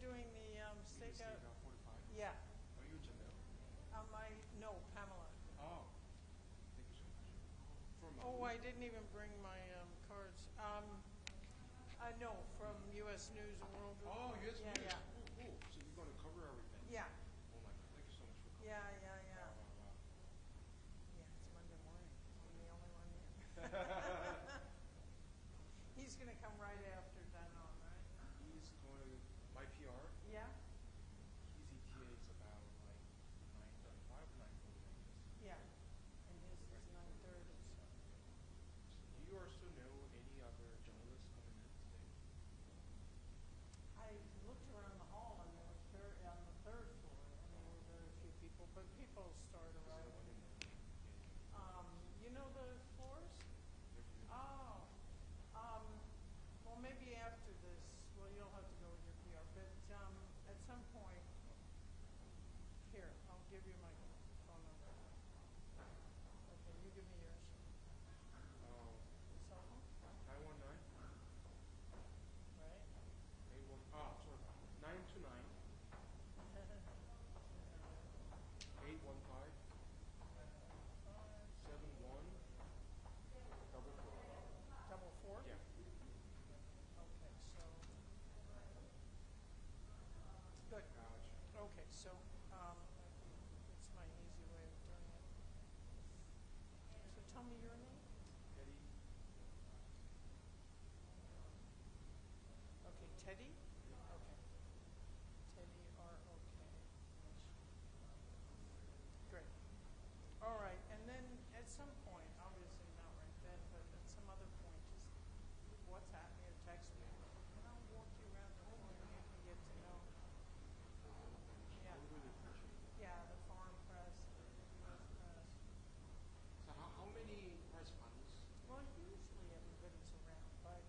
doing the stakeout. Stakeout 45? Yeah. Are you Janelle? No, Pamela. Oh, thank you so much. From Oh, I didn't even bring my cards. No, from U.S. News and World Report. Oh, yes, Yeah, yes. yeah. Cool, cool. So you're going to cover everything? Yeah. Oh my God, thank you so much for coming. Yeah. Wow, wow, Yeah, it's Monday morning. I'm the only one here. wow. He's going to come right after Danon, right? He's going to, my PR, Yeah? his ETA is about like 9:35, 9:40. Yeah. And his is 9:30. So. Do you also know any other journalists coming in today? I looked around the hall and there was on the third floor, and there were very few people, but people started arriving. You know the floors? Oh. Well, maybe after this, well, you'll have to go with your PR, but at some point, here, I'll give you my phone number. Okay, you give me yours. Cell phone? 919? Right? 929 815 7144. Double four? Yeah. Okay, so, good. Gotcha. Okay, so, it's my easy way of doing it. So tell me your name. Eddie? Okay, Teddy? Okay. Teddy, R-O-K. Great. All right, and then at some point, obviously not right then, but at some other point, just WhatsApp me or text me, and I'll walk you around the room and you can get to know. I Yeah. would really appreciate it. Yeah, the foreign press, the U.S. press. So how many correspondents? Well, usually everybody's around, but,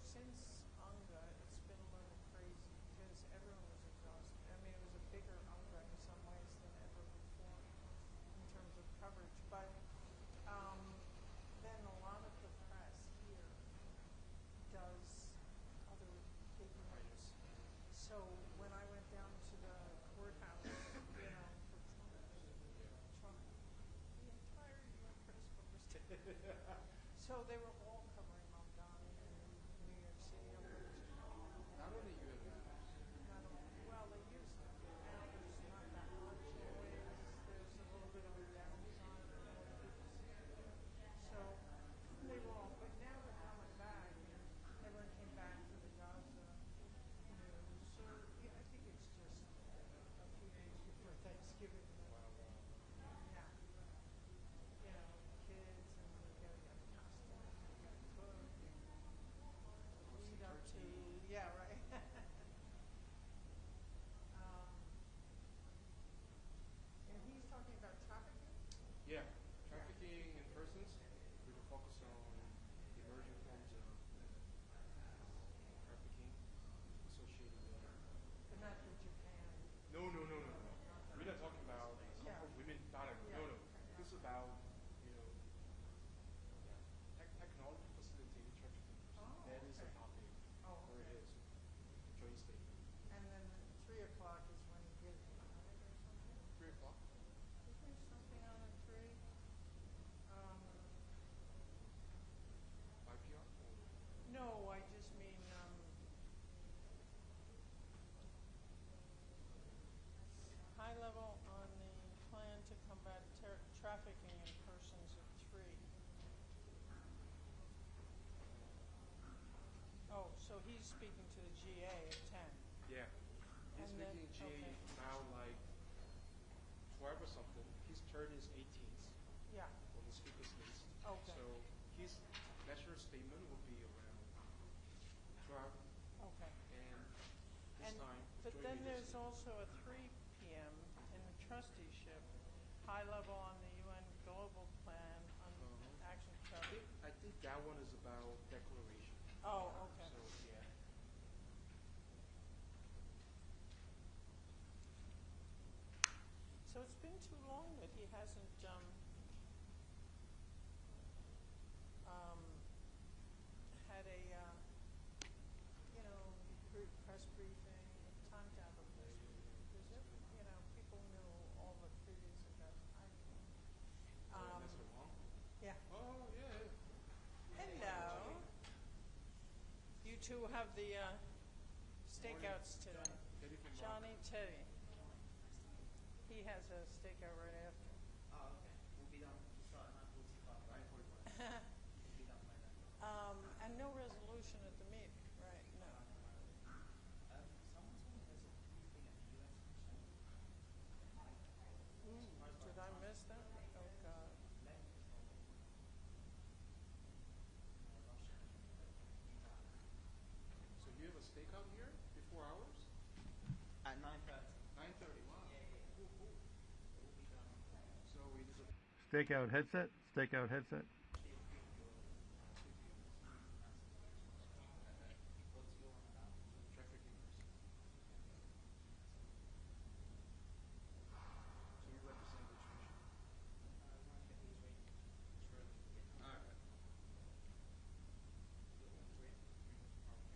since UNGA, it's been a little crazy because everyone was exhausted. I mean, it was a bigger UNGA in some ways than ever before in terms of coverage. But then a lot of the press here does other big news. So when I went down to the courthouse, for Trump, the entire UN press covers it. So they were all covering Mamdani in New York City. Not only you have Well, they used to. Now there's not that much noise. There's a little bit of a downside. So they were all, but now they're coming back. Everyone came back for the Gaza news. So yeah, I think it's just a few days before Thanksgiving. Yeah. Kids and they gotta get costumes, they gotta cook, lead up to, yeah, right. And he's talking about trafficking? Yeah, trafficking in persons with a focus on emerging forms of trafficking associated with. But not in Japan. No. We're not talking about comfort women product. Yeah. No. This is about, technology facilitated trafficking. Oh, That is a okay. topic for his joint statement. And then 3 o'clock is when he gives it, right, or something? 3 o'clock? Is there something on at 3? 5 p.m. No, I just mean, high level on the plan to combat trafficking in persons at 3. Oh, so he's speaking to the GA at 10. Yeah. He's And then- making GA okay. now like 12 or something. His turn is 18th Yeah, on the speaker's list. Okay. So his national statement will be around 12, okay. and this time. But joint then media there's statement. also a 3 p.m. in the trusteeship, high level on the UN Global Plan on Action Trafficking. I think that one is about declaration. Oh, okay. So yeah. So it's been too long that he hasn't had a press briefing, the stakeouts today. Teddy from Johnny Teddy. He has a stakeout right after. Oh, okay. We'll be done. Sorry, not 45. 9:45. We'll be done by then. And no resolution at the meeting, right? No. Someone told me there's a briefing at the U.S. Did I miss that? Oh, God. So you have a stakeout here before hours? At 9:30. 9:30. Wow. Cool, cool. We'll be done. So we just Stakeout headset. Stakeout headset. What's your one about? trafficking persons. So you represent which mission? One of the Israeli. Israeli. All right. Your one's where? Okay.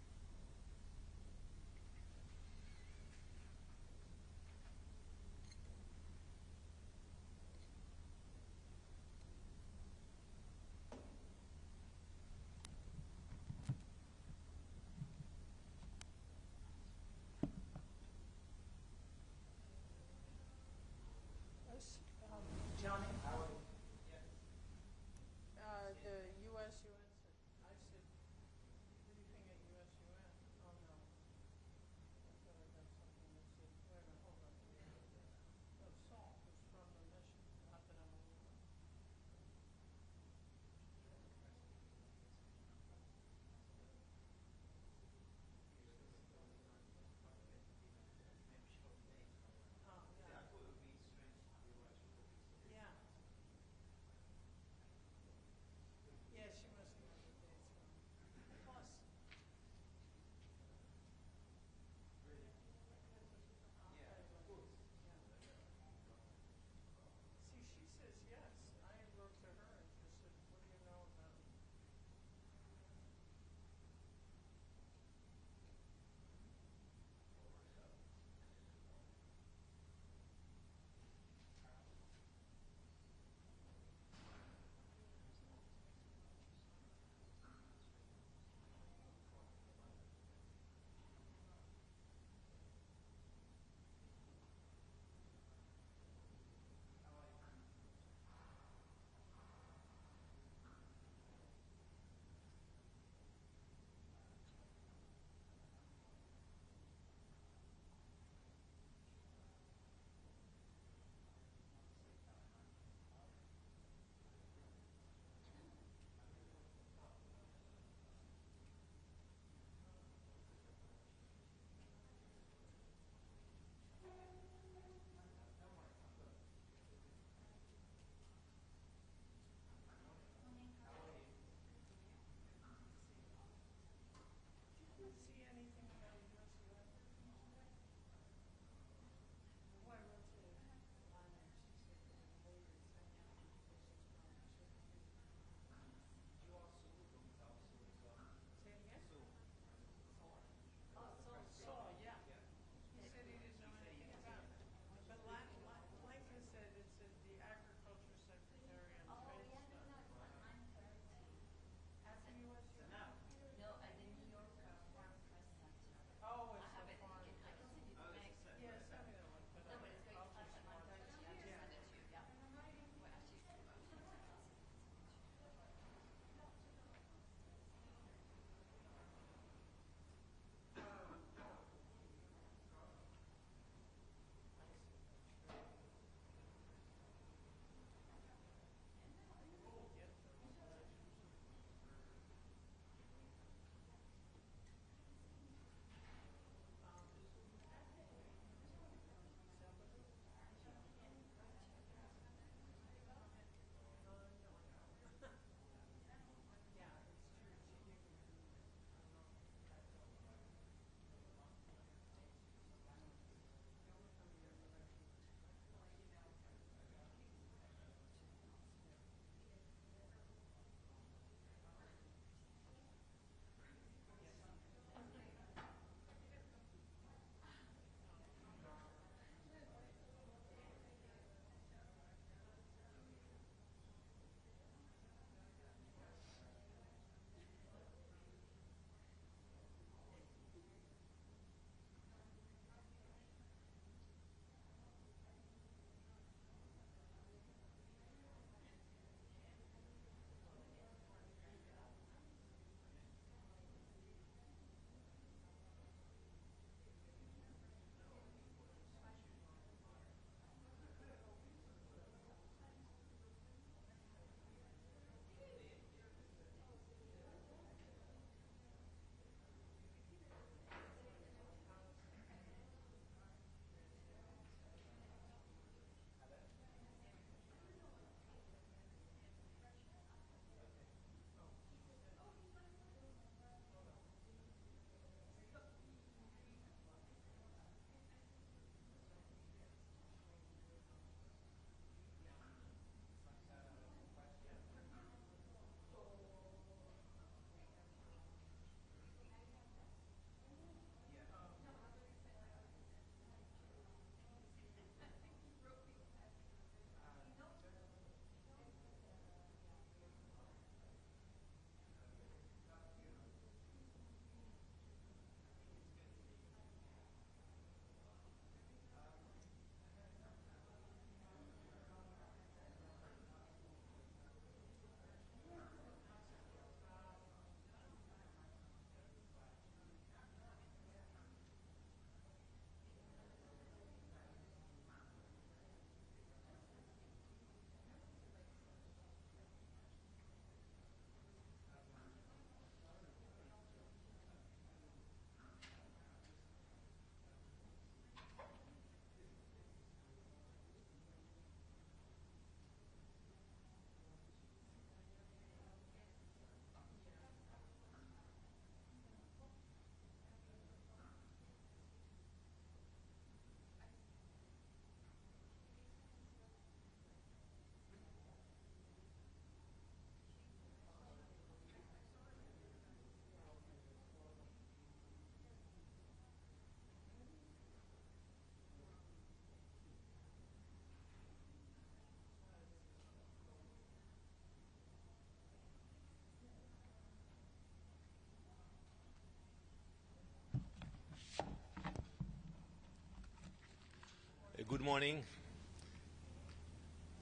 Good morning.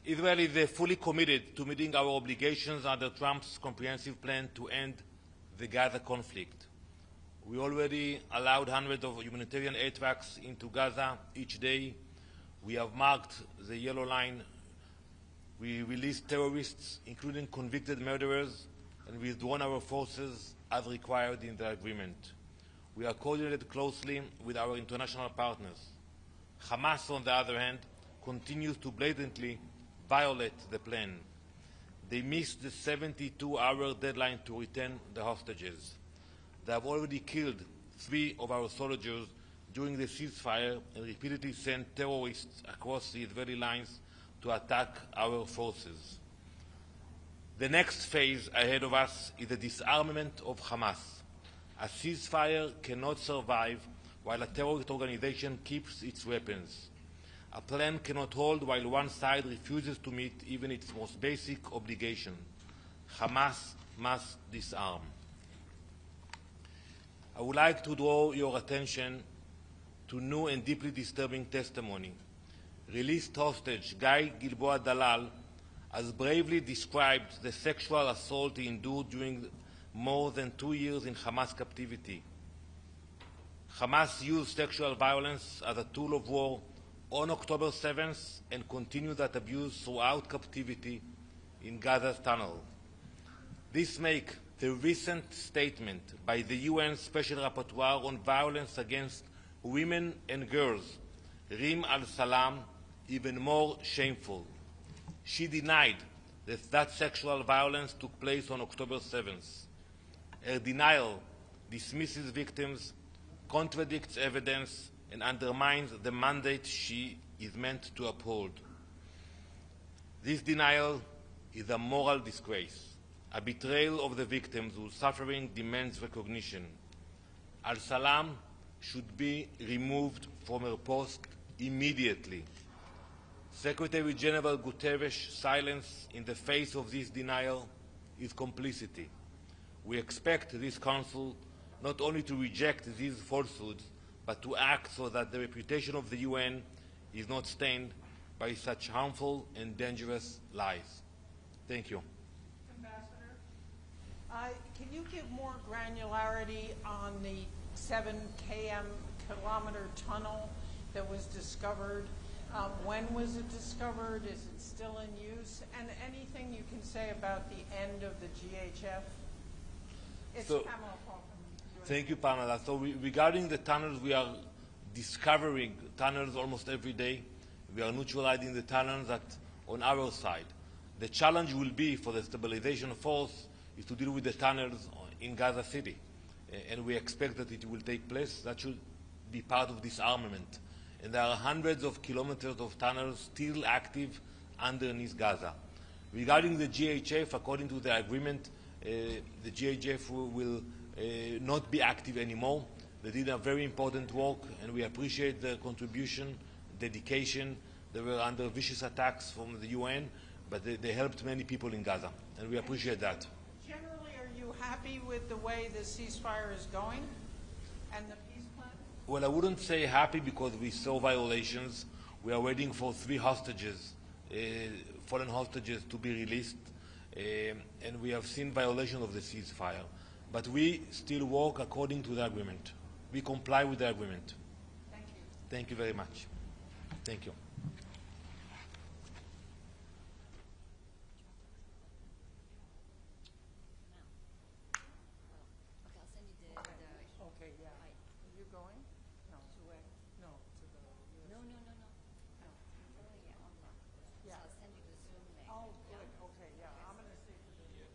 Israel is fully committed to meeting our obligations under Trump's comprehensive plan to end the Gaza conflict. We already allowed hundreds of humanitarian aid trucks into Gaza each day. We have marked the yellow line. We released terrorists, including convicted murderers, and withdrawn our forces as required in the agreement. We are coordinated closely with our international partners. Hamas, on the other hand, continues to blatantly violate the plan. They missed the 72-hour deadline to return the hostages. They have already killed 3 of our soldiers during the ceasefire and repeatedly sent terrorists across the Israeli lines to attack our forces. The next phase ahead of us is the disarmament of Hamas. A ceasefire cannot survive while a terrorist organization keeps its weapons. A plan cannot hold while one side refuses to meet even its most basic obligation. Hamas must disarm. I would like to draw your attention to new and deeply disturbing testimony. Released hostage Guy Gilboa Dalal has bravely described the sexual assault he endured during more than 2 years in Hamas captivity. Hamas used sexual violence as a tool of war on October 7th and continued that abuse throughout captivity in Gaza's tunnel. This makes the recent statement by the UN Special Rapporteur on violence against women and girls, Rim al-Salam, even more shameful. She denied that sexual violence took place on October 7th. Her denial dismisses victims, contradicts evidence, and undermines the mandate she is meant to uphold. This denial is a moral disgrace, a betrayal of the victims whose suffering demands recognition. Al-Salam should be removed from her post immediately. Secretary General Guterres' silence in the face of this denial is complicity. We expect this Council not only to reject these falsehoods, but to act so that the reputation of the UN is not stained by such harmful and dangerous lies. Thank you. Ambassador, can you give more granularity on the 7 kilometer tunnel that was discovered? When was it discovered? Is it still in use? And anything you can say about the end of the GHF? It's Pamela Paul from Thank you, Pamela. So regarding the tunnels, we are discovering tunnels almost every day. We are neutralizing the tunnels on our side. The challenge will be for the stabilization force is to deal with the tunnels in Gaza City. And we expect that it will take place. That should be part of disarmament. And there are hundreds of kilometers of tunnels still active underneath Gaza. Regarding the GHF, according to the agreement, the GHF will not be active anymore. They did a very important work, and we appreciate their contribution, dedication. They were under vicious attacks from the UN, but they helped many people in Gaza, and we appreciate that. Generally, are you happy with the way the ceasefire is going and the peace plan? Well, I wouldn't say happy because we saw violations. We are waiting for 3 hostages, fallen hostages, to be released, and we have seen violation of the ceasefire. But we still work according to the agreement. We comply with the agreement. Thank you. Thank you very much. Thank you. Okay, yeah. Are you going? No. To where? No, to the US. No. No. Yeah. I'll send you the Zoom link. Oh, good. Okay, yeah. I'm going to see the video.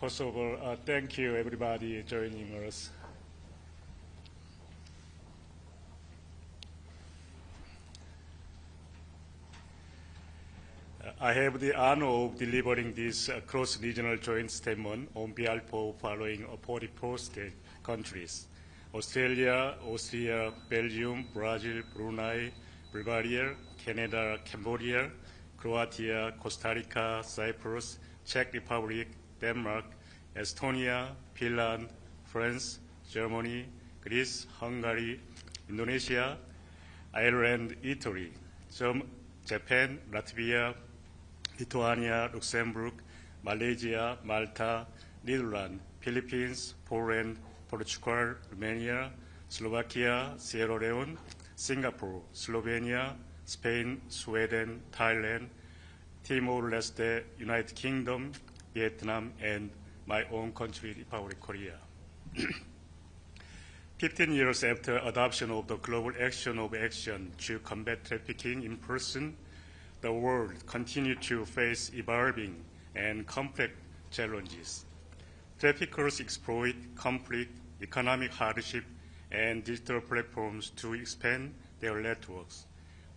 First of all, thank you everybody joining us. I have the honor of delivering this cross-regional joint statement on behalf of following 44 state countries: Australia, Austria, Belgium, Brazil, Brunei, Bulgaria, Canada, Cambodia, Croatia, Costa Rica, Cyprus, Czech Republic, Denmark, Estonia, Finland, France, Germany, Greece, Hungary, Indonesia, Ireland, Italy, Japan, Latvia, Lithuania, Luxembourg, Malaysia, Malta, Netherlands, Philippines, Poland, Portugal, Romania, Slovakia, Sierra Leone, Singapore, Slovenia, Spain, Sweden, Thailand, Timor-Leste, United Kingdom, Vietnam, and my own country, Republic Korea. 15 years after adoption of the Global Action of Action to combat trafficking in person, the world continues to face evolving and complex challenges. Traffickers exploit conflict, economic hardship, and digital platforms to expand their networks,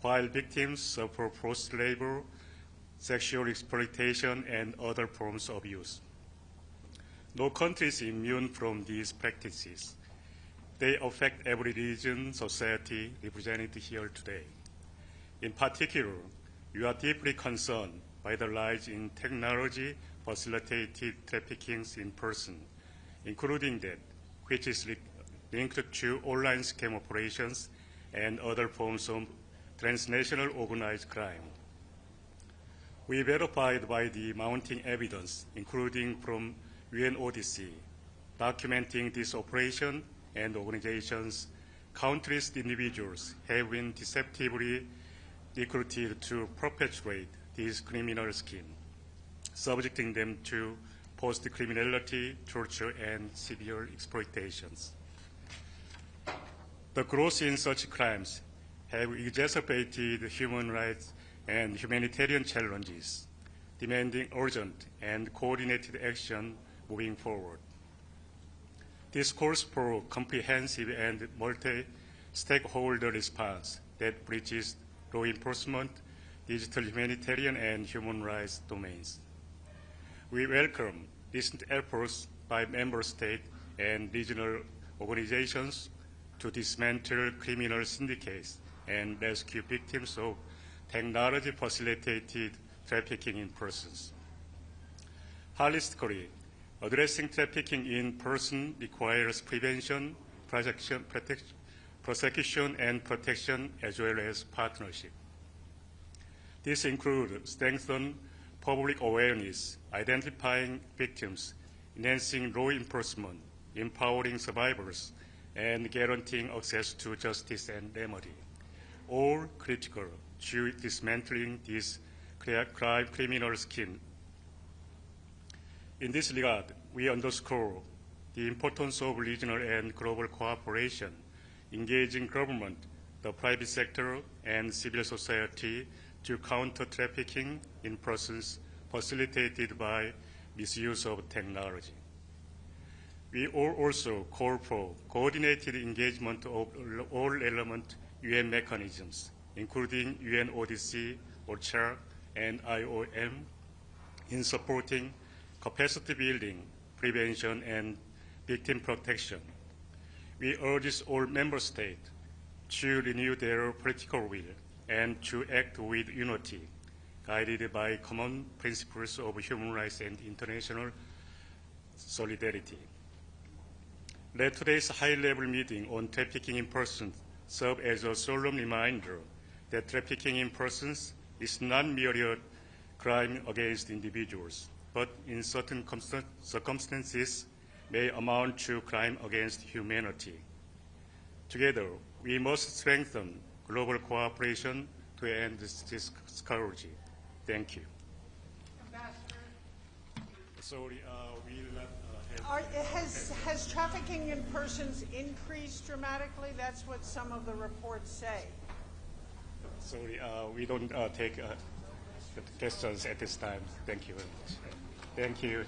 while victims suffer forced labor, sexual exploitation, and other forms of abuse. No country is immune from these practices. They affect every region, society represented here today. In particular, we are deeply concerned by the rise in technology-facilitated trafficking in person, including that which is linked to online scam operations and other forms of transnational organized crime. We verified by the mounting evidence, including from UNODC, documenting this operation and organizations, countless individuals have been deceptively recruited to perpetrate this criminal scheme, subjecting them to post-criminality, torture, and severe exploitations. The growth in such crimes have exacerbated human rights and humanitarian challenges, demanding urgent and coordinated action moving forward. This calls for comprehensive and multi-stakeholder response that bridges law enforcement, digital humanitarian, and human rights domains. We welcome recent efforts by member state and regional organizations to dismantle criminal syndicates and rescue victims of technology-facilitated trafficking in persons. Holistically, addressing trafficking in person requires prevention, prosecution, and protection, as well as partnership. This includes strengthening public awareness, identifying victims, enhancing law enforcement, empowering survivors, and guaranteeing access to justice and remedy, all critical to dismantling this criminal scheme. In this regard, we underscore the importance of regional and global cooperation, engaging government, the private sector, and civil society to counter trafficking in persons facilitated by misuse of technology. We also call for coordinated engagement of all relevant UN mechanisms, including UNODC, OCHA, and IOM, in supporting capacity building, prevention, and victim protection. We urge all member states to renew their political will and to act with unity, guided by common principles of human rights and international solidarity. Let today's high-level meeting on trafficking in persons serve as a solemn reminder that trafficking in persons is not merely a crime against individuals, but in certain circumstances may amount to crime against humanity. Together, we must strengthen global cooperation to end this scourge. Thank you. Ambassador, Sorry, we'll have... has trafficking in persons increased dramatically? That's what some of the reports say. Sorry, we don't take questions at this time. Thank you very much. Thank you.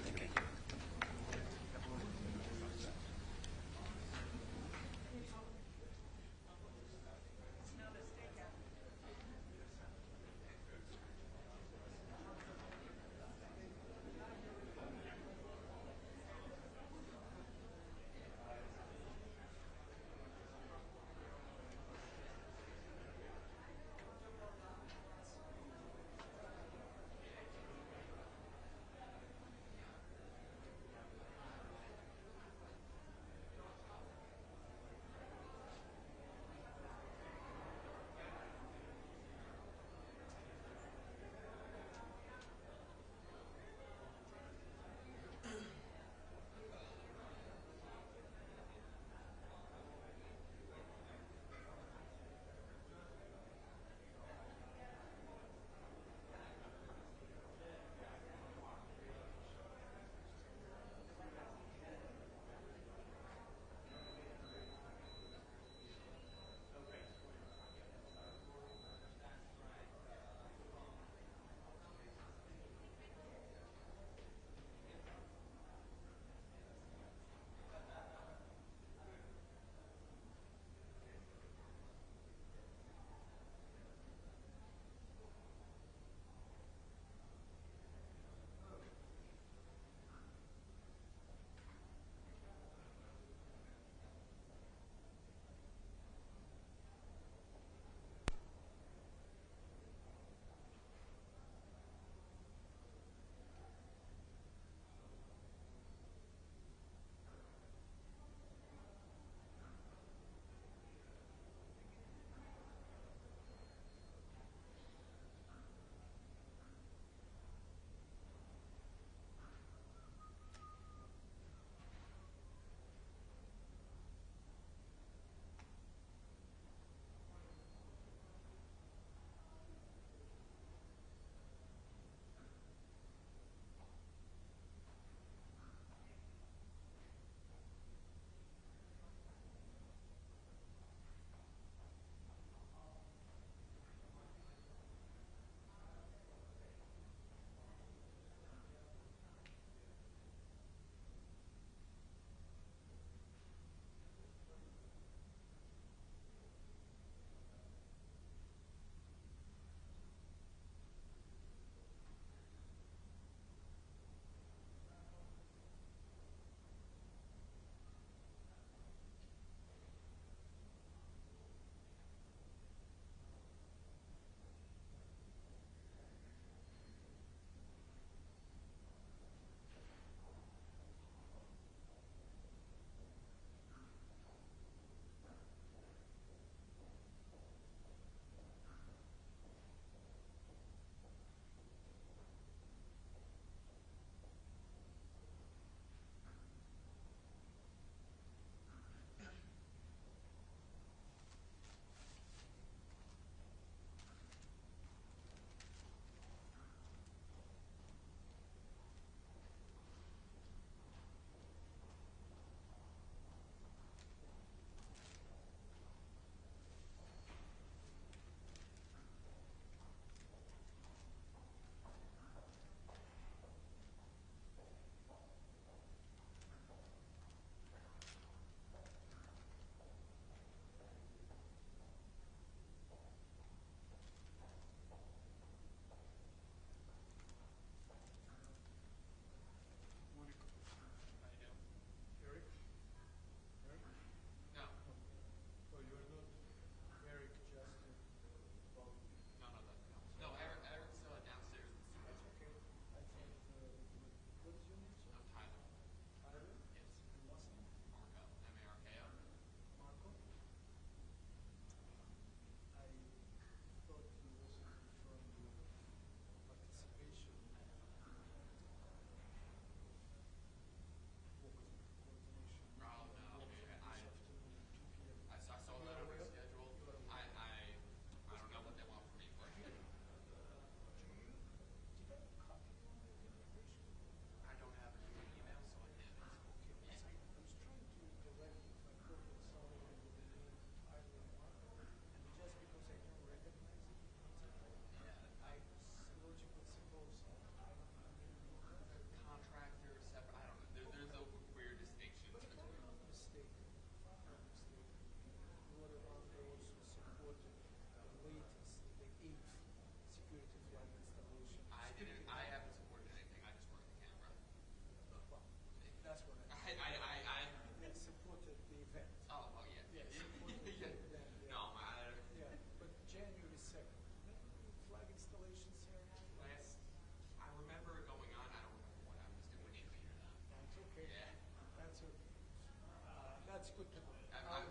good to know.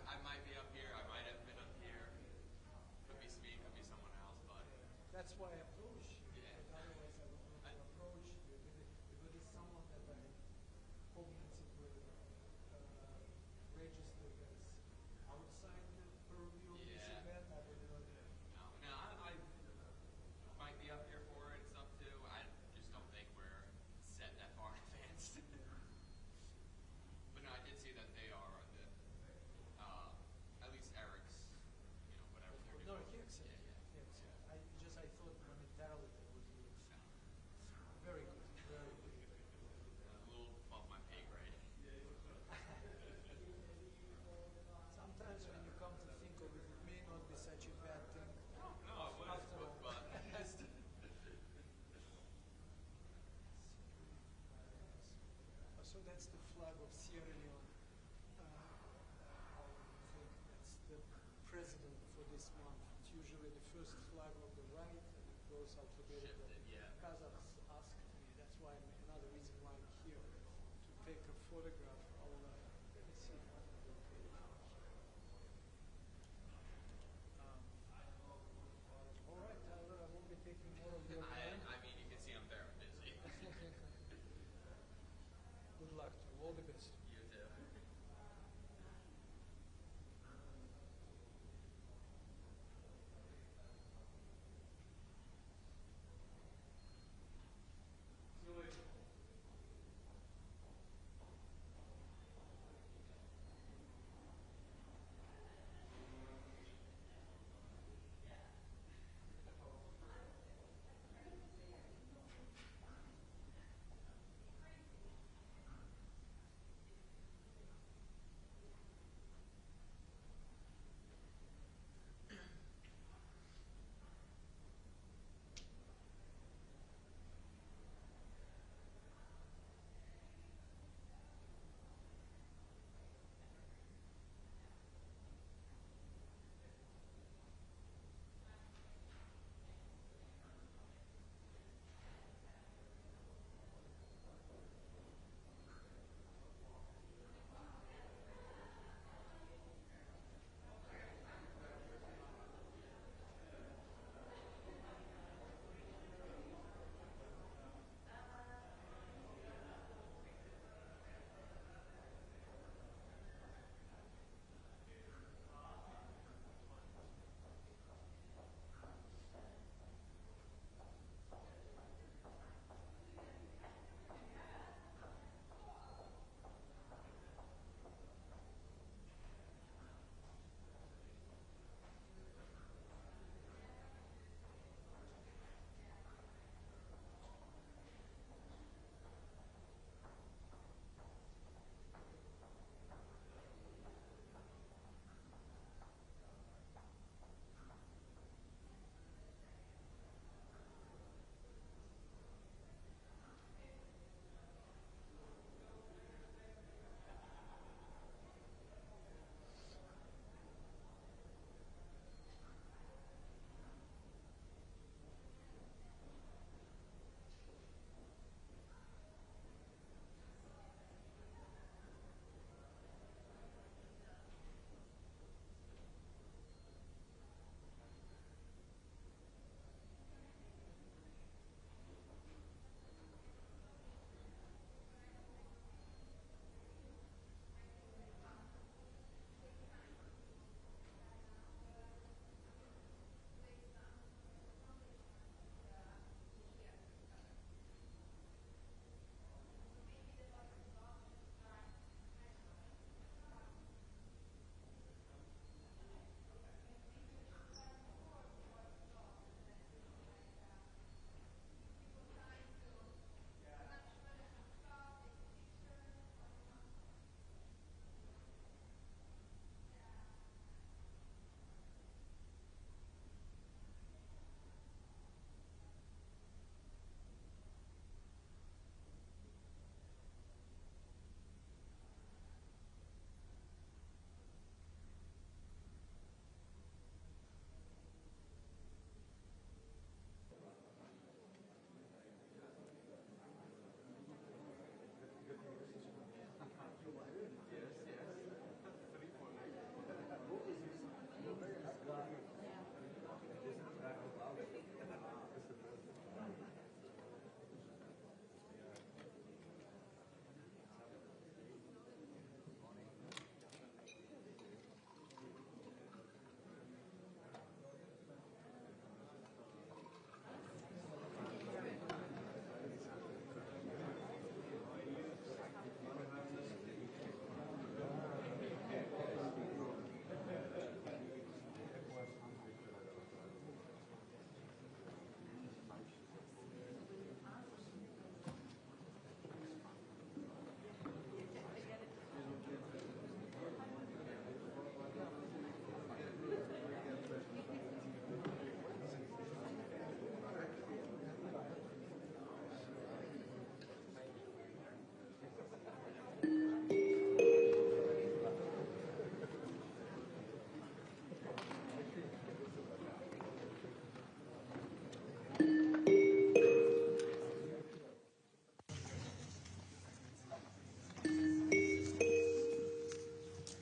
I might be up here. I might have been up here. Could be me. Could be someone else. But That's why I approach you. Yeah. But otherwise, I would not approach you because it's someone that I cognitively registered as outside the purview of this Yeah. event. I would not. no, I might be up here for it. It's up to. I just don't think we're set that far advanced. But no, I did see that they are on the. At least Eric's. Whatever they're doing. No, he accepted. Yeah. He accepted. I thought monetarily that was very good, very good. A little above my pay grade. Sometimes when you come to think of it, it may not be such a bad thing. No, it was. After all. But So that's the flag of Sierra Leone. I think that's the president for this month. It's usually the first flag on the right, and it goes alphabetically. Shifted, yeah. Kazakhs asked me. That's why another reason why I'm here to take a photograph. Let me see if I can locate it. All right, Tyler. I won't be taking more of your time. I mean, you can see I'm very busy. Good luck to you. All the best. You too. So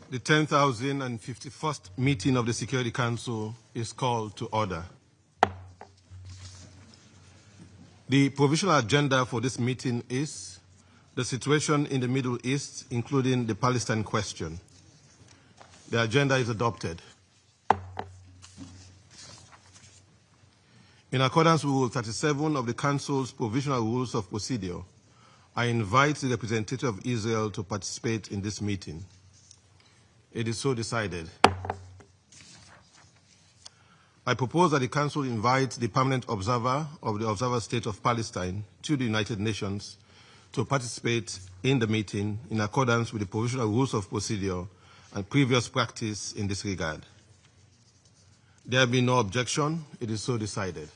The 10,051st meeting of the Security Council is called to order. The provisional agenda for this meeting is the situation in the Middle East, including the Palestine question. The agenda is adopted. In accordance with Rule 37 of the Council's Provisional Rules of Procedure, I invite the representative of Israel to participate in this meeting. It is so decided. I propose that the Council invite the permanent observer of the Observer State of Palestine to the United Nations to participate in the meeting in accordance with the Provisional Rules of Procedure and previous practice in this regard. There being no objection, it is so decided.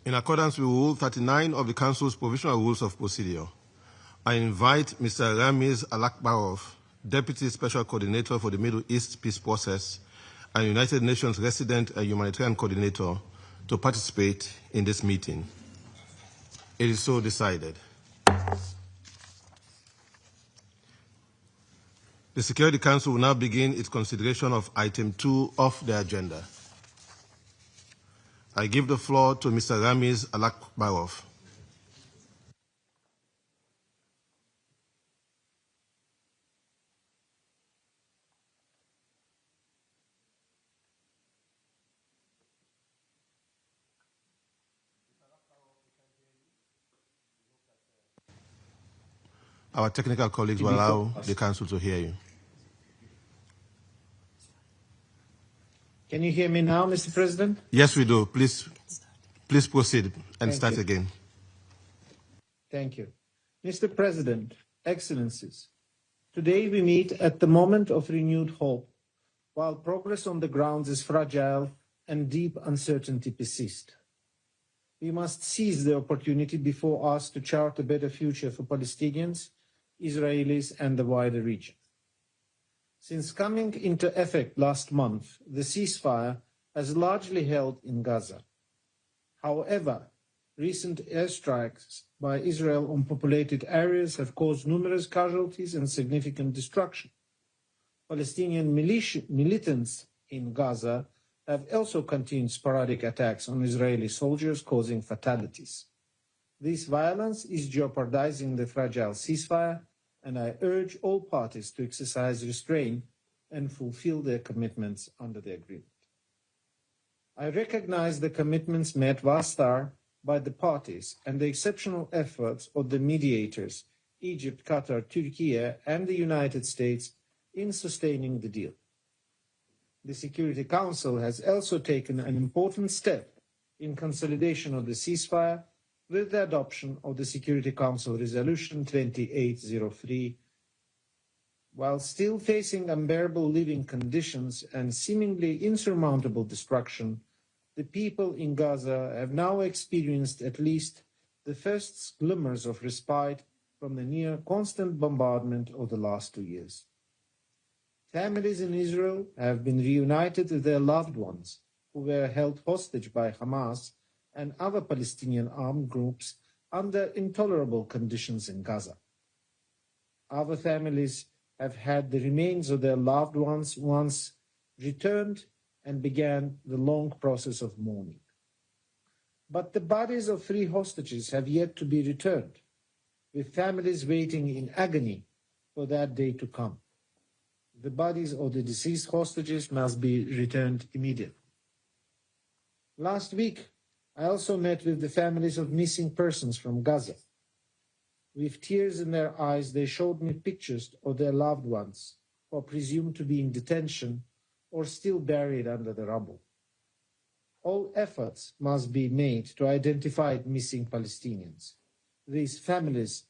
In accordance with Rule 39 of the Council's Provisional Rules of Procedure, I invite Mr. Ramiz Alakbarov, Deputy Special Coordinator for the Middle East Peace Process and United Nations Resident and Humanitarian Coordinator, to participate in this meeting. It is so decided. The Security Council will now begin its consideration of Item 2 of the agenda. I give the floor to Mr. Ramiz Alakbarov. Our technical colleagues will allow the Council to hear you. Can you hear me now, Mr. President? Yes, we do. Please proceed and start again. Thank you. Mr. President, Excellencies, today we meet at the moment of renewed hope, while progress on the ground is fragile and deep uncertainty persists. We must seize the opportunity before us to chart a better future for Palestinians, Israelis, and the wider region. Since coming into effect last month, the ceasefire has largely held in Gaza. However, recent airstrikes by Israel on populated areas have caused numerous casualties and significant destruction. Palestinian militants in Gaza have also continued sporadic attacks on Israeli soldiers, causing fatalities. This violence is jeopardizing the fragile ceasefire, and I urge all parties to exercise restraint and fulfill their commitments under the agreement. I recognize the commitments made thus far by the parties and the exceptional efforts of the mediators, Egypt, Qatar, Turkey, and the United States, in sustaining the deal. The Security Council has also taken an important step in consolidation of the ceasefire with the adoption of the Security Council Resolution 2803. While still facing unbearable living conditions and seemingly insurmountable destruction, the people in Gaza have now experienced at least the first glimmers of respite from the near constant bombardment of the last 2 years. Families in Israel have been reunited with their loved ones who were held hostage by Hamas and other Palestinian armed groups under intolerable conditions in Gaza. Other families have had the remains of their loved ones once returned and began the long process of mourning. But the bodies of 3 hostages have yet to be returned, with families waiting in agony for that day to come. The bodies of the deceased hostages must be returned immediately. Last week, I also met with the families of missing persons from Gaza. With tears in their eyes, they showed me pictures of their loved ones who are presumed to be in detention or still buried under the rubble. All efforts must be made to identify missing Palestinians. These families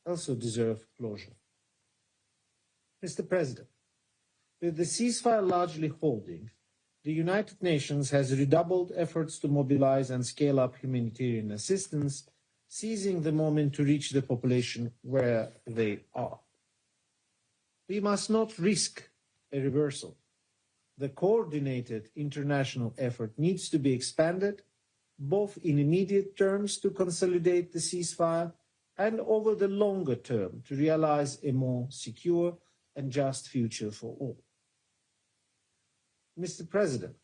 also deserve closure. Mr. President, with the ceasefire largely holding, the United Nations has redoubled efforts to mobilize and scale up humanitarian assistance, seizing the moment to reach the population where they are. We must not risk a reversal. The coordinated international effort needs to be expanded, both in immediate terms to consolidate the ceasefire and over the longer term to realize a more secure and just future for all. Mr. President,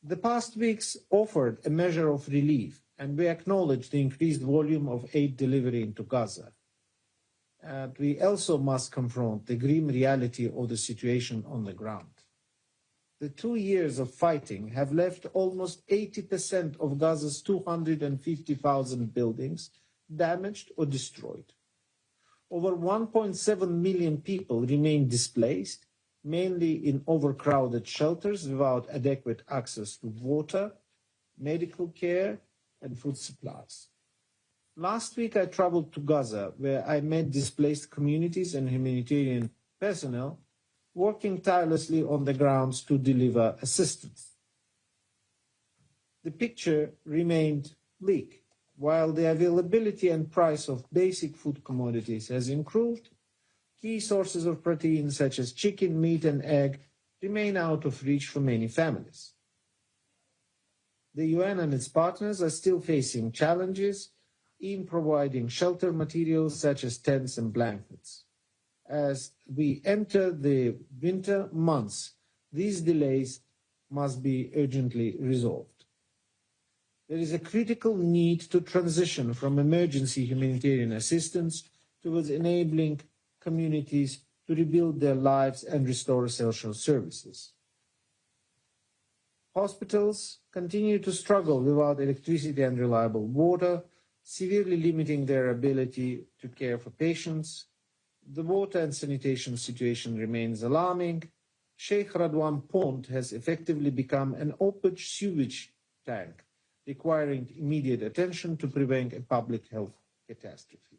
the past weeks offered a measure of relief, and we acknowledge the increased volume of aid delivery into Gaza. And we also must confront the grim reality of the situation on the ground. The 2 years of fighting have left almost 80% of Gaza's 250,000 buildings damaged or destroyed. Over 1.7 million people remain displaced, mainly in overcrowded shelters without adequate access to water, medical care, and food supplies. Last week, I traveled to Gaza, where I met displaced communities and humanitarian personnel working tirelessly on the grounds to deliver assistance. The picture remained bleak. While the availability and price of basic food commodities has improved, key sources of protein such as chicken, meat, and egg remain out of reach for many families. The UN and its partners are still facing challenges in providing shelter materials such as tents and blankets. As we enter the winter months, these delays must be urgently resolved. There is a critical need to transition from emergency humanitarian assistance towards enabling communities to rebuild their lives and restore essential services. Hospitals continue to struggle without electricity and reliable water, severely limiting their ability to care for patients. The water and sanitation situation remains alarming. Sheikh Radwan Pond has effectively become an open sewage tank, requiring immediate attention to prevent a public health catastrophe.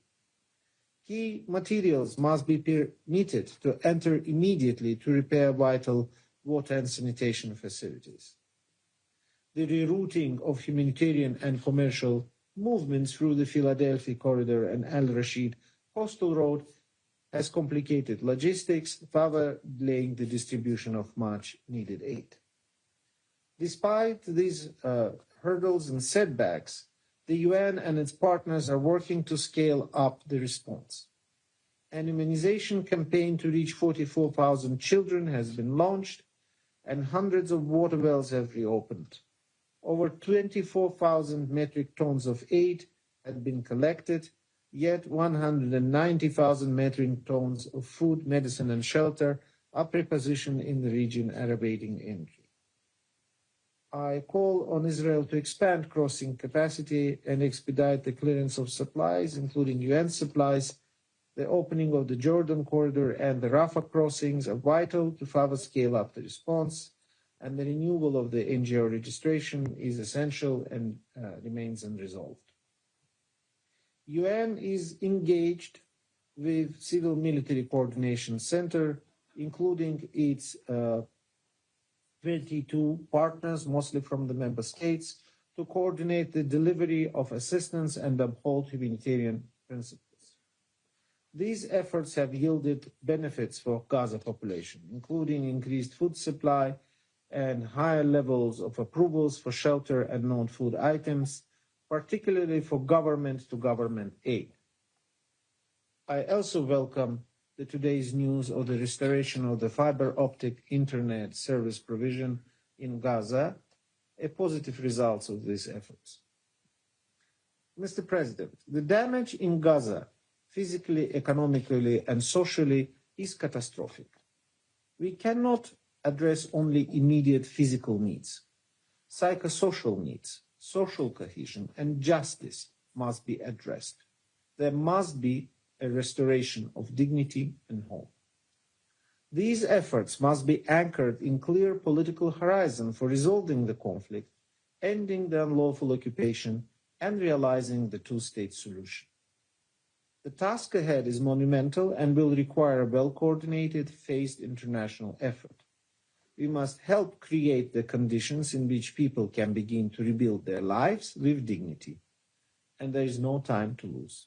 Key materials must be permitted to enter immediately to repair vital water and sanitation facilities. The rerouting of humanitarian and commercial movements through the Philadelphia Corridor and Al Rashid Coastal Road has complicated logistics, further delaying the distribution of much needed aid. Despite these hurdles and setbacks, the UN and its partners are working to scale up the response. An immunization campaign to reach 44,000 children has been launched, and hundreds of water wells have reopened. Over 24,000 metric tons of aid had been collected, yet 190,000 metric tons of food, medicine, and shelter are prepositioned in the region awaiting entry. I call on Israel to expand crossing capacity and expedite the clearance of supplies, including UN supplies. The opening of the Jordan corridor and the Rafah crossings are vital to further scale up the response, and the renewal of the NGO registration is essential and remains unresolved. UN is engaged with Civil Military Coordination Center, including its 22 partners, mostly from the member states, to coordinate the delivery of assistance and uphold humanitarian principles. These efforts have yielded benefits for Gaza population, including increased food supply and higher levels of approvals for shelter and non-food items, particularly for government-to-government aid. I also welcome today's news of the restoration of the fiber optic internet service provision in Gaza, a positive result of these efforts. Mr. President, the damage in Gaza, physically, economically, and socially, is catastrophic. We cannot address only immediate physical needs. Psychosocial needs, social cohesion, and justice must be addressed. There must be a restoration of dignity and hope. These efforts must be anchored in clear political horizon for resolving the conflict, ending the unlawful occupation, and realizing the two-state solution. The task ahead is monumental and will require a well-coordinated, phased international effort. We must help create the conditions in which people can begin to rebuild their lives with dignity. And there is no time to lose.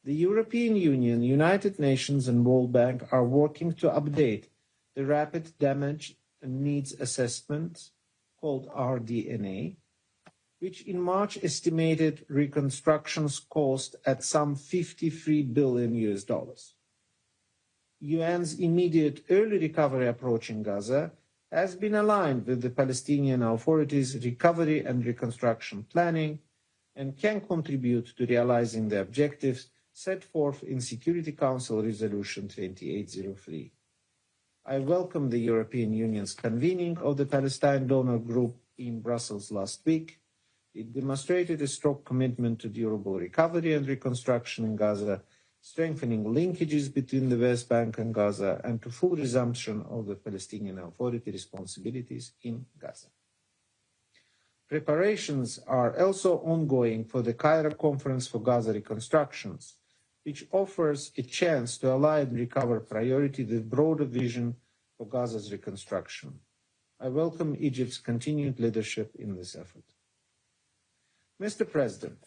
The European Union, United Nations, and World Bank are working to update the Rapid Damage and Needs Assessment, called RDNA, which in March estimated reconstruction's cost at some $53 billion US. UN's immediate early recovery approach in Gaza has been aligned with the Palestinian Authority's recovery and reconstruction planning and can contribute to realizing the objectives set forth in Security Council Resolution 2803. I welcome the European Union's convening of the Palestine Donor Group in Brussels last week. It demonstrated a strong commitment to durable recovery and reconstruction in Gaza, strengthening linkages between the West Bank and Gaza, and to full resumption of the Palestinian Authority responsibilities in Gaza. Preparations are also ongoing for the Cairo Conference for Gaza Reconstructions, which offers a chance to align recovery priority with broader vision for Gaza's reconstruction. I welcome Egypt's continued leadership in this effort. Mr. President,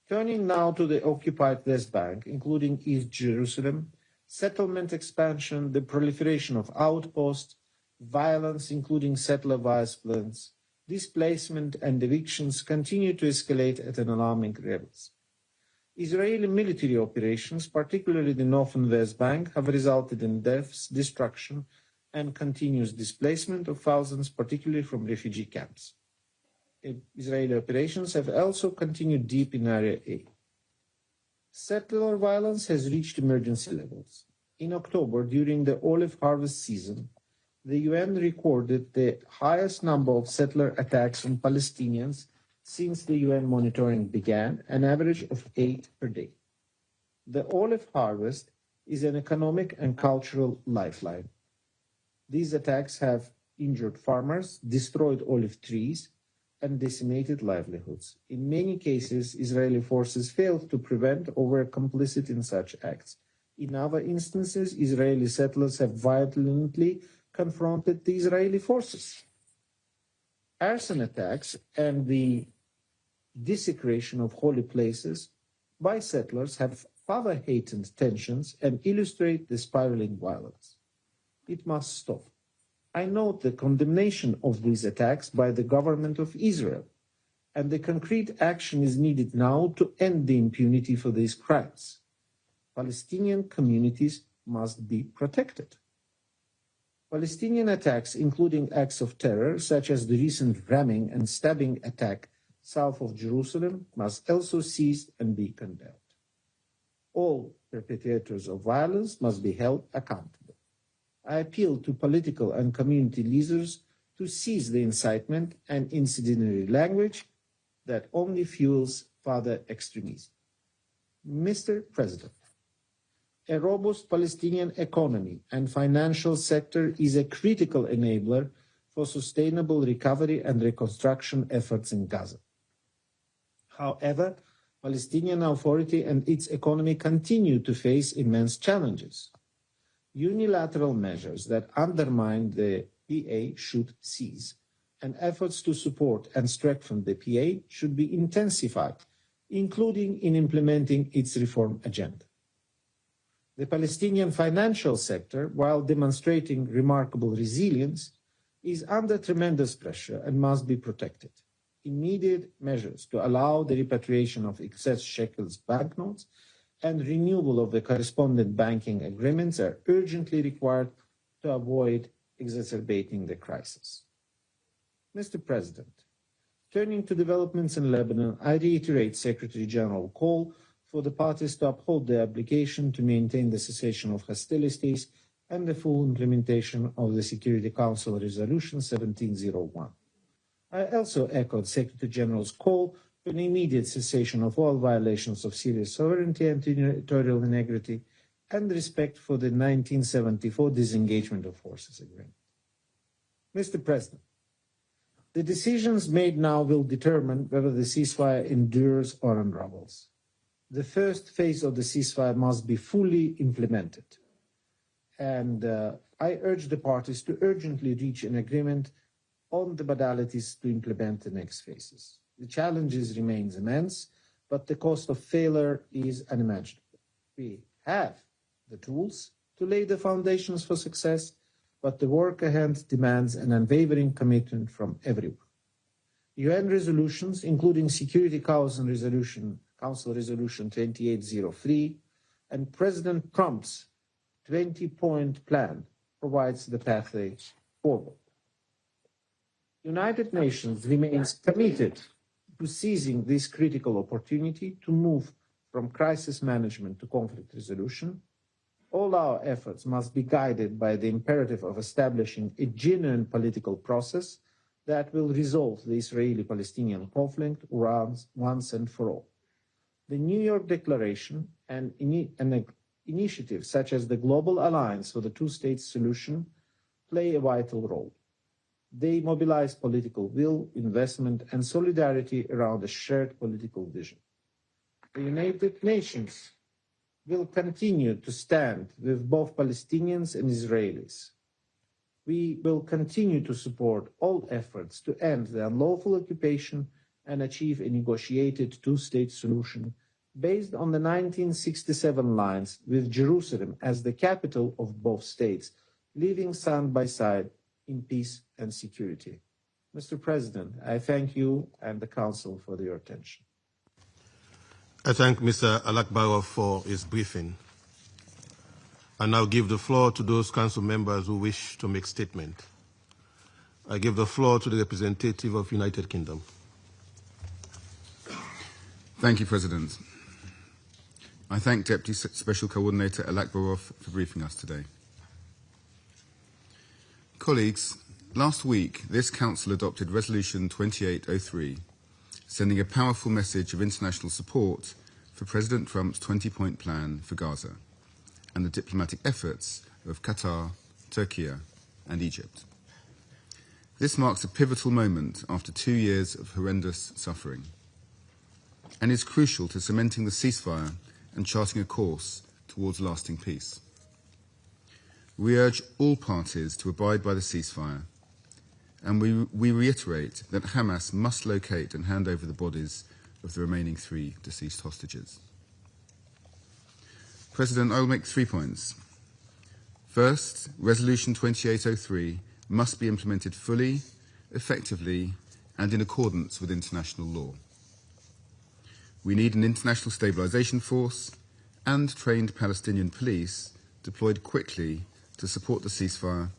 turning now to the occupied West Bank, including East Jerusalem, settlement expansion, the proliferation of outposts, violence, including settler violence, displacement and evictions continue to escalate at an alarming levels. Israeli military operations, particularly the North and West Bank, have resulted in deaths, destruction, and continuous displacement of thousands, particularly from refugee camps. Israeli operations have also continued deep in Area A. Settler violence has reached emergency levels. In October, during the olive harvest season, the UN recorded the highest number of settler attacks on Palestinians since the UN monitoring began, an average of 8 per day. The olive harvest is an economic and cultural lifeline. These attacks have injured farmers, destroyed olive trees, and decimated livelihoods. In many cases, Israeli forces failed to prevent or were complicit in such acts. In other instances, Israeli settlers have violently confronted the Israeli forces. Arson attacks and the desecration of holy places by settlers have further heightened tensions and illustrate the spiraling violence. It must stop. I note the condemnation of these attacks by the government of Israel, and the concrete action is needed now to end the impunity for these crimes. Palestinian communities must be protected. Palestinian attacks, including acts of terror, such as the recent ramming and stabbing attack south of Jerusalem, must also cease and be condemned. All perpetrators of violence must be held accountable. I appeal to political and community leaders to cease the incitement and incendiary language that only fuels further extremism. Mr. President, a robust Palestinian economy and financial sector is a critical enabler for sustainable recovery and reconstruction efforts in Gaza. However, Palestinian Authority and its economy continue to face immense challenges. Unilateral measures that undermine the PA should cease, and efforts to support and strengthen the PA should be intensified, including in implementing its reform agenda. The Palestinian financial sector, while demonstrating remarkable resilience, is under tremendous pressure and must be protected. Immediate measures to allow the repatriation of excess shekels banknotes and renewal of the correspondent banking agreements are urgently required to avoid exacerbating the crisis. Mr. President, turning to developments in Lebanon, I reiterate Secretary General's call for the parties to uphold their obligation to maintain the cessation of hostilities and the full implementation of the Security Council Resolution 1701. I also echoed Secretary General's call for an immediate cessation of all violations of Syria's sovereignty and territorial integrity and respect for the 1974 Disengagement of Forces Agreement. Mr. President, the decisions made now will determine whether the ceasefire endures or unravels. The first phase of the ceasefire must be fully implemented, and I urge the parties to urgently reach an agreement on the modalities to implement the next phases. The challenges remain immense, but the cost of failure is unimaginable. We have the tools to lay the foundations for success, but the work ahead demands an unwavering commitment from everyone. UN resolutions, including Security Council Resolution 2803 and President Trump's 20-point plan, provides the pathway forward. United Nations remains committed to seizing this critical opportunity to move from crisis management to conflict resolution. All our efforts must be guided by the imperative of establishing a genuine political process that will resolve the Israeli-Palestinian conflict once and for all. The New York Declaration and initiatives such as the Global Alliance for the Two-State Solution play a vital role. They mobilize political will, investment, and solidarity around a shared political vision. The United Nations will continue to stand with both Palestinians and Israelis. We will continue to support all efforts to end the unlawful occupation and achieve a negotiated two-state solution based on the 1967 lines, with Jerusalem as the capital of both states, living side by side in peace and security. Mr. President, I thank you and the Council for your attention. I thank Mr. Alakbarov for his briefing. I now give the floor to those Council members who wish to make statement. I give the floor to the representative of United Kingdom. Thank you, President. I thank Deputy Special Coordinator Alakbarov for briefing us today. Colleagues, last week this Council adopted Resolution 2803, sending a powerful message of international support for President Trump's 20-point plan for Gaza and the diplomatic efforts of Qatar, Turkey, and Egypt. This marks a pivotal moment after 2 years of horrendous suffering and is crucial to cementing the ceasefire and charting a course towards lasting peace. We urge all parties to abide by the ceasefire, and we reiterate that Hamas must locate and hand over the bodies of the remaining 3 deceased hostages. President, I will make 3 points. First, Resolution 2803 must be implemented fully, effectively, and in accordance with international law. We need an international stabilisation force and trained Palestinian police deployed quickly to support the ceasefire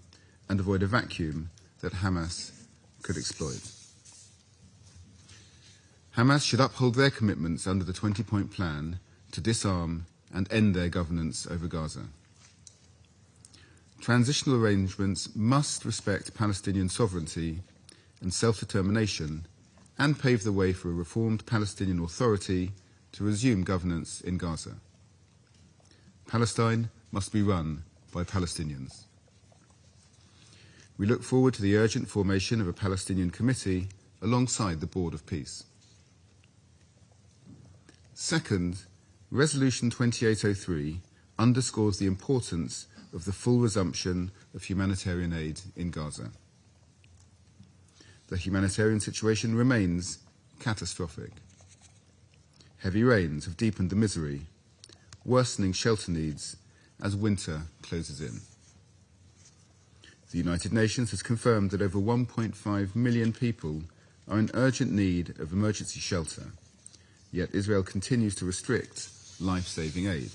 and avoid a vacuum that Hamas could exploit. Hamas should uphold their commitments under the 20-point plan to disarm and end their governance over Gaza. Transitional arrangements must respect Palestinian sovereignty and self-determination and pave the way for a reformed Palestinian Authority to resume governance in Gaza. Palestine must be run by Palestinians. We look forward to the urgent formation of a Palestinian committee alongside the Board of Peace. Second, Resolution 2803 underscores the importance of the full resumption of humanitarian aid in Gaza. The humanitarian situation remains catastrophic. Heavy rains have deepened the misery, worsening shelter needs as winter closes in. The United Nations has confirmed that over 1.5 million people are in urgent need of emergency shelter, yet Israel continues to restrict life-saving aid.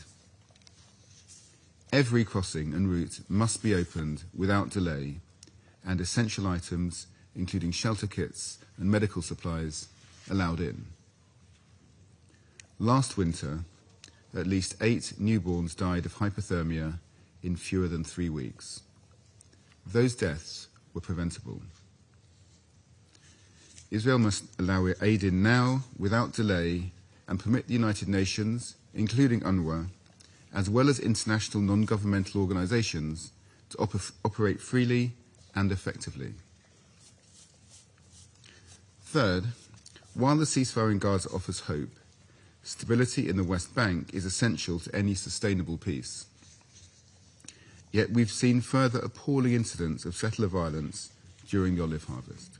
Every crossing and route must be opened without delay, and essential items, including shelter kits and medical supplies, allowed in. Last winter, at least 8 newborns died of hypothermia in fewer than 3 weeks. Those deaths were preventable. Israel must allow aid in now, without delay, and permit the United Nations, including UNRWA, as well as international non-governmental organisations, to operate freely and effectively. Third, while the ceasefire in Gaza offers hope, stability in the West Bank is essential to any sustainable peace. Yet we've seen further appalling incidents of settler violence during the olive harvest.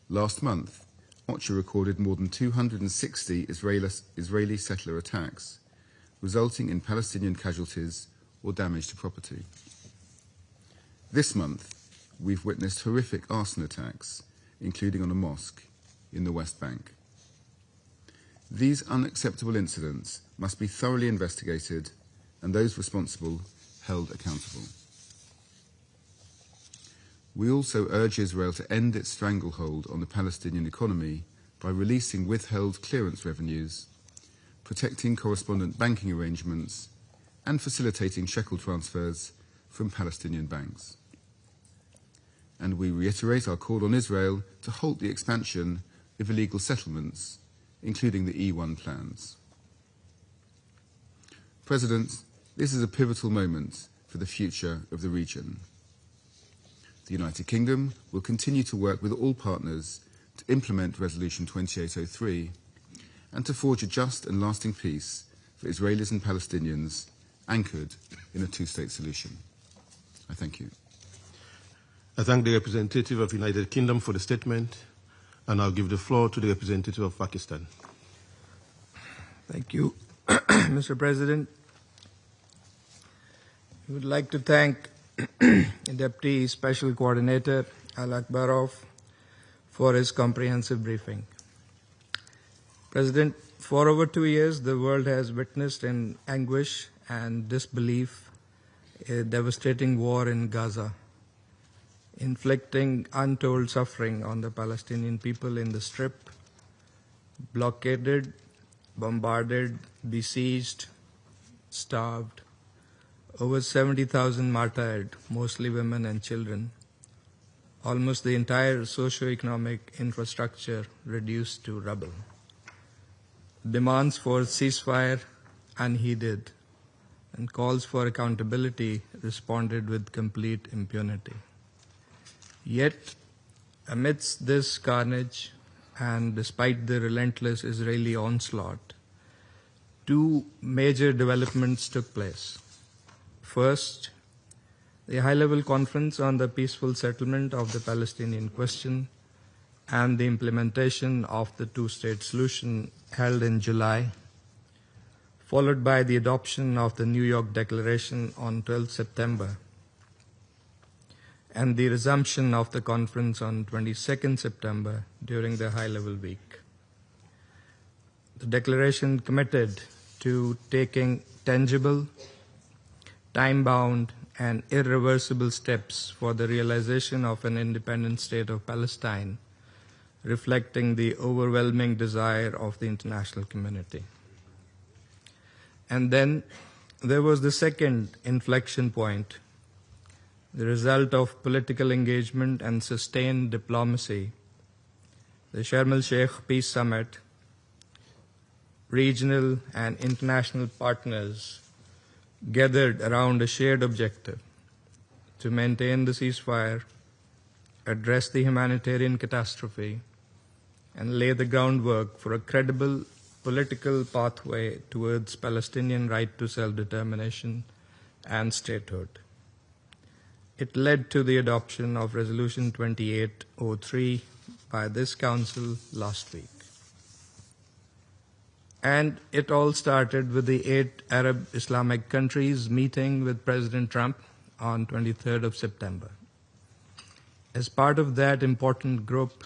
Last month, OCHA recorded more than 260 Israeli settler attacks, resulting in Palestinian casualties or damage to property. This month, we've witnessed horrific arson attacks, including on a mosque in the West Bank. These unacceptable incidents must be thoroughly investigated and those responsible held accountable. We also urge Israel to end its stranglehold on the Palestinian economy by releasing withheld clearance revenues, protecting correspondent banking arrangements, and facilitating shekel transfers from Palestinian banks. And we reiterate our call on Israel to halt the expansion of illegal settlements, including the E1 plans. President, this is a pivotal moment for the future of the region. The United Kingdom will continue to work with all partners to implement Resolution 2803 and to forge a just and lasting peace for Israelis and Palestinians anchored in a two-state solution. I thank you. I thank the representative of the United Kingdom for the statement, and I'll give the floor to the representative of Pakistan. Thank you, Mr. President. I would like to thank Deputy Special Coordinator Al-Akbarov for his comprehensive briefing. President, for over 2 years, the world has witnessed in anguish and disbelief a devastating war in Gaza, inflicting untold suffering on the Palestinian people in the Strip, blockaded, bombarded, besieged, starved, over 70,000 martyred, mostly women and children, almost the entire socio-economic infrastructure reduced to rubble. Demands for ceasefire unheeded, and calls for accountability responded with complete impunity. Yet, amidst this carnage, and despite the relentless Israeli onslaught, two major developments took place. First, the high-level conference on the peaceful settlement of the Palestinian question and the implementation of the two-state solution held in July, followed by the adoption of the New York Declaration on 12 September, and the resumption of the conference on 22nd September during the high-level week. The declaration committed to taking tangible, time-bound, and irreversible steps for the realization of an independent state of Palestine, reflecting the overwhelming desire of the international community. And then there was the second inflection point, the result of political engagement and sustained diplomacy, the Sharm el-Sheikh Peace Summit. Regional and international partners gathered around a shared objective to maintain the ceasefire, address the humanitarian catastrophe, and lay the groundwork for a credible political pathway towards Palestinian right to self-determination and statehood. It led to the adoption of Resolution 2803 by this Council last week. And it all started with the 8 Arab Islamic countries meeting with President Trump on 23rd of September. As part of that important group,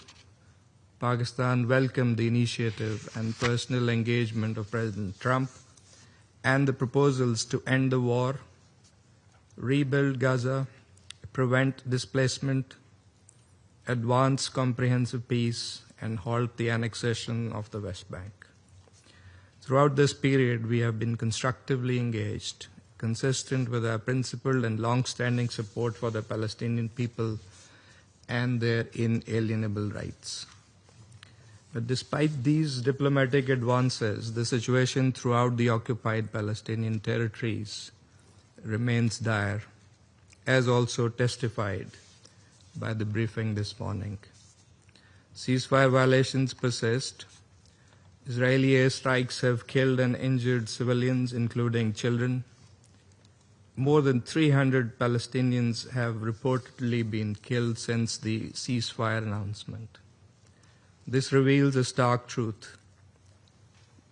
Pakistan welcomed the initiative and personal engagement of President Trump and the proposals to end the war, rebuild Gaza, prevent displacement, advance comprehensive peace, and halt the annexation of the West Bank. Throughout this period, we have been constructively engaged, consistent with our principled and long-standing support for the Palestinian people and their inalienable rights. But despite these diplomatic advances, the situation throughout the occupied Palestinian territories remains dire, as also testified by the briefing this morning. Ceasefire violations persist. Israeli airstrikes have killed and injured civilians, including children. More than 300 Palestinians have reportedly been killed since the ceasefire announcement. This reveals a stark truth.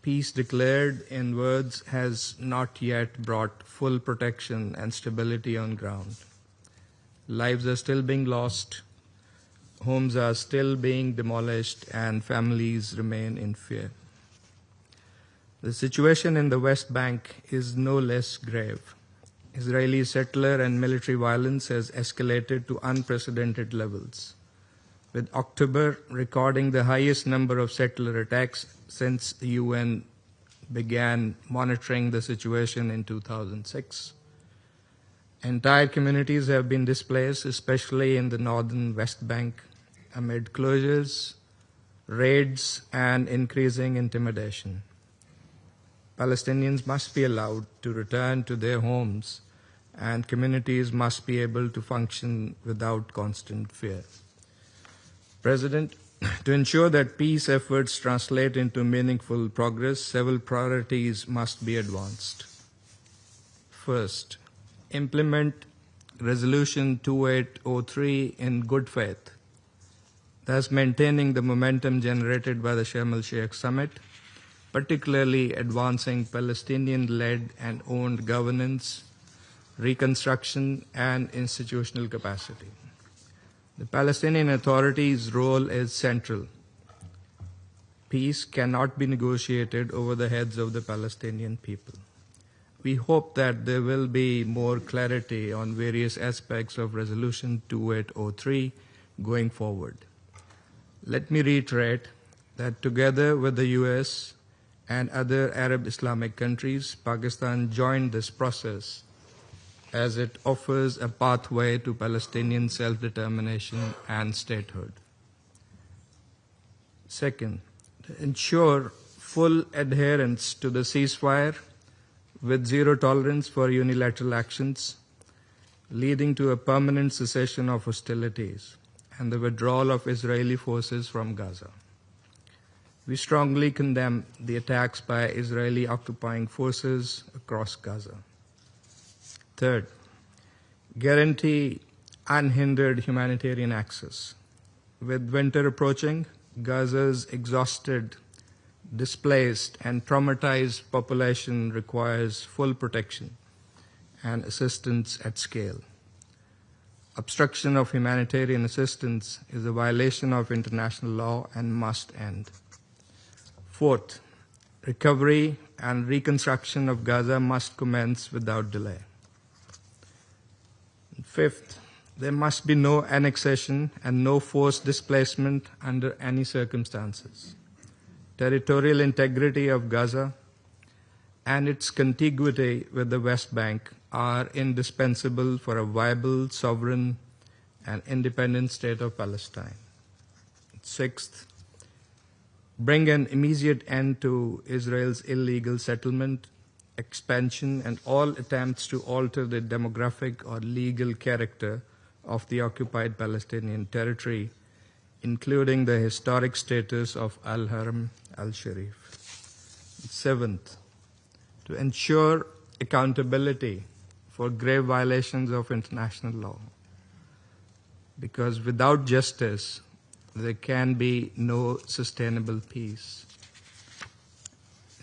Peace declared in words has not yet brought full protection and stability on ground. Lives are still being lost, homes are still being demolished, and families remain in fear. The situation in the West Bank is no less grave. Israeli settler and military violence has escalated to unprecedented levels, with October recording the highest number of settler attacks since the UN began monitoring the situation in 2006. Entire communities have been displaced, especially in the northern West Bank, amid closures, raids, and increasing intimidation. Palestinians must be allowed to return to their homes, and communities must be able to function without constant fear. President, to ensure that peace efforts translate into meaningful progress, several priorities must be advanced. First, implement Resolution 2803 in good faith, thus maintaining the momentum generated by the Sharm el-Sheikh summit, particularly advancing Palestinian-led and owned governance, reconstruction, and institutional capacity. The Palestinian Authority's role is central. Peace cannot be negotiated over the heads of the Palestinian people. We hope that there will be more clarity on various aspects of Resolution 2803 going forward. Let me reiterate that together with the US and other Arab Islamic countries, Pakistan joined this process as it offers a pathway to Palestinian self-determination and statehood. Second, to ensure full adherence to the ceasefire with zero tolerance for unilateral actions, leading to a permanent cessation of hostilities and the withdrawal of Israeli forces from Gaza. We strongly condemn the attacks by Israeli occupying forces across Gaza. Third, guarantee unhindered humanitarian access. With winter approaching, Gaza's exhausted, displaced, and traumatized population requires full protection and assistance at scale. Obstruction of humanitarian assistance is a violation of international law and must end. Fourth, recovery and reconstruction of Gaza must commence without delay. Fifth, there must be no annexation and no forced displacement under any circumstances. Territorial integrity of Gaza and its contiguity with the West Bank are indispensable for a viable, sovereign, and independent state of Palestine. Sixth, bring an immediate end to Israel's illegal settlement, expansion, and all attempts to alter the demographic or legal character of the occupied Palestinian territory, including the historic status of Al-Haram al-Sharif. Seventh, to ensure accountability for grave violations of international law, because without justice, there can be no sustainable peace.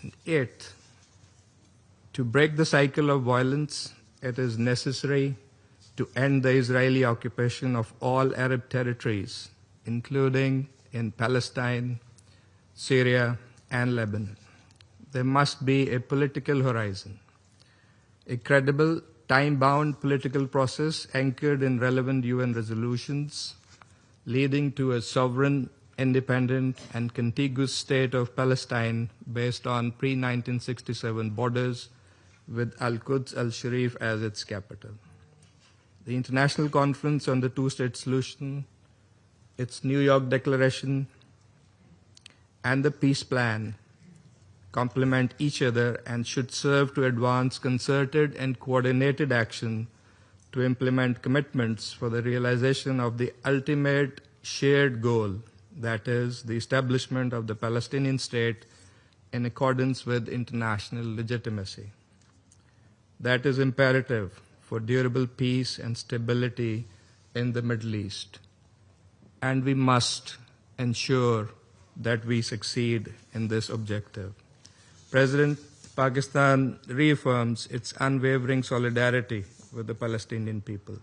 And eighth, to break the cycle of violence, it is necessary to end the Israeli occupation of all Arab territories, including in Palestine, Syria, and Lebanon. There must be a political horizon, a credible, time-bound political process anchored in relevant UN resolutions, leading to a sovereign, independent, and contiguous state of Palestine based on pre-1967 borders with Al-Quds al-Sharif as its capital. The International Conference on the Two-State Solution, its New York Declaration, and the Peace Plan complement each other and should serve to advance concerted and coordinated action to implement commitments for the realization of the ultimate shared goal, that is, the establishment of the Palestinian state in accordance with international legitimacy. That is imperative for durable peace and stability in the Middle East. And we must ensure that we succeed in this objective. President, Pakistan reaffirms its unwavering solidarity with the Palestinian people.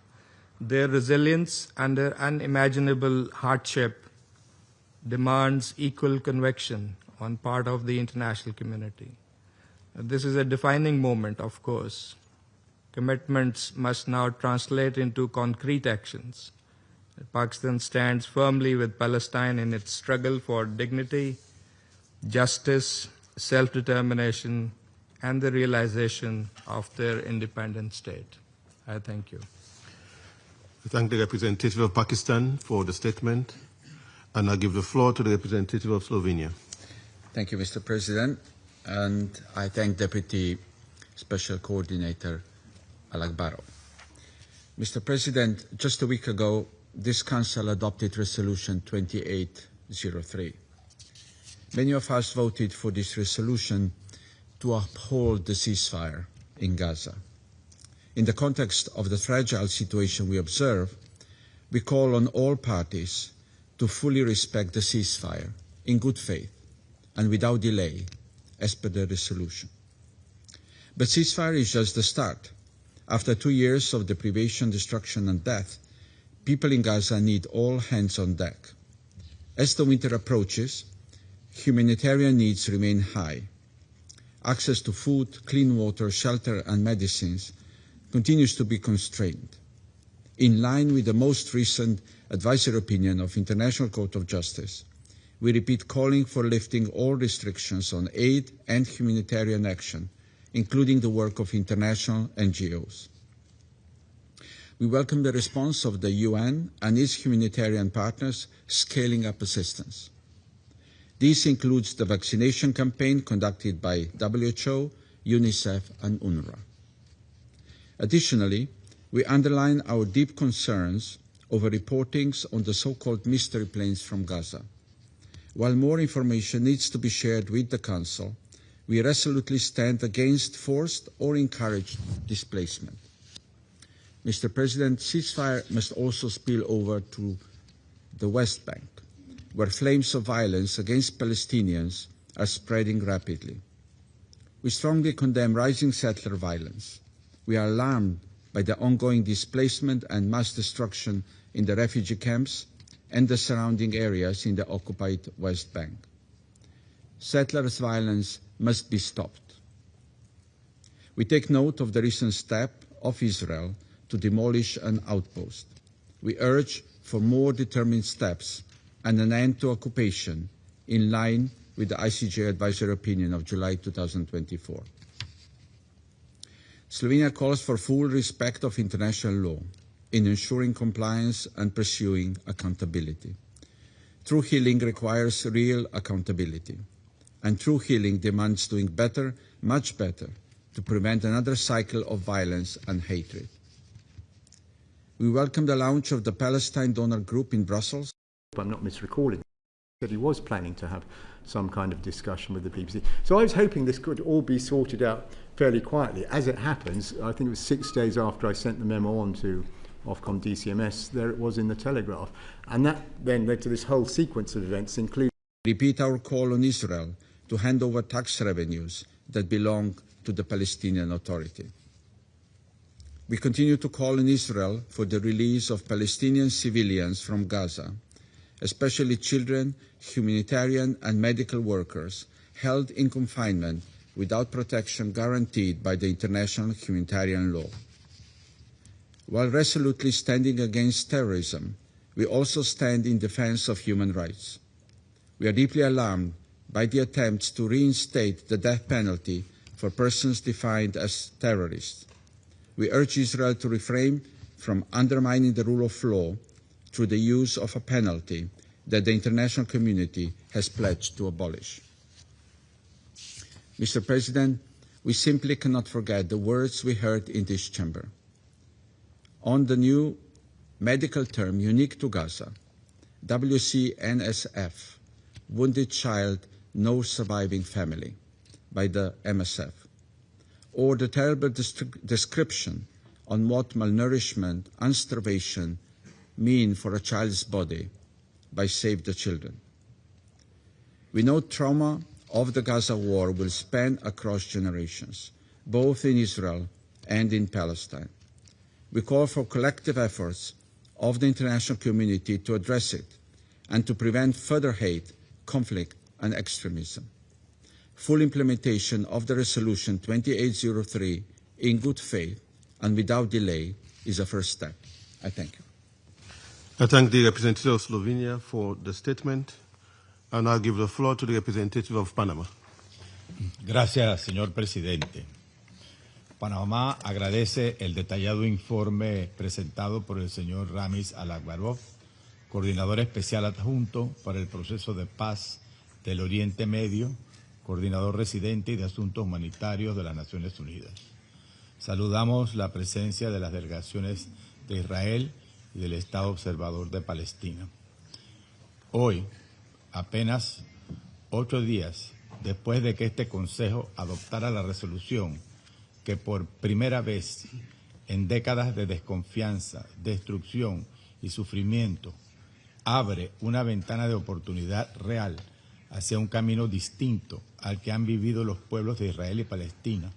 Their resilience under unimaginable hardship demands equal conviction on part of the international community. This is a defining moment, of course. Commitments must now translate into concrete actions. Pakistan stands firmly with Palestine in its struggle for dignity, justice, self-determination, and the realization of their independent state. I thank you. I thank the representative of Pakistan for the statement, and I give the floor to the representative of Slovenia. Thank you, Mr. President, and I thank Deputy Special Coordinator Alakbarov. Mr. President, just a week ago, this Council adopted Resolution 2803. Many of us voted for this resolution to uphold the ceasefire in Gaza. In the context of the fragile situation we observe, we call on all parties to fully respect the ceasefire in good faith and without delay, as per the resolution. But ceasefire is just the start. After 2 years of deprivation, destruction and death, people in Gaza need all hands on deck. As the winter approaches, humanitarian needs remain high. Access to food, clean water, shelter and medicines continues to be constrained. In line with the most recent advisory opinion of International Court of Justice, we repeat calling for lifting all restrictions on aid and humanitarian action, including the work of international NGOs. We welcome the response of the UN and its humanitarian partners scaling up assistance. This includes the vaccination campaign conducted by WHO, UNICEF and UNRWA. Additionally, we underline our deep concerns over reportings on the so-called mystery planes from Gaza. While more information needs to be shared with the Council, we resolutely stand against forced or encouraged displacement. Mr. President, ceasefire must also spill over to the West Bank, where flames of violence against Palestinians are spreading rapidly. We strongly condemn rising settler violence. We are alarmed by the ongoing displacement and mass destruction in the refugee camps and the surrounding areas in the occupied West Bank. Settlers' violence must be stopped. We take note of the recent step of Israel to demolish an outpost. We urge for more determined steps and an end to occupation in line with the ICJ advisory opinion of July 2024. Slovenia calls for full respect of international law in ensuring compliance and pursuing accountability. True healing requires real accountability, and true healing demands doing better, much better, to prevent another cycle of violence and hatred. We welcome the launch of the Palestine Donor Group in Brussels. I'm not misrecalling that he was planning to have some kind of discussion with the BBC. So I was hoping this could all be sorted out fairly quietly. As it happens, I think it was 6 days after I sent the memo on to Ofcom DCMS, there it was in the Telegraph. And that then led to this whole sequence of events, including... Repeat our call on Israel to hand over tax revenues that belong to the Palestinian Authority. We continue to call on Israel for the release of Palestinian civilians from Gaza, especially children, humanitarian and medical workers held in confinement without protection guaranteed by the international humanitarian law. While resolutely standing against terrorism, we also stand in defense of human rights. We are deeply alarmed by the attempts to reinstate the death penalty for persons defined as terrorists. We urge Israel to refrain from undermining the rule of law through the use of a penalty that the international community has pledged to abolish. Mr. President, we simply cannot forget the words we heard in this chamber. On the new medical term unique to Gaza, WCNSF, Wounded Child, No Surviving Family, by the MSF, or the terrible description on what malnourishment and starvation mean for a child's body by Save the Children. We know trauma of the Gaza war will span across generations, both in Israel and in Palestine. we call for collective efforts of the international community to address it and to prevent further hate, conflict, and extremism. Full implementation of the Resolution 2803 in good faith and without delay is a first step. I thank you. I thank the representative of Slovenia for the statement, and I'll give the floor to the representative of Panama. Gracias, señor presidente. Panamá agradece el detallado informe presentado por el señor Ramiz Alakbarov, coordinador especial adjunto para el proceso de paz del Oriente Medio, coordinador residente y de asuntos humanitarios de las Naciones Unidas. Saludamos la presencia de las delegaciones de Israel y del Estado Observador de Palestina. Hoy, apenas 8 días después de que este Consejo adoptara la resolución que por primera vez en décadas de desconfianza, destrucción y sufrimiento abre una ventana de oportunidad real hacia un camino distinto al que han vivido los pueblos de Israel y Palestina,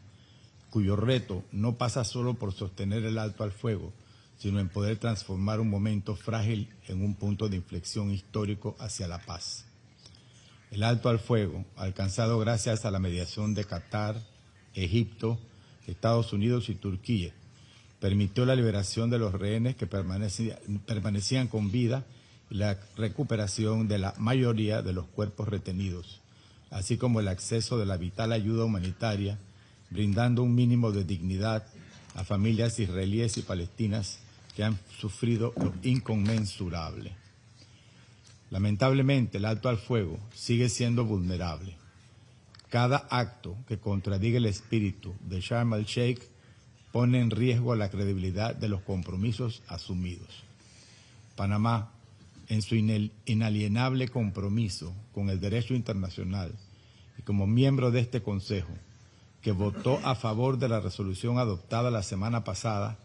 cuyo reto no pasa solo por sostener el alto al fuego, sino en poder transformar un momento frágil en un punto de inflexión histórico hacia la paz. El alto al fuego, alcanzado gracias a la mediación de Qatar, Egipto, Estados Unidos y Turquía, permitió la liberación de los rehenes que permanecían con vida y la recuperación de la mayoría de los cuerpos retenidos, así como el acceso de la vital ayuda humanitaria, brindando un mínimo de dignidad a familias israelíes y palestinas que han sufrido lo inconmensurable. Lamentablemente, el alto al fuego sigue siendo vulnerable. Cada acto que contradiga el espíritu de Sharm el-Sheikh pone en riesgo la credibilidad de los compromisos asumidos. Panamá, en su inalienable compromiso con el derecho internacional y como miembro de este Consejo, que votó a favor de la resolución adoptada la semana pasada,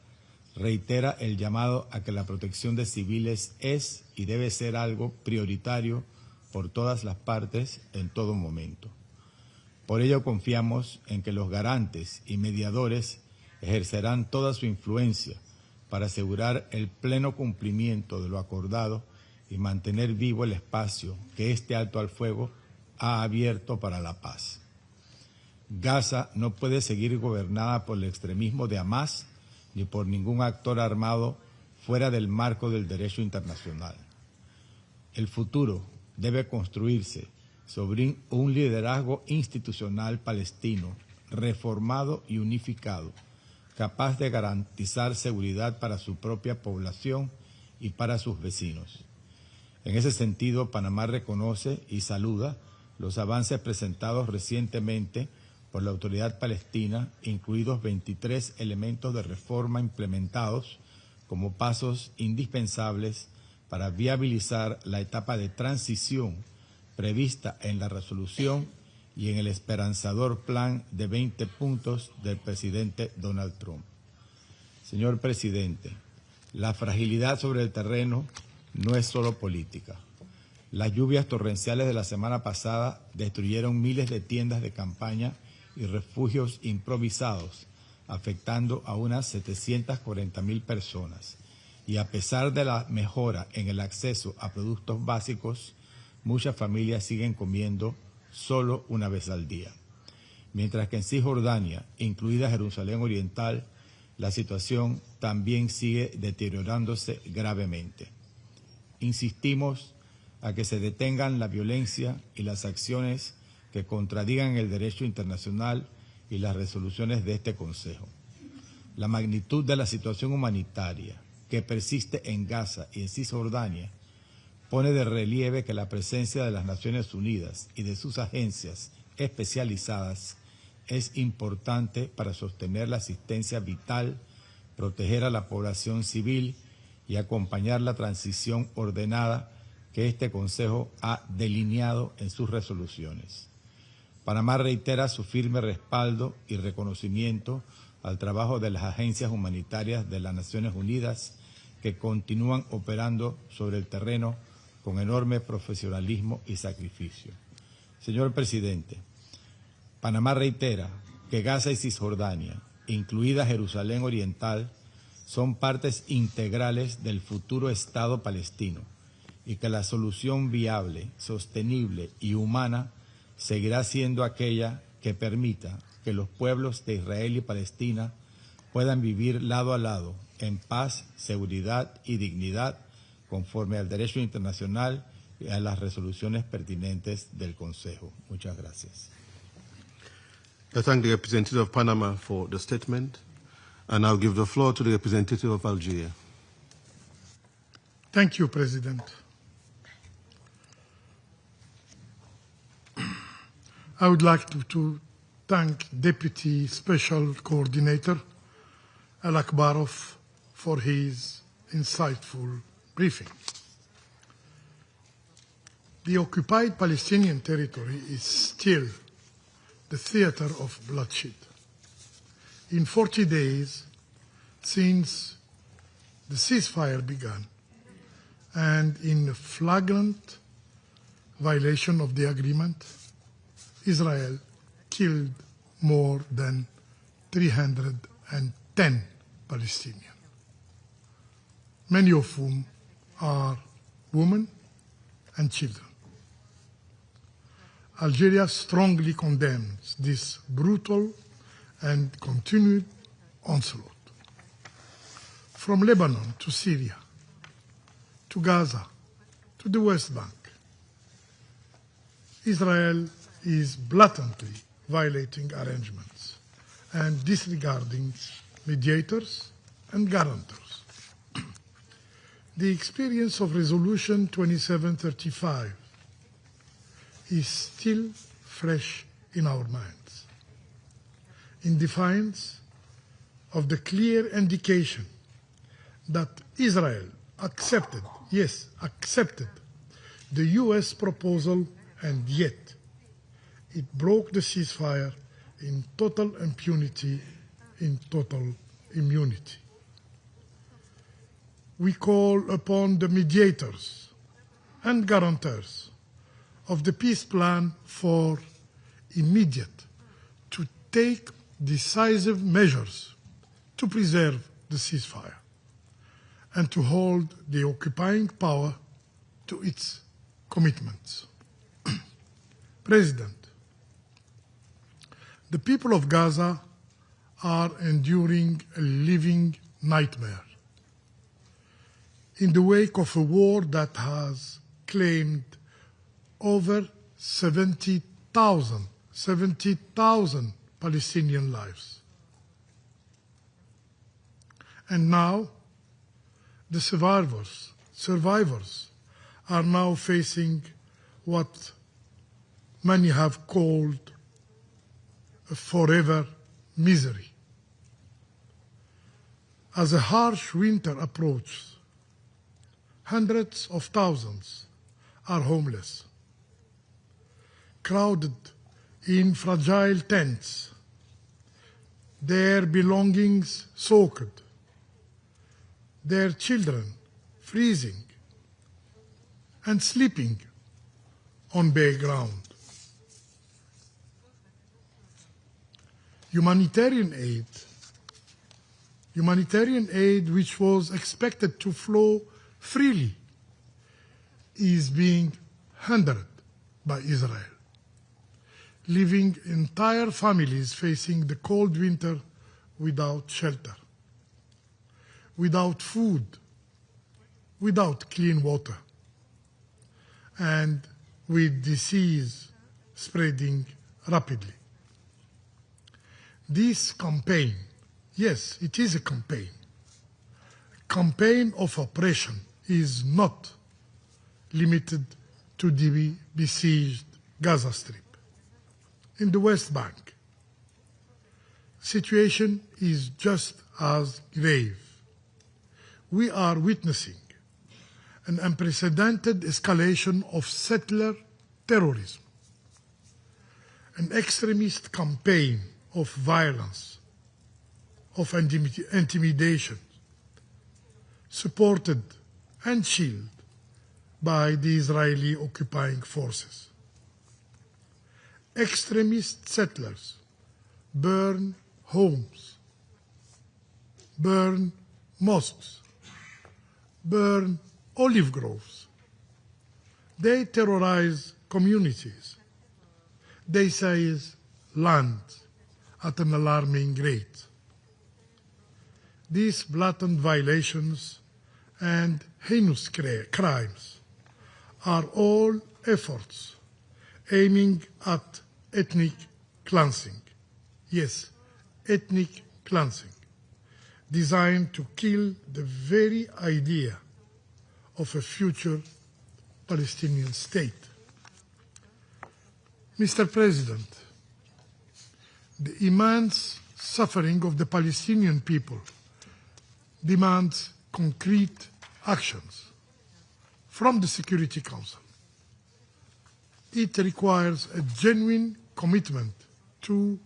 reitera el llamado a que la protección de civiles es y debe ser algo prioritario por todas las partes en todo momento. Por ello confiamos en que los garantes y mediadores ejercerán toda su influencia para asegurar el pleno cumplimiento de lo acordado y mantener vivo el espacio que este alto al fuego ha abierto para la paz. Gaza no puede seguir gobernada por el extremismo de Hamás ni por ningún actor armado fuera del marco del derecho internacional. El futuro debe construirse sobre un liderazgo institucional palestino reformado y unificado, capaz de garantizar seguridad para su propia población y para sus vecinos. En ese sentido, Panamá reconoce y saluda los avances presentados recientemente por la autoridad palestina, incluidos 23 elementos de reforma implementados como pasos indispensables para viabilizar la etapa de transición prevista en la resolución y en el esperanzador plan de 20 puntos del presidente Donald Trump. Señor presidente, la fragilidad sobre el terreno no es solo política. Las lluvias torrenciales de la semana pasada destruyeron miles de tiendas de campaña y refugios improvisados, afectando a unas 740,000 personas. Y a pesar de la mejora en el acceso a productos básicos, muchas familias siguen comiendo solo una vez al día. Mientras que en Cisjordania, incluida Jerusalén Oriental, la situación también sigue deteriorándose gravemente. Insistimos a que se detengan la violencia y las acciones que contradigan el derecho internacional y las resoluciones de este Consejo. La magnitud de la situación humanitaria que persiste en Gaza y en Cisjordania pone de relieve que la presencia de las Naciones Unidas y de sus agencias especializadas es importante para sostener la asistencia vital, proteger a la población civil y acompañar la transición ordenada que este Consejo ha delineado en sus resoluciones. Panamá reitera su firme respaldo y reconocimiento al trabajo de las agencias humanitarias de las Naciones Unidas que continúan operando sobre el terreno con enorme profesionalismo y sacrificio. Señor presidente, Panamá reitera que Gaza y Cisjordania, incluida Jerusalén Oriental, son partes integrales del futuro Estado palestino y que la solución viable, sostenible y humana seguirá siendo aquella que permita que los pueblos de Israel y Palestina puedan vivir lado a lado en paz, seguridad y dignidad conforme al derecho internacional y a las resoluciones pertinentes del Consejo. Muchas gracias. I thank the representative of Panama for the statement, and I'll give the floor to the representative of Algeria. Thank you, President. I would like to thank Deputy Special Coordinator Al-Akbarov for his insightful briefing. The occupied Palestinian territory is still the theater of bloodshed. In 40 days since the ceasefire began, and in flagrant violation of the agreement, Israel killed more than 310 Palestinians, many of whom are women and children. Algeria strongly condemns this brutal and continued onslaught. From Lebanon to Syria, to Gaza, to the West Bank, Israel is blatantly violating arrangements and disregarding mediators and guarantors. The experience of Resolution 2735 is still fresh in our minds, in defiance of the clear indication that Israel accepted, yes, accepted the U.S. proposal, and yet it broke the ceasefire in total impunity, in total immunity. We call upon the mediators and guarantors of the peace plan for immediate to take decisive measures to preserve the ceasefire and to hold the occupying power to its commitments. President, the people of Gaza are enduring a living nightmare in the wake of a war that has claimed over 70,000 Palestinian lives. And now the survivors are now facing what many have called a forever misery. As a harsh winter approaches, hundreds of thousands are homeless, crowded in fragile tents, their belongings soaked, their children freezing and sleeping on bare ground. Humanitarian aid, which was expected to flow freely, is being hindered by Israel, leaving entire families facing the cold winter without shelter, without food, without clean water, and with disease spreading rapidly. This campaign, yes, it is a campaign of oppression, is not limited to the besieged Gaza Strip. In the West Bank, situation is just as grave. We are witnessing an unprecedented escalation of settler terrorism, an extremist campaign of violence, of intimidation, supported and shielded by the Israeli occupying forces. Extremist settlers burn homes, burn mosques, burn olive groves. They terrorize communities. They seize land at an alarming rate. These blatant violations and heinous crimes are all efforts aiming at ethnic cleansing. Yes, ethnic cleansing, designed to kill the very idea of a future Palestinian state. Mr. President, the immense suffering of the Palestinian people demands concrete actions from the Security Council. It requires a genuine commitment to,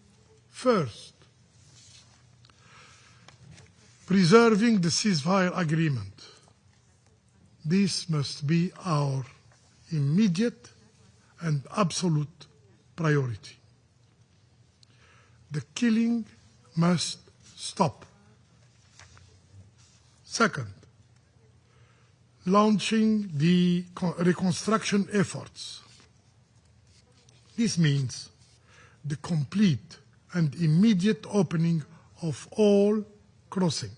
first, preserving the ceasefire agreement. This must be our immediate and absolute priority. The killing must stop. Second, launching the reconstruction efforts. This means the complete and immediate opening of all crossings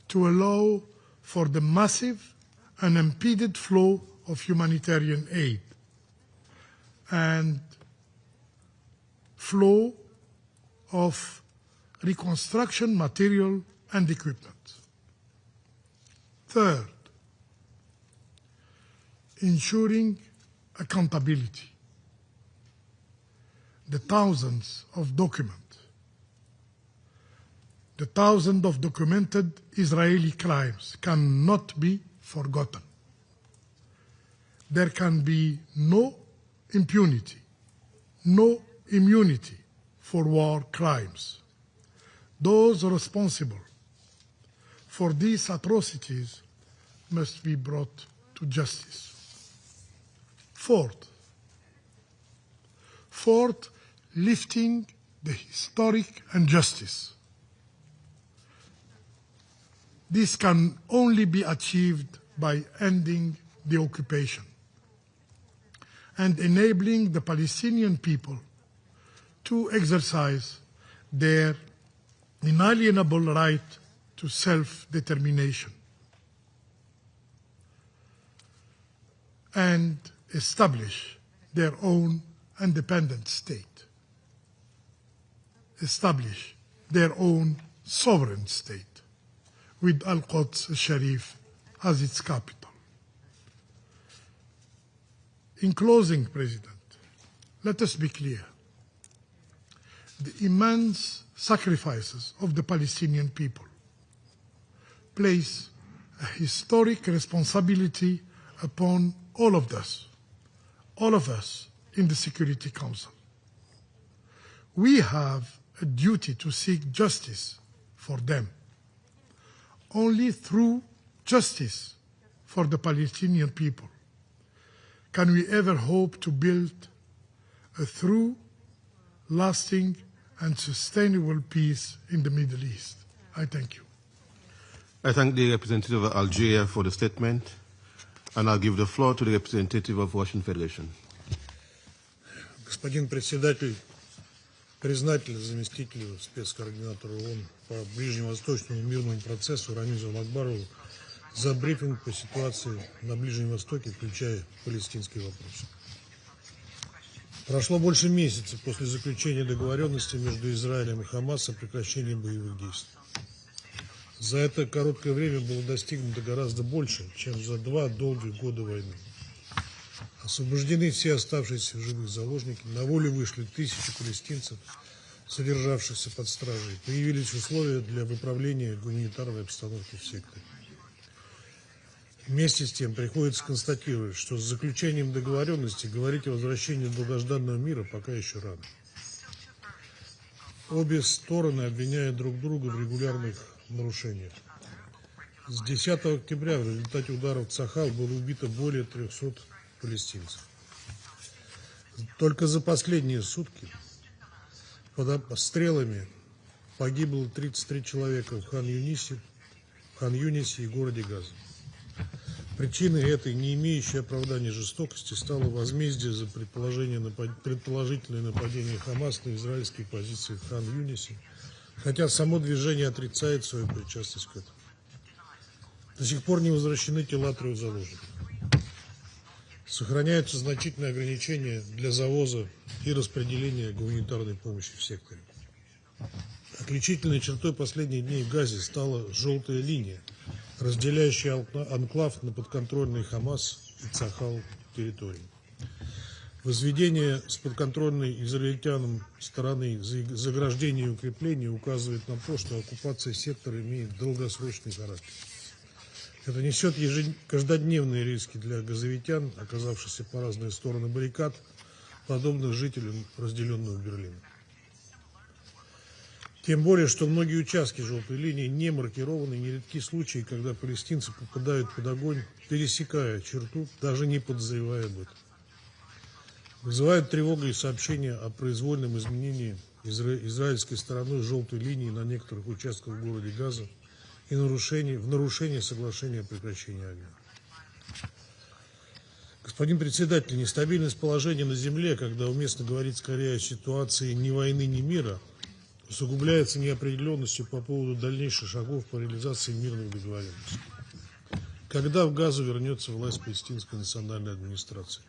to allow for the massive unimpeded flow of humanitarian aid and flow of reconstruction material and equipment. Third, ensuring accountability. The thousands of documented Israeli crimes cannot be forgotten. There can be no impunity, no immunity for war crimes. Those responsible for these atrocities must be brought to justice. Fourth, lifting the historic injustice. This can only be achieved by ending the occupation and enabling the Palestinian people to exercise their inalienable right to self-determination and establish their own independent state, establish their own sovereign state with Al-Quds al-Sharif as its capital. In closing, President, let us be clear. The immense sacrifices of the Palestinian people place a historic responsibility upon all of us in the Security Council. We have a duty to seek justice for them. Only through justice for the Palestinian people can we ever hope to build a true, lasting, and sustainable peace in the Middle East. I thank you. I thank the representative of Algeria for the statement, and I'll give the floor to the representative of Russian Federation. Господин председатель, признателен заместителю спецкоординатора ООН по ближневосточному мирному процессу Рамизу Алакбарову за брифинг по ситуации на Ближнем Востоке, включая палестинский вопрос. Прошло больше месяца после заключения договоренности между Израилем и Хамас о прекращении боевых действий. За это короткое время было достигнуто гораздо больше, чем за 2 долгих года войны. Освобождены все оставшиеся в живых заложники, на волю вышли тысячи палестинцев, содержавшихся под стражей. Появились условия для выправления гуманитарной обстановки в секторе. Вместе с тем приходится констатировать, что с заключением договоренности говорить о возвращении долгожданного мира пока еще рано. Обе стороны обвиняют друг друга в регулярных нарушениях. С 10 октября в результате ударов Цахал было убито более 300 палестинцев. Только за последние сутки под обстрелами погибло 33 человека в Хан-Юнисе, Хан-Юнисе и городе Газа. Причиной этой не имеющей оправдания жестокости стало возмездие за предположительное нападение Хамас на израильские позиции в Хан-Юнисе, хотя само движение отрицает свою причастность к этому. До сих пор не возвращены тела 3 заложников. Сохраняются значительные ограничения для завоза и распределения гуманитарной помощи в секторе. Отличительной чертой последних дней в Газе стала желтая линия, разделяющая анклав на подконтрольный Хамас и Цахал территории. Возведение с подконтрольной израильтянам стороны заграждения и укрепления указывает на то, что оккупация сектора имеет долгосрочный характер. Это несет каждодневные риски для газовитян, оказавшихся по разные стороны баррикад, подобных жителям разделенного Берлина. Тем более, что многие участки желтой линии не маркированы, нередки случаи, когда палестинцы попадают под огонь, пересекая черту, даже не подозревая об этом. Вызывают тревогу и сообщения о произвольном изменении израильской стороной желтой линии на некоторых участках в городе Газа и в нарушение соглашения о прекращении огня. Господин председатель, нестабильность положения на земле, когда уместно говорить скорее о ситуации ни войны, ни мира, усугубляется неопределенностью по поводу дальнейших шагов по реализации мирных договоренностей. Когда в Газу вернется власть палестинской национальной администрации?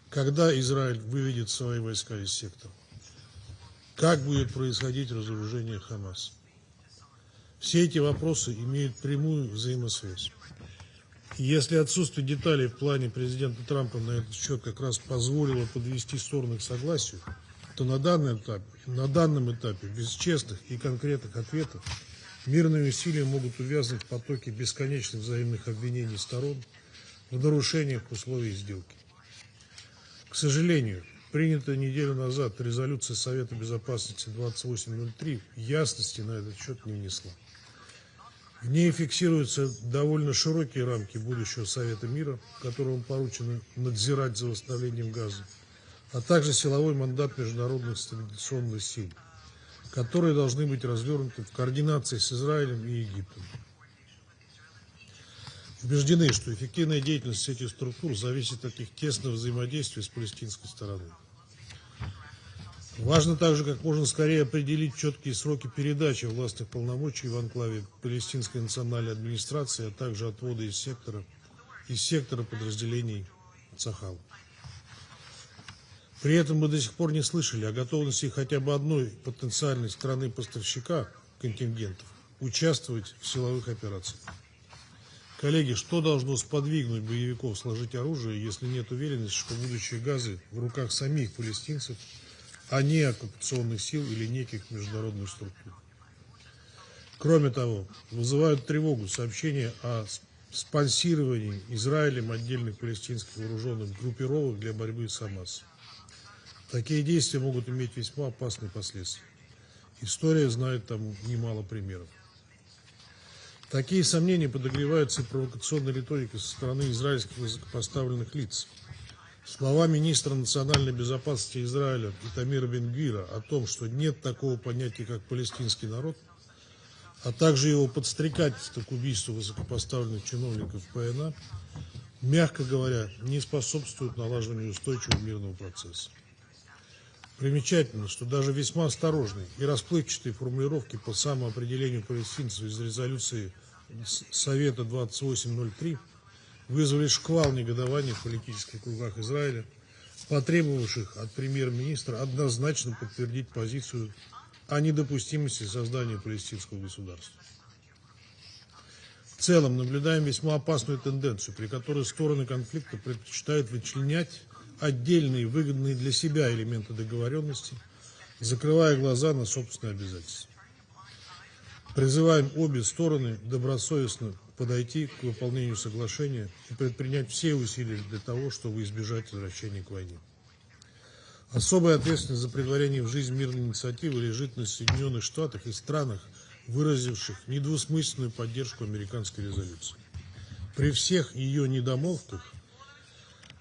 Когда Израиль выведет свои войска из сектора? Как будет происходить разоружение Хамас? Все эти вопросы имеют прямую взаимосвязь. И если отсутствие деталей в плане президента Трампа на этот счет как раз позволило подвести стороны к согласию, то на данном этапе без честных и конкретных ответов мирные усилия могут увязнуть в потоке бесконечных взаимных обвинений сторон в нарушениях условий сделки. К сожалению, принятая неделю назад резолюция Совета Безопасности 2803 ясности на этот счет не внесла. В ней фиксируются довольно широкие рамки будущего Совета мира, которому поручено надзирать за восстановлением Газа, а также силовой мандат международных стабилизационных сил, которые должны быть развернуты в координации с Израилем и Египтом. Убеждены, что эффективная деятельность этих структур зависит от их тесного взаимодействия с палестинской стороной. Важно также как можно скорее определить четкие сроки передачи властных полномочий в анклаве палестинской национальной администрации, а также отвода из сектора подразделений Цахал. При этом мы до сих пор не слышали о готовности хотя бы одной потенциальной страны-поставщика контингентов участвовать в силовых операциях. Коллеги, что должно сподвигнуть боевиков сложить оружие, если нет уверенности, что будущее Газы в руках самих палестинцев, а не оккупационных сил или неких международных структур? Кроме того, вызывают тревогу сообщения о спонсировании Израилем отдельных палестинских вооруженных группировок для борьбы с Хамас. Такие действия могут иметь весьма опасные последствия. История знает тому немало примеров. Такие сомнения подогреваются провокационной риторикой со стороны израильских высокопоставленных лиц. Слова министра национальной безопасности Израиля Итамира Бен-Гвира о том, что нет такого понятия, как палестинский народ, а также его подстрекательство к убийству высокопоставленных чиновников ПНА, мягко говоря, не способствуют налаживанию устойчивого мирного процесса. Примечательно, что даже весьма осторожные и расплывчатые формулировки по самоопределению палестинцев из резолюции Совета 2803 вызвали шквал негодования в политических кругах Израиля, потребовавших от премьер-министра однозначно подтвердить позицию о недопустимости создания палестинского государства. В целом наблюдаем весьма опасную тенденцию, при которой стороны конфликта предпочитают вычленять отдельные выгодные для себя элементы договоренности, закрывая глаза на собственные обязательства. Призываем обе стороны добросовестно подойти к выполнению соглашения и предпринять все усилия для того, чтобы избежать возвращения к войне. Особая ответственность за претворение в жизнь мирной инициативы лежит на Соединенных Штатах и странах, выразивших недвусмысленную поддержку американской резолюции. При всех ее недомолвках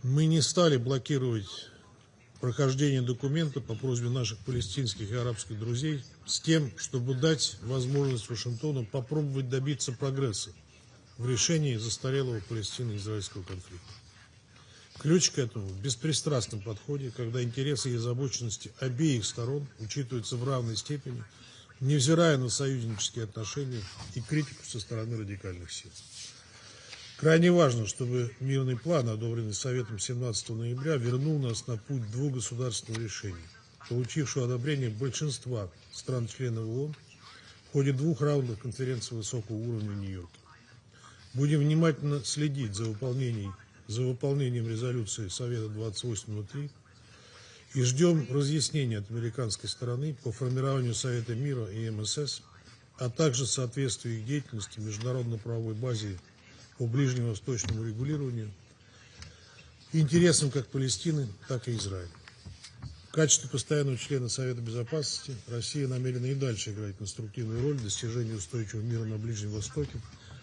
мы не стали блокировать прохождение документа по просьбе наших палестинских и арабских друзей с тем, чтобы дать возможность Вашингтону попробовать добиться прогресса в решении застарелого палестино-израильского конфликта. Ключ к этому в беспристрастном подходе, когда интересы и озабоченности обеих сторон учитываются в равной степени, невзирая на союзнические отношения и критику со стороны радикальных сил. Крайне важно, чтобы мирный план, одобренный Советом 17 ноября, вернул нас на путь двугосударственного решения, получившего одобрение большинства стран-членов ООН в ходе 2 раундов конференции высокого уровня в Нью-Йорке. Будем внимательно следить за выполнением резолюции Совета 2803 и ждем разъяснения от американской стороны по формированию Совета мира и МСС, а также соответствию их деятельности международно-правовой базе по ближневосточному регулированию интересам как Палестины, так и Израиля. В качестве постоянного члена Совета Безопасности Россия намерена и дальше играть конструктивную роль в достижении устойчивого мира на Ближнем Востоке,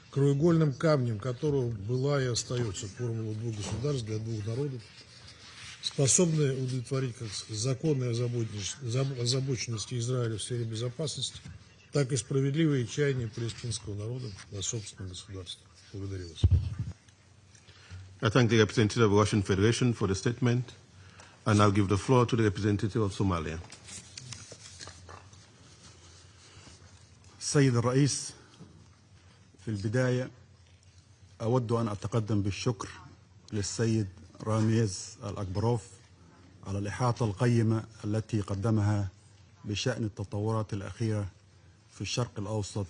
краеугольным камнем которого была и остается формула 2 государств для 2 народов, способная удовлетворить как законные озабоченности Израиля в сфере безопасности, так и справедливые чаяния палестинского народа на собственном государстве. Благодарю вас. I thank the representative of the Russian Federation for the statement, and I'll give the floor to the representative of Somalia. السيد الرئيس، في البداية أود أن أتقدم بالشكر للسيد راميز الأكبروف على الإحاطة القيمة التي قدمها بشأن التطورات الأخيرة في الشرق الأوسط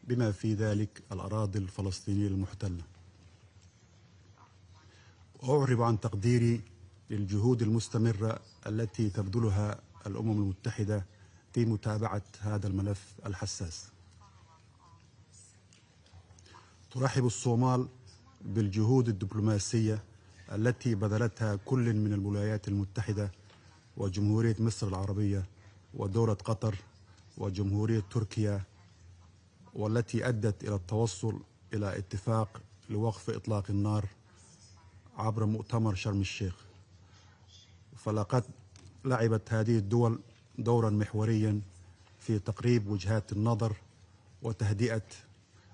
بما في ذلك الأراضي الفلسطينية المحتلة. وأعرب عن تقديري للجهود المستمرة التي تبذلها الأمم المتحدة في متابعة هذا الملف الحساس. ترحب الصومال بالجهود الدبلوماسية التي بذلتها كل من الولايات المتحدة وجمهورية مصر العربية ودولة قطر وجمهورية تركيا، والتي أدت إلى التوصل إلى اتفاق لوقف إطلاق النار عبر مؤتمر شرم الشيخ. فلقد لعبت هذه الدول دورا محوريا في تقريب وجهات النظر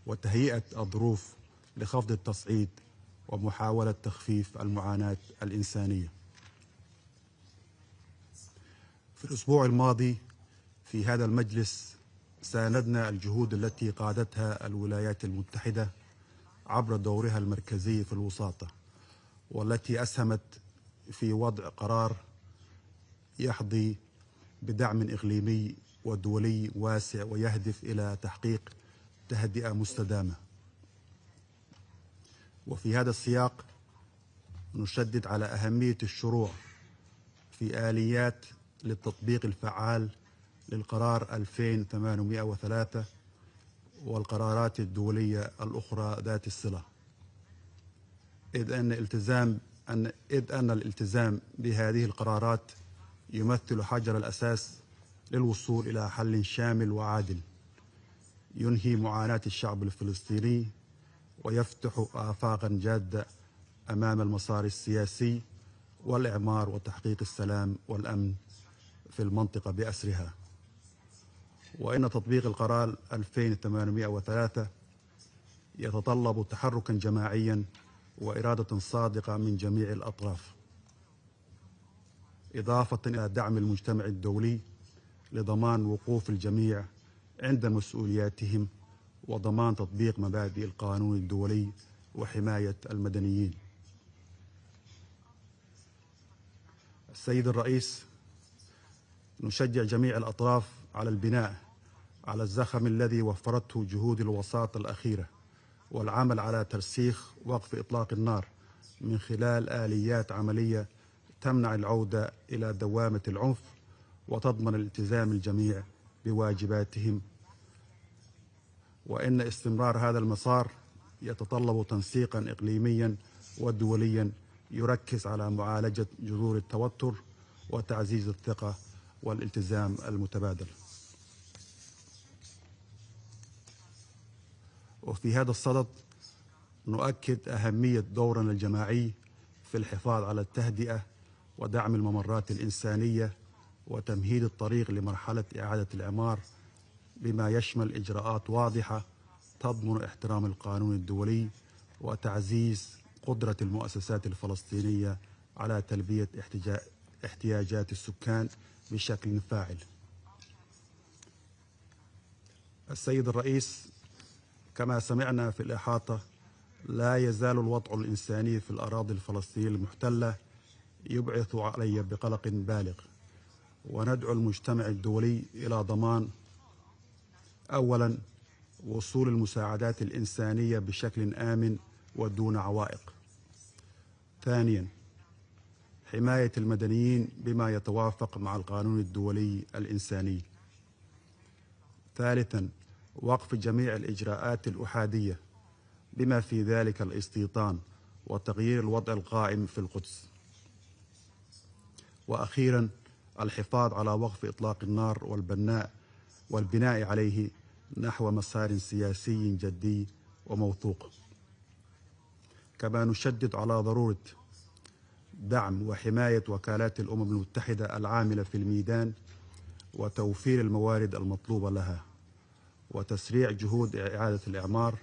وتهيئة الظروف لخفض التصعيد ومحاولة تخفيف المعاناة الإنسانية. في الأسبوع الماضي في هذا المجلس ساندنا الجهود التي قادتها الولايات المتحدة عبر دورها المركزي في الوساطة، والتي أسهمت في وضع قرار يحظي بدعم إقليمي ودولي واسع ويهدف إلى تحقيق تهدئة مستدامة. وفي هذا السياق نشدد على أهمية الشروع في آليات للتطبيق الفعال للقرار 2803 والقرارات الدولية الأخرى ذات الصلة، إذ أن الالتزام بهذه القرارات يمثل حجر الأساس للوصول إلى حل شامل وعادل ينهي معاناة الشعب الفلسطيني ويفتح آفاقا جادة أمام المسار السياسي والإعمار وتحقيق السلام والأمن في المنطقة بأسرها. وإن تطبيق القرار 2803 يتطلب تحركا جماعيا وإرادة صادقة من جميع الأطراف، إضافة إلى دعم المجتمع الدولي لضمان وقوف الجميع عند مسؤولياتهم وضمان تطبيق مبادئ القانون الدولي وحماية المدنيين. السيد الرئيس، نشجع جميع الأطراف على البناء على الزخم الذي وفرته جهود الوساطة الأخيرة والعمل على ترسيخ وقف إطلاق النار من خلال آليات عملية تمنع العودة إلى دوامة العنف وتضمن الالتزام الجميع بواجباتهم. وإن استمرار هذا المسار يتطلب تنسيقا إقليميا ودوليا يركز على معالجة جذور التوتر وتعزيز الثقة والالتزام المتبادل. وفي هذا الصدد نؤكد أهمية دورنا الجماعي في الحفاظ على التهدئة ودعم الممرات الإنسانية وتمهيد الطريق لمرحلة إعادة الإعمار بما يشمل إجراءات واضحة تضمن احترام القانون الدولي وتعزيز قدرة المؤسسات الفلسطينية على تلبية احتياجات السكان بشكل فاعل. السيد الرئيس، كما سمعنا في الإحاطة، لا يزال الوضع الإنساني في الأراضي الفلسطينية المحتلة يبعث علي بقلق بالغ، وندعو المجتمع الدولي إلى ضمان أولا وصول المساعدات الإنسانية بشكل آمن ودون عوائق. ثانيا حماية المدنيين بما يتوافق مع القانون الدولي الإنساني. ثالثا وقف جميع الإجراءات الأحادية بما في ذلك الاستيطان وتغيير الوضع القائم في القدس. وأخيرا الحفاظ على وقف إطلاق النار والبناء عليه نحو مسار سياسي جدي وموثوق. كما نشدد على ضرورة دعم وحماية وكالات الأمم المتحدة العاملة في الميدان وتوفير الموارد المطلوبة لها، وتسريع جهود إعادة الإعمار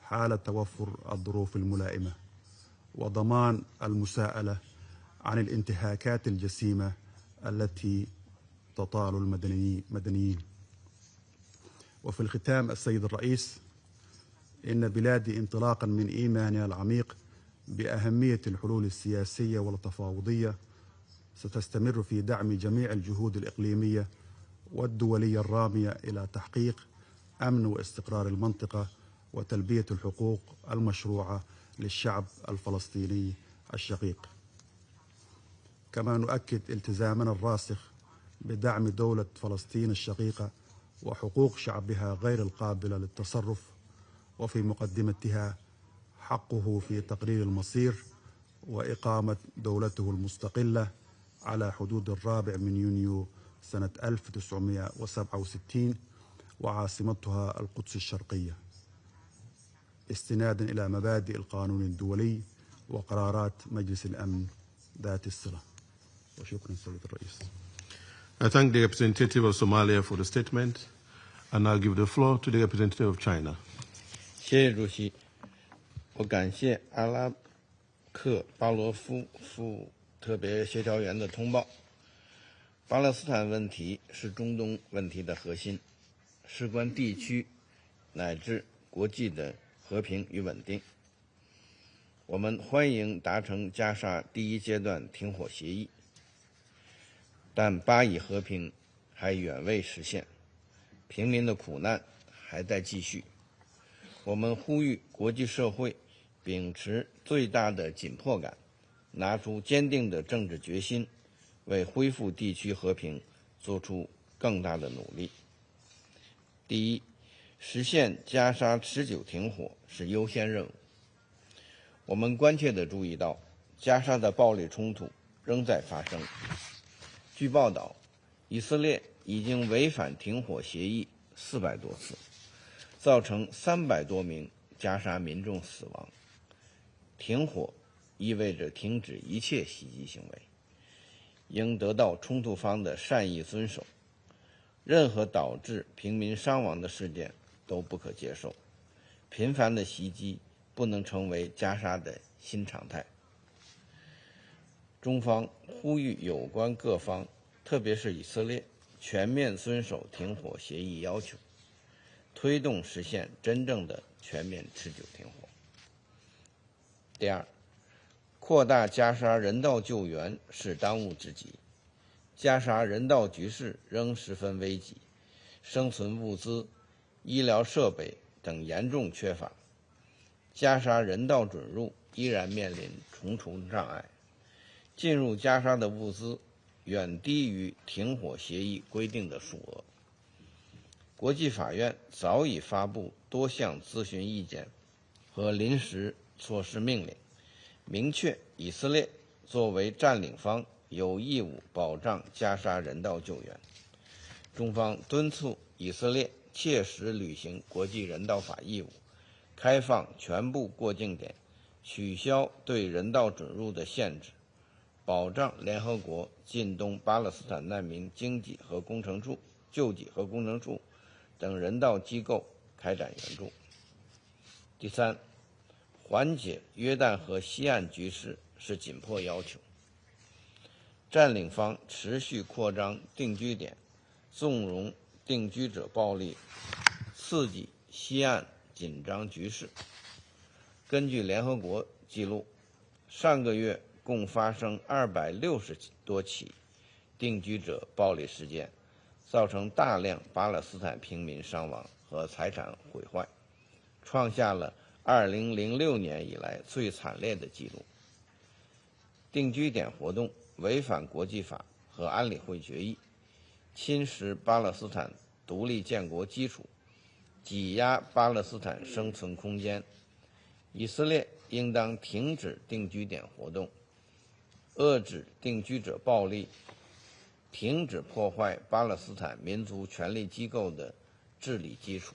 حال توفر الظروف الملائمة، وضمان المساءلة عن الانتهاكات الجسيمة التي تطال المدنيين. وفي الختام السيد الرئيس، إن بلادي انطلاقا من إيمانها العميق بأهمية الحلول السياسية والتفاوضية ستستمر في دعم جميع الجهود الإقليمية والدولية الرامية إلى تحقيق أمن واستقرار المنطقة وتلبية الحقوق المشروعة للشعب الفلسطيني الشقيق. كما نؤكد التزامنا الراسخ بدعم دولة فلسطين الشقيقة وحقوق شعبها غير القابلة للتصرف، وفي مقدمتها حقه في تقرير المصير وإقامة دولته المستقلة على حدود 4 يونيو سنة 1967 وعاصمتها القدس الشرقية، استنادا إلى مبادئ القانون الدولي وقرارات مجلس الأمن ذات الصلة. وشكرا سيد الرئيس. I thank the representative of Somalia for the statement, and I'll give the floor to the representative of China. 谢谢主席，我感谢阿拉克巴罗夫副特别协调员的通报。巴勒斯坦问题是中东问题的核心，事关地区乃至国际的和平与稳定。我们欢迎达成加沙第一阶段停火协议，但巴以和平还远未实现，平民的苦难还在继续。我们呼吁国际社会秉持最大的紧迫感，拿出坚定的政治决心，为恢复地区和平做出更大的努力。第一，实现加沙持久停火是优先任务。我们关切地注意到，加沙的暴力冲突仍在发生。据报道，以色列已经违反停火协议400多次，造成300多名加沙民众死亡。停火意味着停止一切袭击行为，应得到冲突方的善意遵守。任何导致平民伤亡的事件都不可接受，频繁的袭击不能成为加沙的新常态。中方呼吁有关各方，特别是以色列，全面遵守停火协议要求，推动实现真正的全面持久停火。第二，扩大加沙人道救援是当务之急。加沙人道局势仍十分危急，生存物资、医疗设备等严重缺乏，加沙人道准入依然面临重重障碍。进入加沙的物资远低于停火协议规定的数额。国际法院早已发布多项咨询意见和临时措施命令，明确以色列作为占领方有义务保障加沙人道救援。中方敦促以色列切实履行国际人道法义务，开放全部过境点，取消对人道准入的限制，保障联合国近东巴勒斯坦难民救济和工程处等人道机构开展援助。第三，缓解约旦河西岸局势是紧迫要求。占领方持续扩张定居点，纵容定居者暴力，刺激西岸紧张局势。根据联合国记录，上个月共发生260多起定居者暴力事件，造成大量巴勒斯坦平民伤亡和财产毁坏，创下了2006年以来最惨烈的记录。定居点活动违反国际法和安理会决议，侵蚀巴勒斯坦独立建国基础，挤压巴勒斯坦生存空间。以色列应当停止定居点活动，遏制定居者暴力，停止破坏巴勒斯坦民族权力机构的治理基础。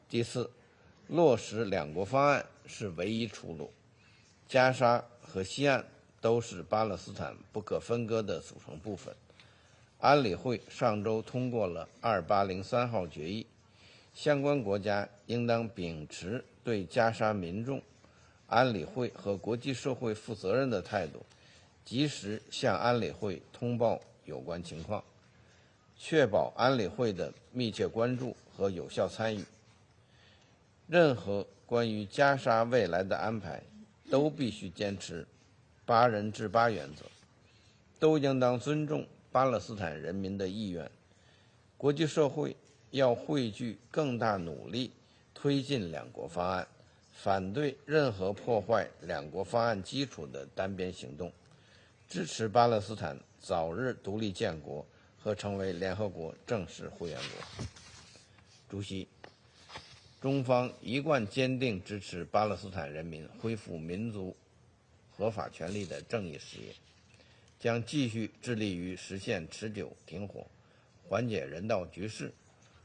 第四，落实两国方案是唯一出路。加沙和西岸都是巴勒斯坦不可分割的组成部分。安理会上周通过了2803号决议，相关国家应当秉持对加沙民众、安理会和国际社会负责任的态度，及时向安理会通报有关情况，确保安理会的密切关注和有效参与。任何关于加沙未来的安排都必须坚持8人制8原则，都应当尊重巴勒斯坦人民的意愿。国际社会要汇聚更大努力推进两国方案，反对任何破坏两国方案基础的单边行动，支持巴勒斯坦早日独立建国和成为联合国正式会员国。主席，中方一贯坚定支持巴勒斯坦人民恢复民族合法权利的正义事业，将继续致力于实现持久停火，缓解人道局势，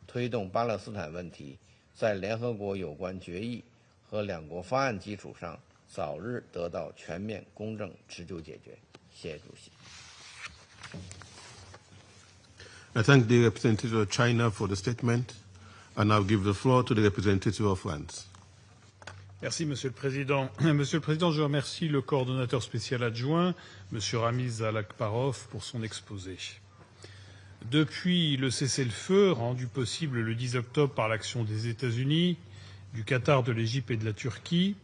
推动巴勒斯坦问题在联合国有关决议和两国方案基础上早日得到全面、公正、持久解决。谢谢主席。I thank the representative of China for the statement, and I'll give the floor to the representative of France. Merci, Monsieur le Président. Monsieur le Président, je remercie le coordonnateur spécial adjoint, Monsieur Ramiz Alakbarov, pour son exposé. Depuis le cessez-le-feu, rendu possible le 10 octobre par l'action des États-Unis, du Qatar, de l'Égypte et de la Turquie,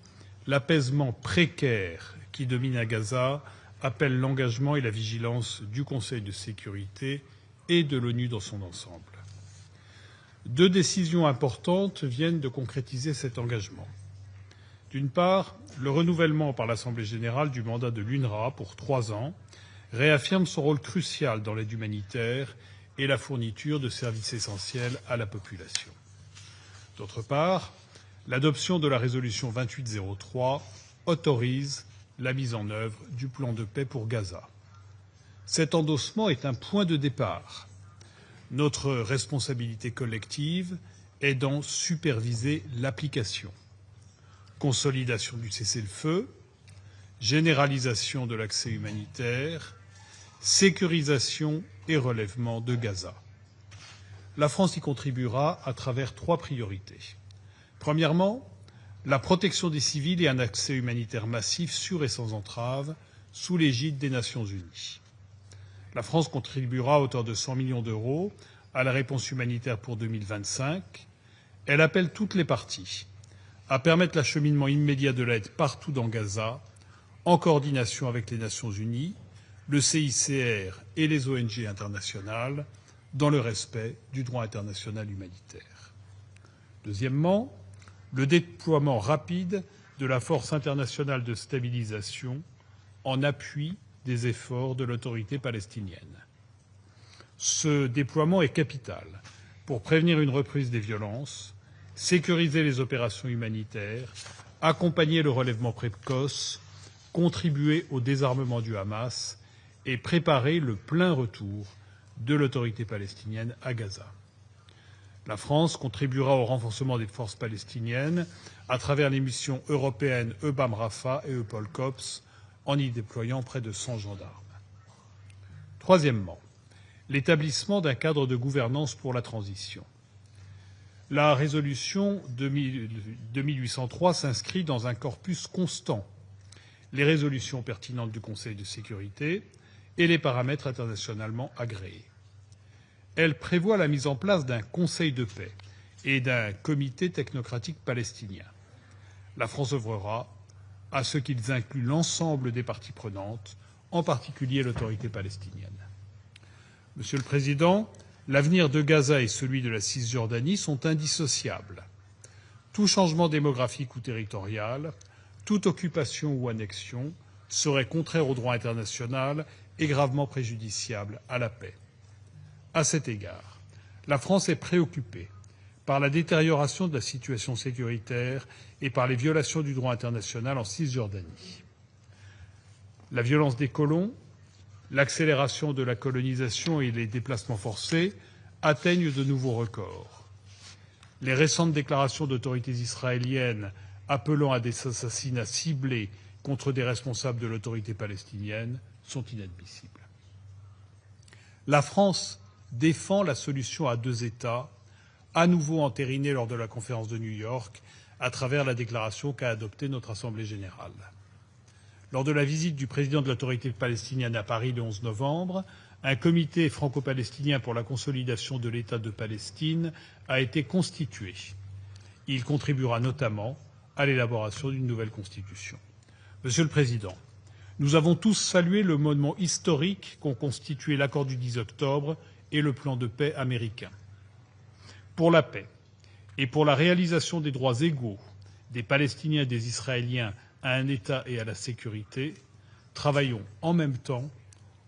l'apaisement précaire qui domine à Gaza appelle l'engagement et la vigilance du Conseil de sécurité et de l'ONU dans son ensemble. 2 décisions importantes viennent de concrétiser cet engagement. D'une part, le renouvellement par l'Assemblée générale du mandat de l'UNRWA pour 3 ans réaffirme son rôle crucial dans l'aide humanitaire et la fourniture de services essentiels à la population. D'autre part, l'adoption de la résolution 2803 autorise la mise en œuvre du plan de paix pour Gaza. Cet endossement est un point de départ. Notre responsabilité collective est d'en superviser l'application. Consolidation du cessez-le-feu, généralisation de l'accès humanitaire, sécurisation et relèvement de Gaza. La France y contribuera à travers 3 priorités. Premièrement, la protection des civils et un accès humanitaire massif, sûr et sans entrave, sous l'égide des Nations unies. La France contribuera à hauteur de 100 millions d'euros à la réponse humanitaire pour 2025. Elle appelle toutes les parties à permettre l'acheminement immédiat de l'aide partout dans Gaza, en coordination avec les Nations unies, le CICR et les ONG internationales, dans le respect du droit international humanitaire. Deuxièmement, le déploiement rapide de la force internationale de stabilisation en appui des efforts de l'autorité palestinienne. Ce déploiement est capital pour prévenir une reprise des violences, sécuriser les opérations humanitaires, accompagner le relèvement précoce, contribuer au désarmement du Hamas et préparer le plein retour de l'autorité palestinienne à Gaza. La France contribuera au renforcement des forces palestiniennes à travers les missions européennes EUBAM Rafah et EUPOL COPS, en y déployant près de 100 gendarmes. Troisièmement, l'établissement d'un cadre de gouvernance pour la transition. La résolution 2803 s'inscrit dans un corpus constant, les résolutions pertinentes du Conseil de sécurité et les paramètres internationalement agréés. Elle prévoit la mise en place d'un Conseil de paix et d'un comité technocratique palestinien. La France œuvrera à ce qu'ils incluent l'ensemble des parties prenantes, en particulier l'autorité palestinienne. Monsieur le Président, l'avenir de Gaza et celui de la Cisjordanie sont indissociables. Tout changement démographique ou territorial, toute occupation ou annexion serait contraire au droit international et gravement préjudiciable à la paix. À cet égard, la France est préoccupée par la détérioration de la situation sécuritaire et par les violations du droit international en Cisjordanie. La violence des colons, l'accélération de la colonisation et les déplacements forcés atteignent de nouveaux records. Les récentes déclarations d'autorités israéliennes appelant à des assassinats ciblés contre des responsables de l'autorité palestinienne sont inadmissibles. La France défend la solution à deux États, à nouveau entérinée lors de la conférence de New York, à travers la déclaration qu'a adoptée notre Assemblée générale. Lors de la visite du président de l'autorité palestinienne à Paris le 11 novembre, un comité franco-palestinien pour la consolidation de l'État de Palestine a été constitué. Il contribuera notamment à l'élaboration d'une nouvelle constitution. Monsieur le Président, nous avons tous salué le moment historique qu'ont constitué l'accord du 10 octobre et le plan de paix américain. Pour la paix et pour la réalisation des droits égaux des Palestiniens et des Israéliens à un État et à la sécurité, travaillons en même temps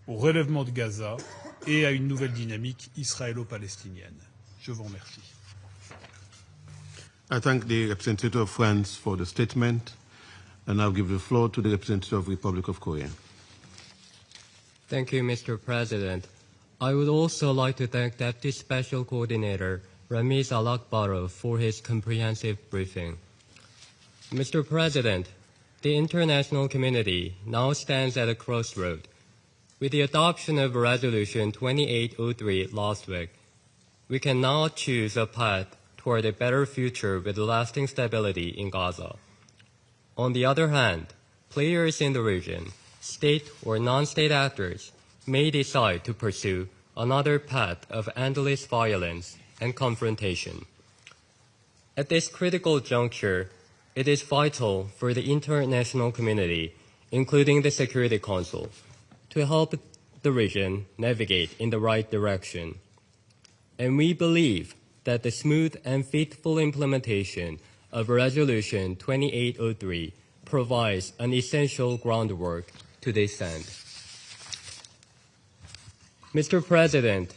au relèvement de Gaza et à une nouvelle dynamique israélo-palestinienne. Je vous remercie. I thank the representative of France for the statement, and I'll give the floor to the representative of the Republic of Korea. Thank you, Mr. President. I would also like to thank Deputy Special Coordinator Ramiz Alakbarov for his comprehensive briefing. Mr. President, the international community now stands at a crossroad. With the adoption of Resolution 2803 last week, we can now choose a path toward a better future with lasting stability in Gaza. On the other hand, players in the region, state or non-state actors, may decide to pursue another path of endless violence and confrontation. At this critical juncture, it is vital for the international community, including the Security Council, to help the region navigate in the right direction. And we believe that the smooth and faithful implementation of Resolution 2803 provides an essential groundwork to this end. Mr. President,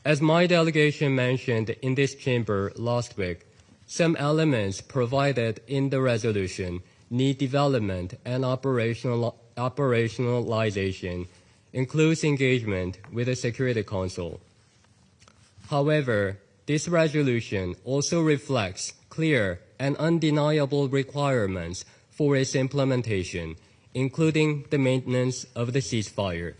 as my delegation mentioned in this chamber last week, some elements provided in the resolution need development and operationalization, includes engagement with the Security Council. However, this resolution also reflects clear and undeniable requirements for its implementation, including the maintenance of the ceasefire.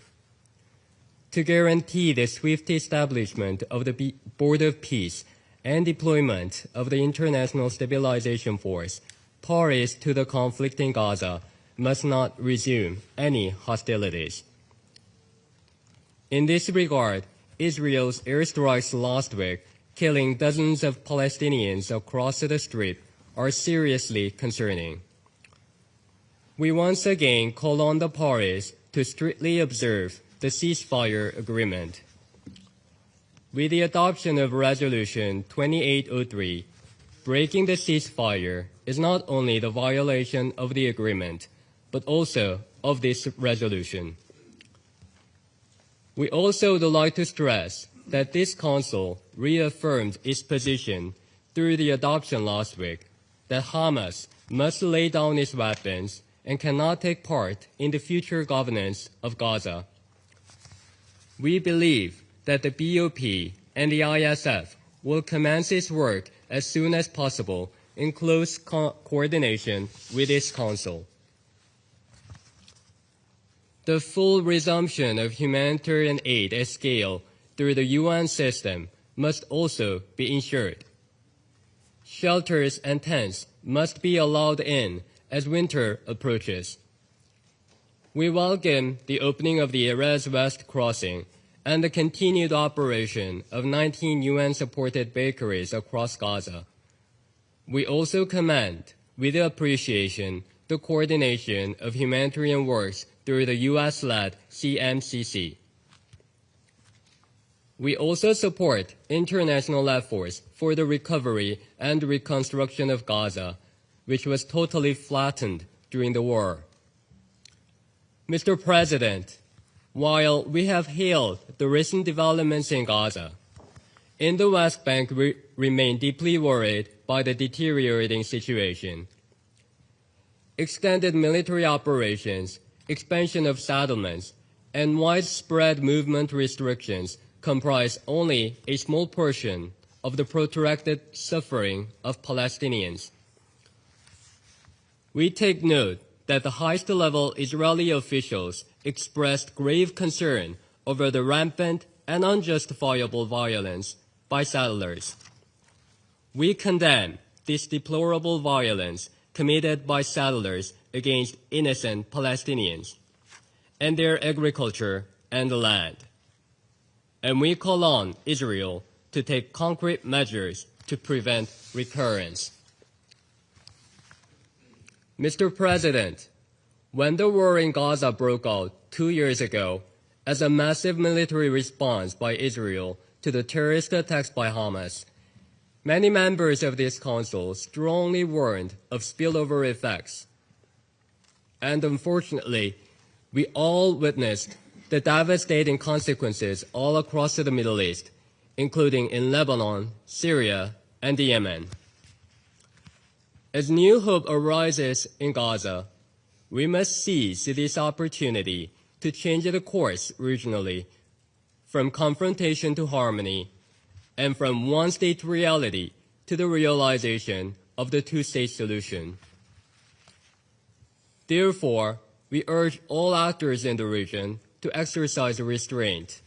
To guarantee the swift establishment of the Board of Peace and deployment of the International Stabilization Force, parties to the conflict in Gaza must not resume any hostilities. In this regard, Israel's airstrikes last week, killing dozens of Palestinians across the Strip, are seriously concerning. We once again call on the parties to strictly observe the ceasefire agreement. With the adoption of Resolution 2803, breaking the ceasefire is not only the violation of the agreement, but also of this resolution. We also would like to stress that this Council reaffirmed its position through the adoption last week that Hamas must lay down its weapons and cannot take part in the future governance of Gaza. We believe that the BOP and the ISF will commence its work as soon as possible in close coordination with this Council. The full resumption of humanitarian aid at scale through the UN system must also be ensured. shelters and tents must be allowed in as winter approaches. We welcome the opening of the Erez West Crossing and the continued operation of 19 UN-supported bakeries across Gaza. We also commend, with appreciation, the coordination of humanitarian works through the U.S.-led CMCC. We also support international efforts for the recovery and reconstruction of Gaza, which was totally flattened during the war. Mr. President, while we have hailed the recent developments in Gaza, in the West Bank we remain deeply worried by the deteriorating situation. Extended military operations, expansion of settlements, and widespread movement restrictions comprise only a small portion of the protracted suffering of Palestinians. We take note that the highest-level Israeli officials expressed grave concern over the rampant and unjustifiable violence by settlers. We condemn this deplorable violence committed by settlers against innocent Palestinians and their agriculture and land. And we call on Israel to take concrete measures to prevent recurrence. Mr. President, when the war in Gaza broke out 2 years ago as a massive military response by Israel to the terrorist attacks by Hamas, many members of this council strongly warned of spillover effects. And unfortunately, we all witnessed the devastating consequences all across the Middle East, including in Lebanon, Syria, and Yemen. As new hope arises in Gaza, we must seize this opportunity to change the course regionally from confrontation to harmony and from one-state reality to the realization of the two-state solution. Therefore, we urge all actors in the region to exercise restraint,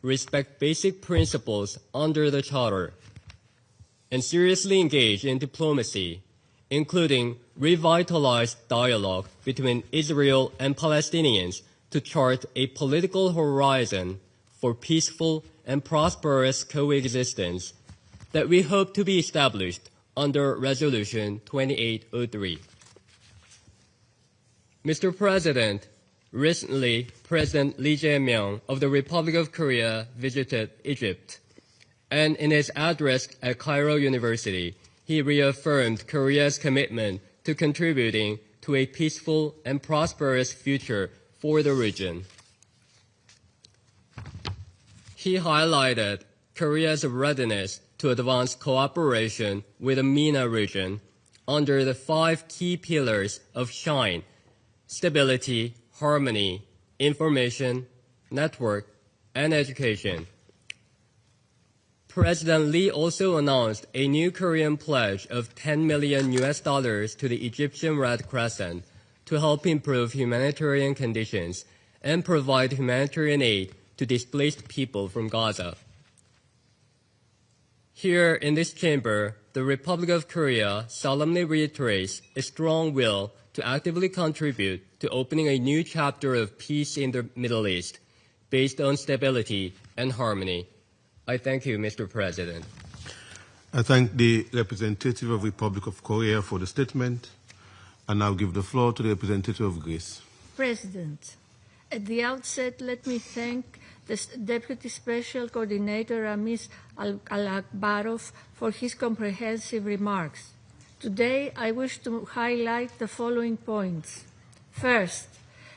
respect basic principles under the Charter, and seriously engage in diplomacy, including revitalized dialogue between Israel and Palestinians to chart a political horizon for peaceful and prosperous coexistence that we hope to be established under Resolution 2803. Mr. President, recently, President Lee Jae-myung of the Republic of Korea visited Egypt, and in his address at Cairo University, he reaffirmed Korea's commitment to contributing to a peaceful and prosperous future for the region. He highlighted Korea's readiness to advance cooperation with the MENA region under the 5 key pillars of SHINE: stability, harmony, information, network, and education. President Lee also announced a new Korean pledge of $10 million to the Egyptian Red Crescent to help improve humanitarian conditions and provide humanitarian aid to displaced people from Gaza. Here in this chamber, the Republic of Korea solemnly reiterates a strong will to actively contribute to opening a new chapter of peace in the Middle East based on stability and harmony. I thank you, Mr. President. I thank the representative of the Republic of Korea for the statement. I now give the floor to the representative of Greece. President, at the outset, let me thank the Deputy Special Coordinator Ramis Alakbarov for his comprehensive remarks. Today, I wish to highlight the following points. First,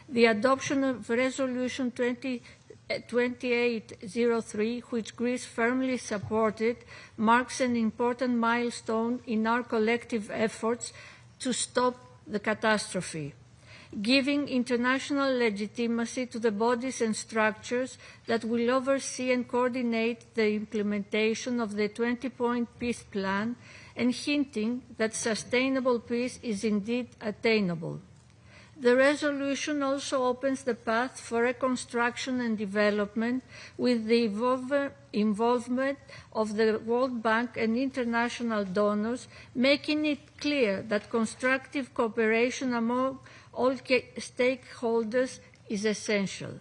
the adoption of Resolution 2803, which Greece firmly supported, marks an important milestone in our collective efforts to stop the catastrophe, giving international legitimacy to the bodies and structures that will oversee and coordinate the implementation of the 20-point peace plan, and hinting that sustainable peace is indeed attainable. The resolution also opens the path for reconstruction and development with the involvement of the World Bank and international donors, making it clear that constructive cooperation among all stakeholders is essential.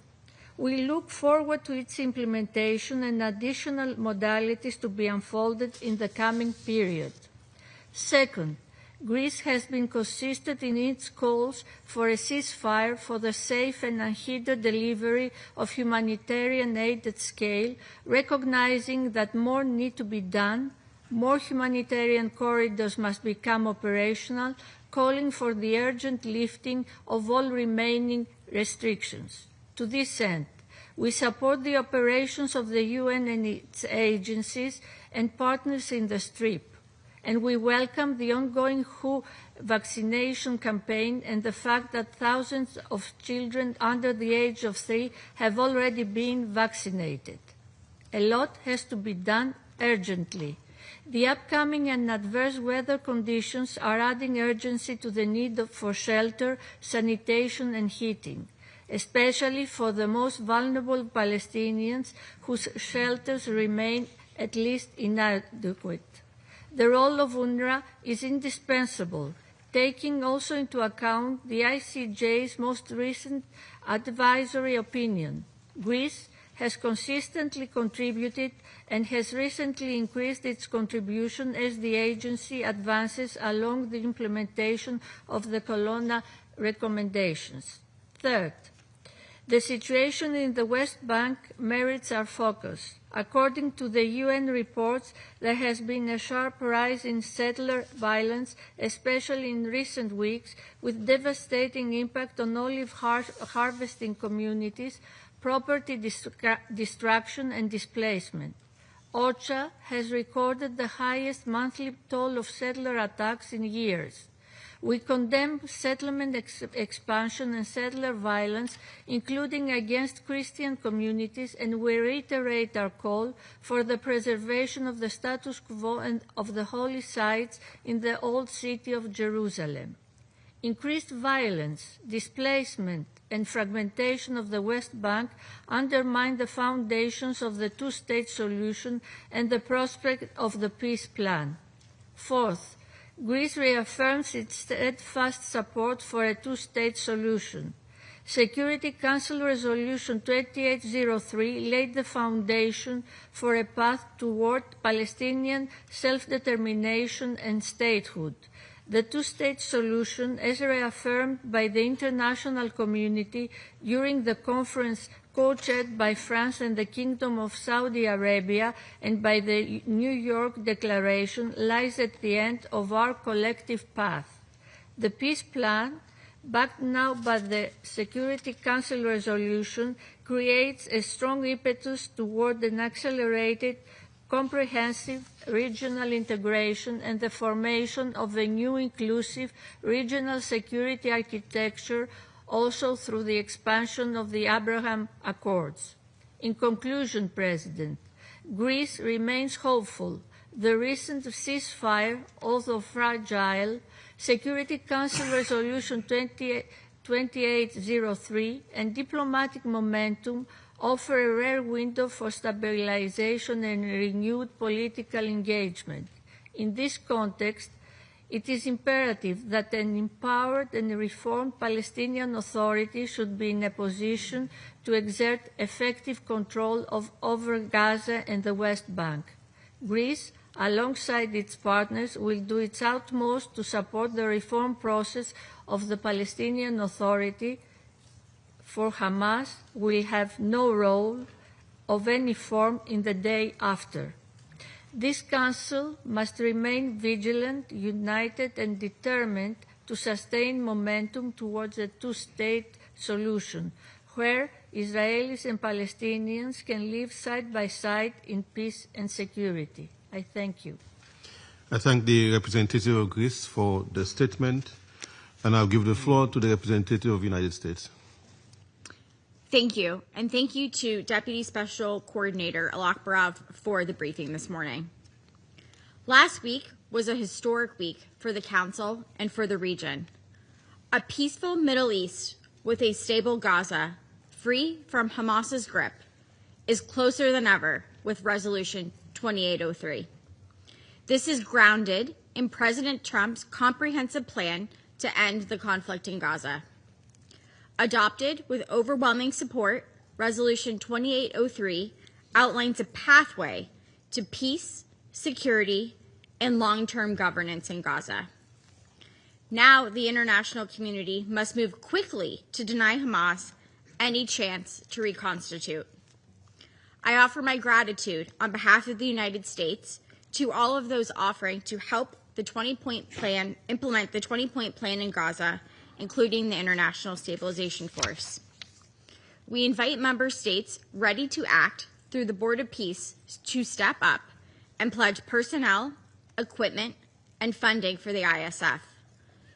We look forward to its implementation and additional modalities to be unfolded in the coming period. Second, Greece has been consistent in its calls for a ceasefire for the safe and unhindered delivery of humanitarian aid at scale, recognizing that more needs to be done, more humanitarian corridors must become operational, calling for the urgent lifting of all remaining restrictions. To this end, we support the operations of the UN and its agencies and partners in the Strip, and we welcome the ongoing WHO vaccination campaign and the fact that thousands of children under the age of 3 have already been vaccinated. A lot has to be done urgently. The upcoming and adverse weather conditions are adding urgency to the need for shelter, sanitation, and heating, especially for the most vulnerable Palestinians whose shelters remain at least inadequate. The role of UNRWA is indispensable, taking also into account the ICJ's most recent advisory opinion. Greece has consistently contributed and has recently increased its contribution as the agency advances along the implementation of the Colonna recommendations. Third, the situation in the West Bank merits our focus. According to the UN reports, there has been a sharp rise in settler violence, especially in recent weeks, with devastating impact on olive harvesting communities, property destruction and displacement. OCHA has recorded the highest monthly toll of settler attacks in years. We condemn settlement expansion and settler violence, including against Christian communities, and we reiterate our call for the preservation of the status quo and of the holy sites in the old city of Jerusalem. Increased violence, displacement, and fragmentation of the West Bank undermine the foundations of the two-state solution and the prospect of the peace plan. Fourth, Greece reaffirms its steadfast support for a two-state solution. Security Council Resolution 2803 laid the foundation for a path toward Palestinian self-determination and statehood. The two-state solution, as reaffirmed by the international community during the conference co-chaired by France and the Kingdom of Saudi Arabia and by the New York Declaration, lies at the end of our collective path. The peace plan, backed now by the Security Council resolution, creates a strong impetus toward an accelerated, comprehensive regional integration and the formation of a new inclusive regional security architecture, also through the expansion of the Abraham Accords. In conclusion, President, Greece remains hopeful. The recent ceasefire, although fragile, Security Council Resolution 2803 and diplomatic momentum offer a rare window for stabilization and renewed political engagement. In this context, it is imperative that an empowered and reformed Palestinian Authority should be in a position to exert effective control over Gaza and the West Bank. Greece, alongside its partners, will do its utmost to support the reform process of the Palestinian Authority, for Hamas will have no role of any form in the day after. This Council must remain vigilant, united, and determined to sustain momentum towards a two-state solution, where Israelis and Palestinians can live side by side in peace and security. I thank you. I thank the representative of Greece for the statement, and I'll give the floor to the representative of the United States. Thank you, and thank you to Deputy Special Coordinator Alak Barov for the briefing this morning. Last week was a historic week for the Council and for the region. A peaceful Middle East with a stable Gaza, free from Hamas's grip, is closer than ever with Resolution 2803. This is grounded in President Trump's comprehensive plan to end the conflict in Gaza. Adopted with overwhelming support, Resolution 2803 outlines a pathway to peace, security, and long-term governance in Gaza. Now the international community must move quickly to deny Hamas any chance to reconstitute. I offer my gratitude on behalf of the United States to all of those offering to help the 20-point plan, implement the 20-point plan in Gaza, including the International Stabilization Force. We invite member states ready to act through the Board of Peace to step up and pledge personnel, equipment, and funding for the ISF.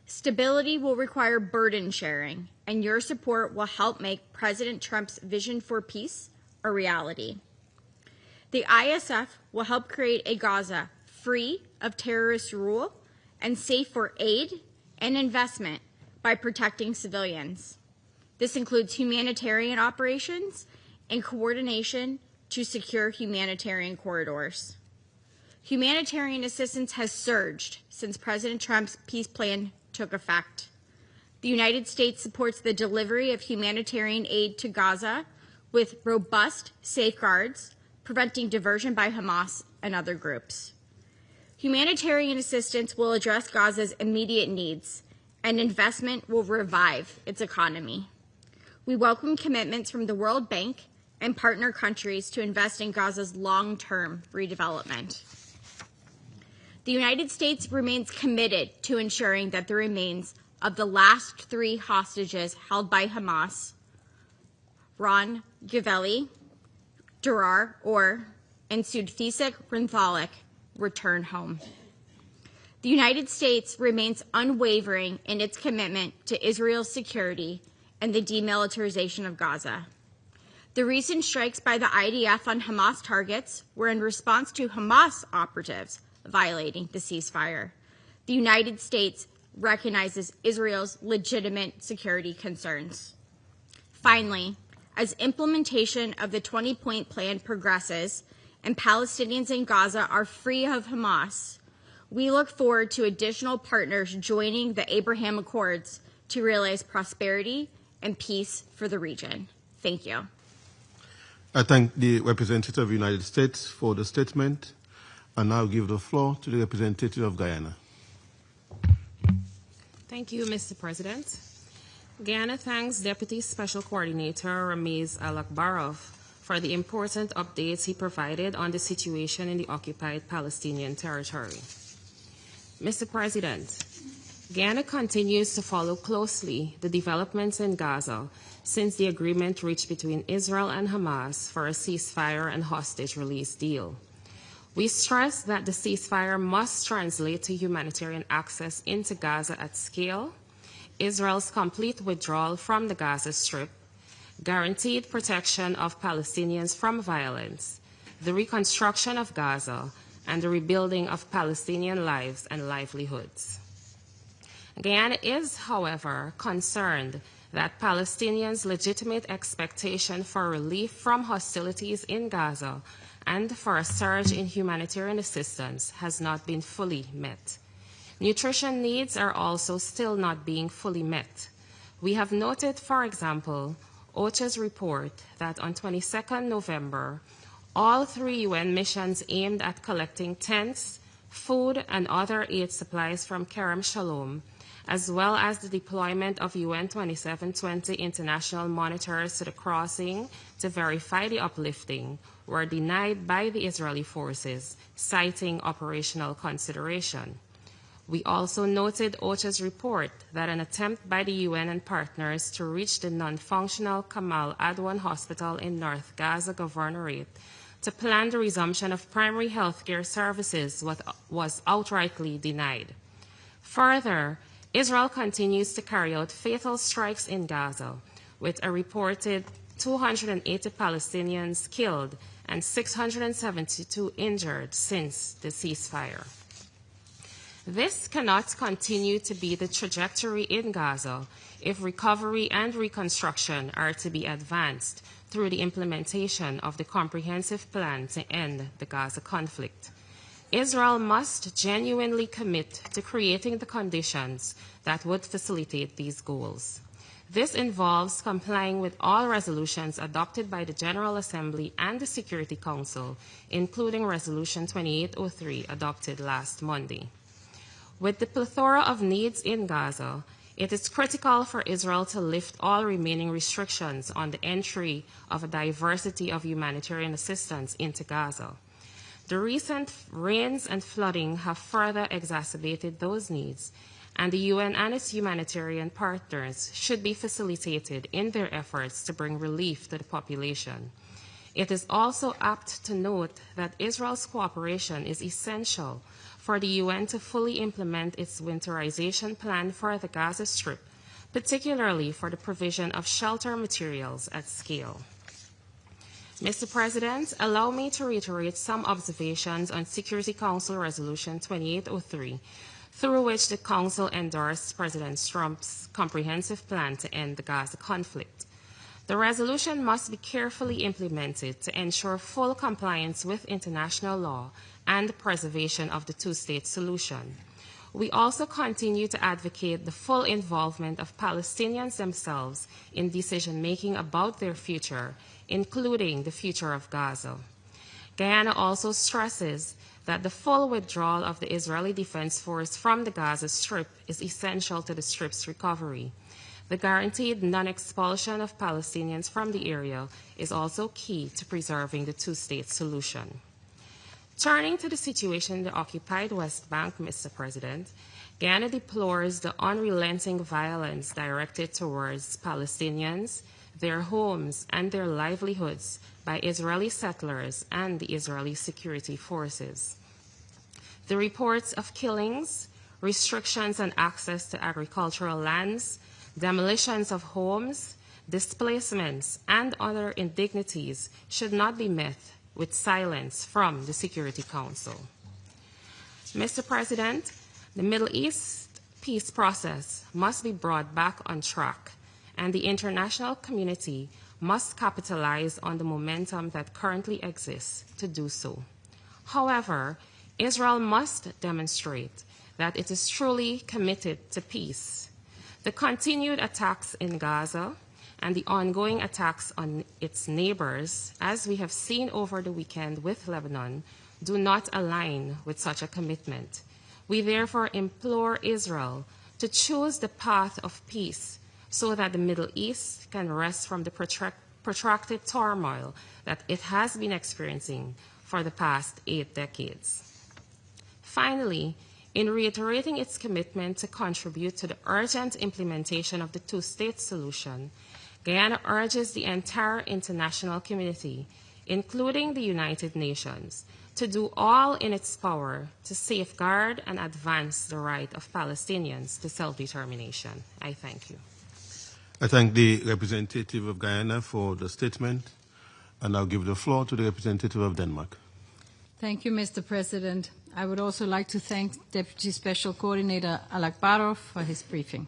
Stability will require burden sharing, and your support will help make President Trump's vision for peace a reality. The ISF will help create a Gaza free of terrorist rule and safe for aid and investment by protecting civilians. This includes humanitarian operations and coordination to secure humanitarian corridors. Humanitarian assistance has surged since President Trump's peace plan took effect. The United States supports the delivery of humanitarian aid to Gaza with robust safeguards, preventing diversion by Hamas and other groups. Humanitarian assistance will address Gaza's immediate needs, and investment will revive its economy. We welcome commitments from the World Bank and partner countries to invest in Gaza's long-term redevelopment. The United States remains committed to ensuring that the remains of the last 3 hostages held by Hamas, Ron Giveli, Durar Or, and Sudfisik Rinthalik, return home. The United States remains unwavering in its commitment to Israel's security and the demilitarization of Gaza. The recent strikes by the IDF on Hamas targets were in response to Hamas operatives violating the ceasefire. The United States recognizes Israel's legitimate security concerns. Finally, as implementation of the 20-point plan progresses and Palestinians in Gaza are free of Hamas, we look forward to additional partners joining the Abraham Accords to realize prosperity and peace for the region. Thank you. I thank the representative of the United States for the statement. I now give the floor to the representative of Guyana. Thank you, Mr. President. Guyana thanks Deputy Special Coordinator Ramiz Alakbarov for the important updates he provided on the situation in the occupied Palestinian territory. Mr. President, Guyana continues to follow closely the developments in Gaza since the agreement reached between Israel and Hamas for a ceasefire and hostage release deal. We stress that the ceasefire must translate to humanitarian access into Gaza at scale, Israel's complete withdrawal from the Gaza Strip, guaranteed protection of Palestinians from violence, the reconstruction of Gaza, and the rebuilding of Palestinian lives and livelihoods. Guyana is, however, concerned that Palestinians' legitimate expectation for relief from hostilities in Gaza and for a surge in humanitarian assistance has not been fully met. Nutrition needs are also still not being fully met. We have noted, for example, OCHA's report that on 22nd November, all 3 UN missions aimed at collecting tents, food, and other aid supplies from Kerem Shalom, as well as the deployment of UN 2720 international monitors to the crossing to verify the uplifting, were denied by the Israeli forces, citing operational consideration. We also noted OCHA's report that an attempt by the UN and partners to reach the non-functional Kamal Adwan Hospital in North Gaza Governorate to plan the resumption of primary health care services was outrightly denied. Further, Israel continues to carry out fatal strikes in Gaza, with a reported 280 Palestinians killed and 672 injured since the ceasefire. This cannot continue to be the trajectory in Gaza if recovery and reconstruction are to be advanced through the implementation of the comprehensive plan to end the Gaza conflict. Israel must genuinely commit to creating the conditions that would facilitate these goals. This involves complying with all resolutions adopted by the General Assembly and the Security Council, including Resolution 2803 adopted last Monday. With the plethora of needs in Gaza, it is critical for Israel to lift all remaining restrictions on the entry of a diversity of humanitarian assistance into Gaza. The recent rains and flooding have further exacerbated those needs, and the UN and its humanitarian partners should be facilitated in their efforts to bring relief to the population. It is also apt to note that Israel's cooperation is essential for the UN to fully implement its winterization plan for the Gaza Strip, particularly for the provision of shelter materials at scale. Mr. President, allow me to reiterate some observations on Security Council Resolution 2803, through which the Council endorsed President Trump's comprehensive plan to end the Gaza conflict. The resolution must be carefully implemented to ensure full compliance with international law and the preservation of the two-state solution. We also continue to advocate the full involvement of Palestinians themselves in decision-making about their future, including the future of Gaza. Guyana also stresses that the full withdrawal of the Israeli Defense Force from the Gaza Strip is essential to the Strip's recovery. The guaranteed non-expulsion of Palestinians from the area is also key to preserving the two-state solution. Turning to the situation in the occupied West Bank, Mr. President, Guyana deplores the unrelenting violence directed towards Palestinians, their homes, and their livelihoods by Israeli settlers and the Israeli security forces. The reports of killings, restrictions on access to agricultural lands, demolitions of homes, displacements, and other indignities should not be met with silence from the Security Council. Mr. President, the Middle East peace process must be brought back on track, and the international community must capitalize on the momentum that currently exists to do so. However, Israel must demonstrate that it is truly committed to peace. The continued attacks in Gaza and the ongoing attacks on its neighbors, as we have seen over the weekend with Lebanon, do not align with such a commitment. We therefore implore Israel to choose the path of peace so that the Middle East can rest from the protracted turmoil that it has been experiencing for the past 8 decades. Finally, in reiterating its commitment to contribute to the urgent implementation of the two-state solution, Guyana urges the entire international community, including the United Nations, to do all in its power to safeguard and advance the right of Palestinians to self-determination. I thank you. I thank the representative of Guyana for the statement, and I'll give the floor to the representative of Denmark. Thank you, Mr. President. I would also like to thank Deputy Special Coordinator Alak Barov for his briefing.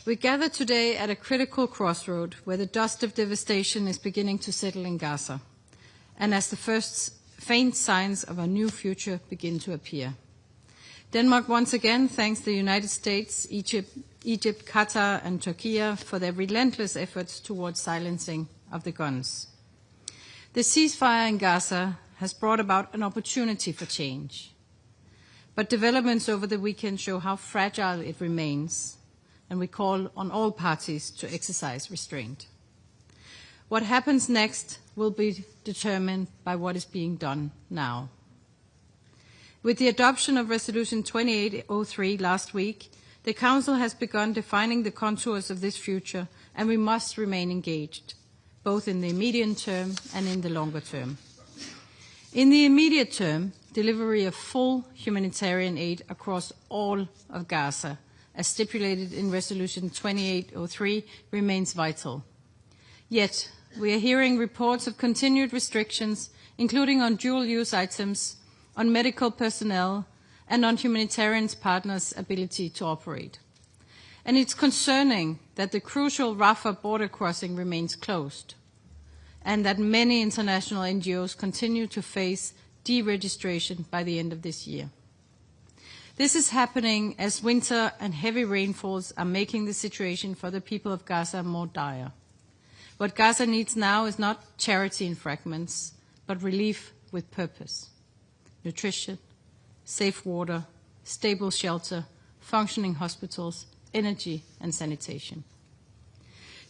We gather today at a critical crossroad where the dust of devastation is beginning to settle in Gaza, and as the first faint signs of a new future begin to appear. Denmark once again thanks the United States, Egypt, Qatar, and Turkey for their relentless efforts towards silencing of the guns. The ceasefire in Gaza has brought about an opportunity for change, but developments over the weekend show how fragile it remains, and we call on all parties to exercise restraint. What happens next will be determined by what is being done now. With the adoption of Resolution 2803 last week, the Council has begun defining the contours of this future, and we must remain engaged, both in the immediate term and in the longer term. In the immediate term, delivery of full humanitarian aid across all of Gaza, as stipulated in Resolution 2803, remains vital. Yet, we are hearing reports of continued restrictions, including on dual-use items, on medical personnel, and on humanitarian partners' ability to operate. And it's concerning that the crucial Rafah border crossing remains closed, and that many international NGOs continue to face deregistration by the end of this year. This is happening as winter and heavy rainfalls are making the situation for the people of Gaza more dire. What Gaza needs now is not charity in fragments, but relief with purpose. Nutrition, safe water, stable shelter, functioning hospitals, energy and sanitation.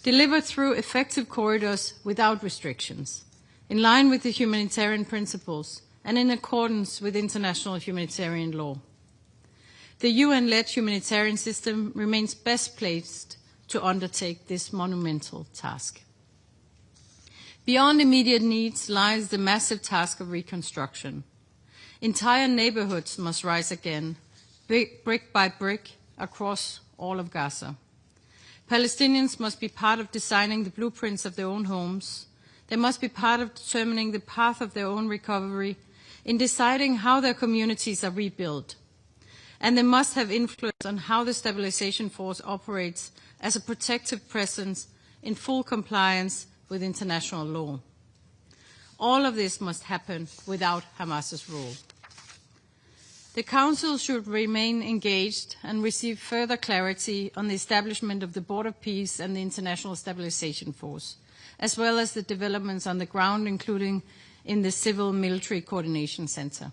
Delivered through effective corridors without restrictions, in line with the humanitarian principles and in accordance with international humanitarian law. The UN-led humanitarian system remains best placed to undertake this monumental task. Beyond immediate needs lies the massive task of reconstruction. Entire neighborhoods must rise again, brick by brick, across all of Gaza. Palestinians must be part of designing the blueprints of their own homes. They must be part of determining the path of their own recovery, in deciding how their communities are rebuilt. And they must have influence on how the stabilization force operates as a protective presence in full compliance with international law. All of this must happen without Hamas's rule. The Council should remain engaged and receive further clarity on the establishment of the Board of Peace and the International Stabilization Force, as well as the developments on the ground, including in the Civil-Military Coordination Center.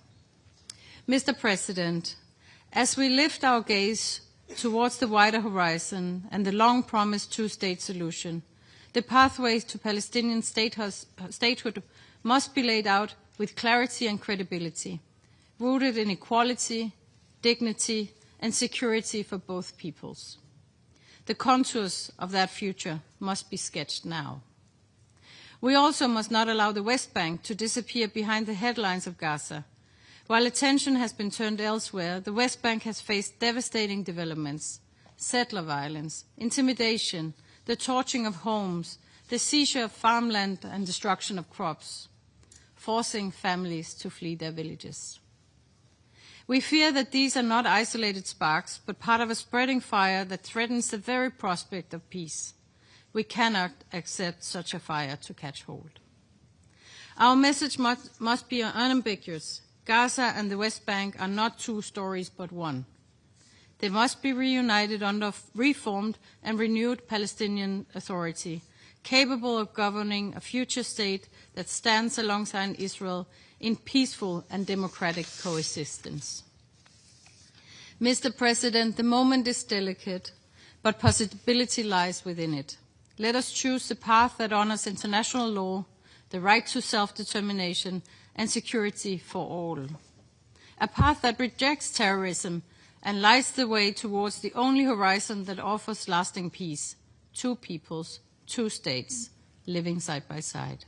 Mr. President, as we lift our gaze towards the wider horizon and the long-promised two-state solution, the pathways to Palestinian statehood must be laid out with clarity and credibility, rooted in equality, dignity, and security for both peoples. The contours of that future must be sketched now. We also must not allow the West Bank to disappear behind the headlines of Gaza. While attention has been turned elsewhere, the West Bank has faced devastating developments: settler violence, intimidation, the torching of homes, the seizure of farmland and destruction of crops, forcing families to flee their villages. We fear that these are not isolated sparks, but part of a spreading fire that threatens the very prospect of peace. We cannot accept such a fire to catch hold. Our message must be unambiguous. Gaza and the West Bank are not two stories but one. They must be reunited under reformed and renewed Palestinian Authority, capable of governing a future state that stands alongside Israel in peaceful and democratic coexistence. Mr. President, the moment is delicate, but possibility lies within it. Let us choose the path that honors international law, the right to self-determination, and security for all. A path that rejects terrorism and lights the way towards the only horizon that offers lasting peace: two peoples, two states, living side by side.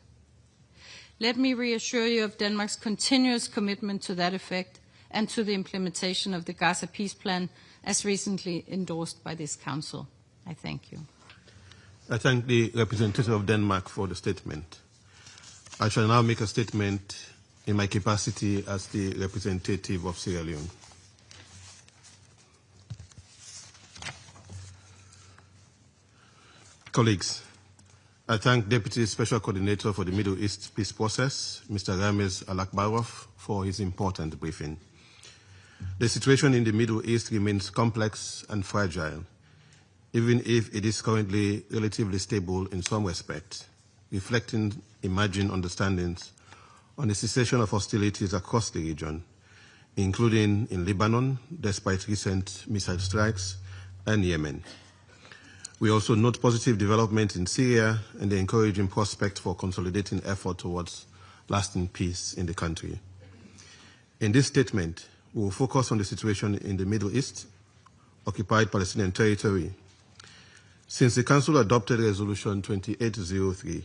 Let me reassure you of Denmark's continuous commitment to that effect and to the implementation of the Gaza Peace Plan as recently endorsed by this Council. I thank you. I thank the representative of Denmark for the statement. I shall now make a statement in my capacity as the representative of Sierra Leone. Colleagues, I thank Deputy Special Coordinator for the Middle East Peace Process, Mr. Ramiz Alakbarov, for his important briefing. The situation in the Middle East remains complex and fragile, even if it is currently relatively stable in some respects, reflecting emerging understandings on the cessation of hostilities across the region, including in Lebanon, despite recent missile strikes, and Yemen. We also note positive development in Syria and the encouraging prospect for consolidating effort towards lasting peace in the country. In this statement, we will focus on the situation in the Middle East, occupied Palestinian territory. Since the Council adopted Resolution 2803,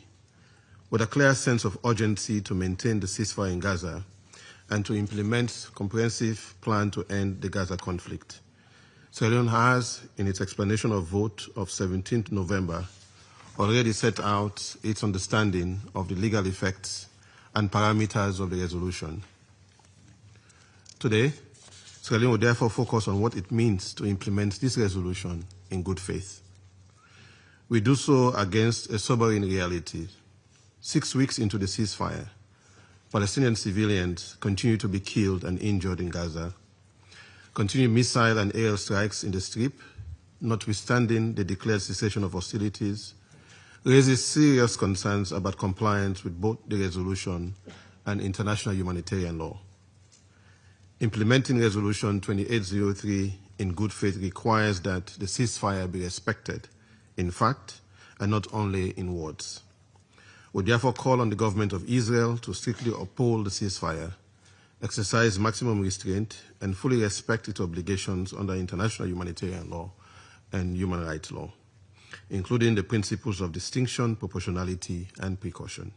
with a clear sense of urgency to maintain the ceasefire in Gaza and to implement a comprehensive plan to end the Gaza conflict, Sierra Leone has, in its explanation of vote of 17th November, already set out its understanding of the legal effects and parameters of the resolution. Today, Sierra Leone will therefore focus on what it means to implement this resolution in good faith. We do so against a sobering reality. 6 weeks into the ceasefire, Palestinian civilians continue to be killed and injured in Gaza. Continued missile and air strikes in the Strip, notwithstanding the declared cessation of hostilities, raises serious concerns about compliance with both the resolution and international humanitarian law. Implementing Resolution 2803 in good faith requires that the ceasefire be respected in fact and not only in words. We therefore call on the government of Israel to strictly uphold the ceasefire, exercise maximum restraint, and fully respect its obligations under international humanitarian law and human rights law, including the principles of distinction, proportionality, and precaution.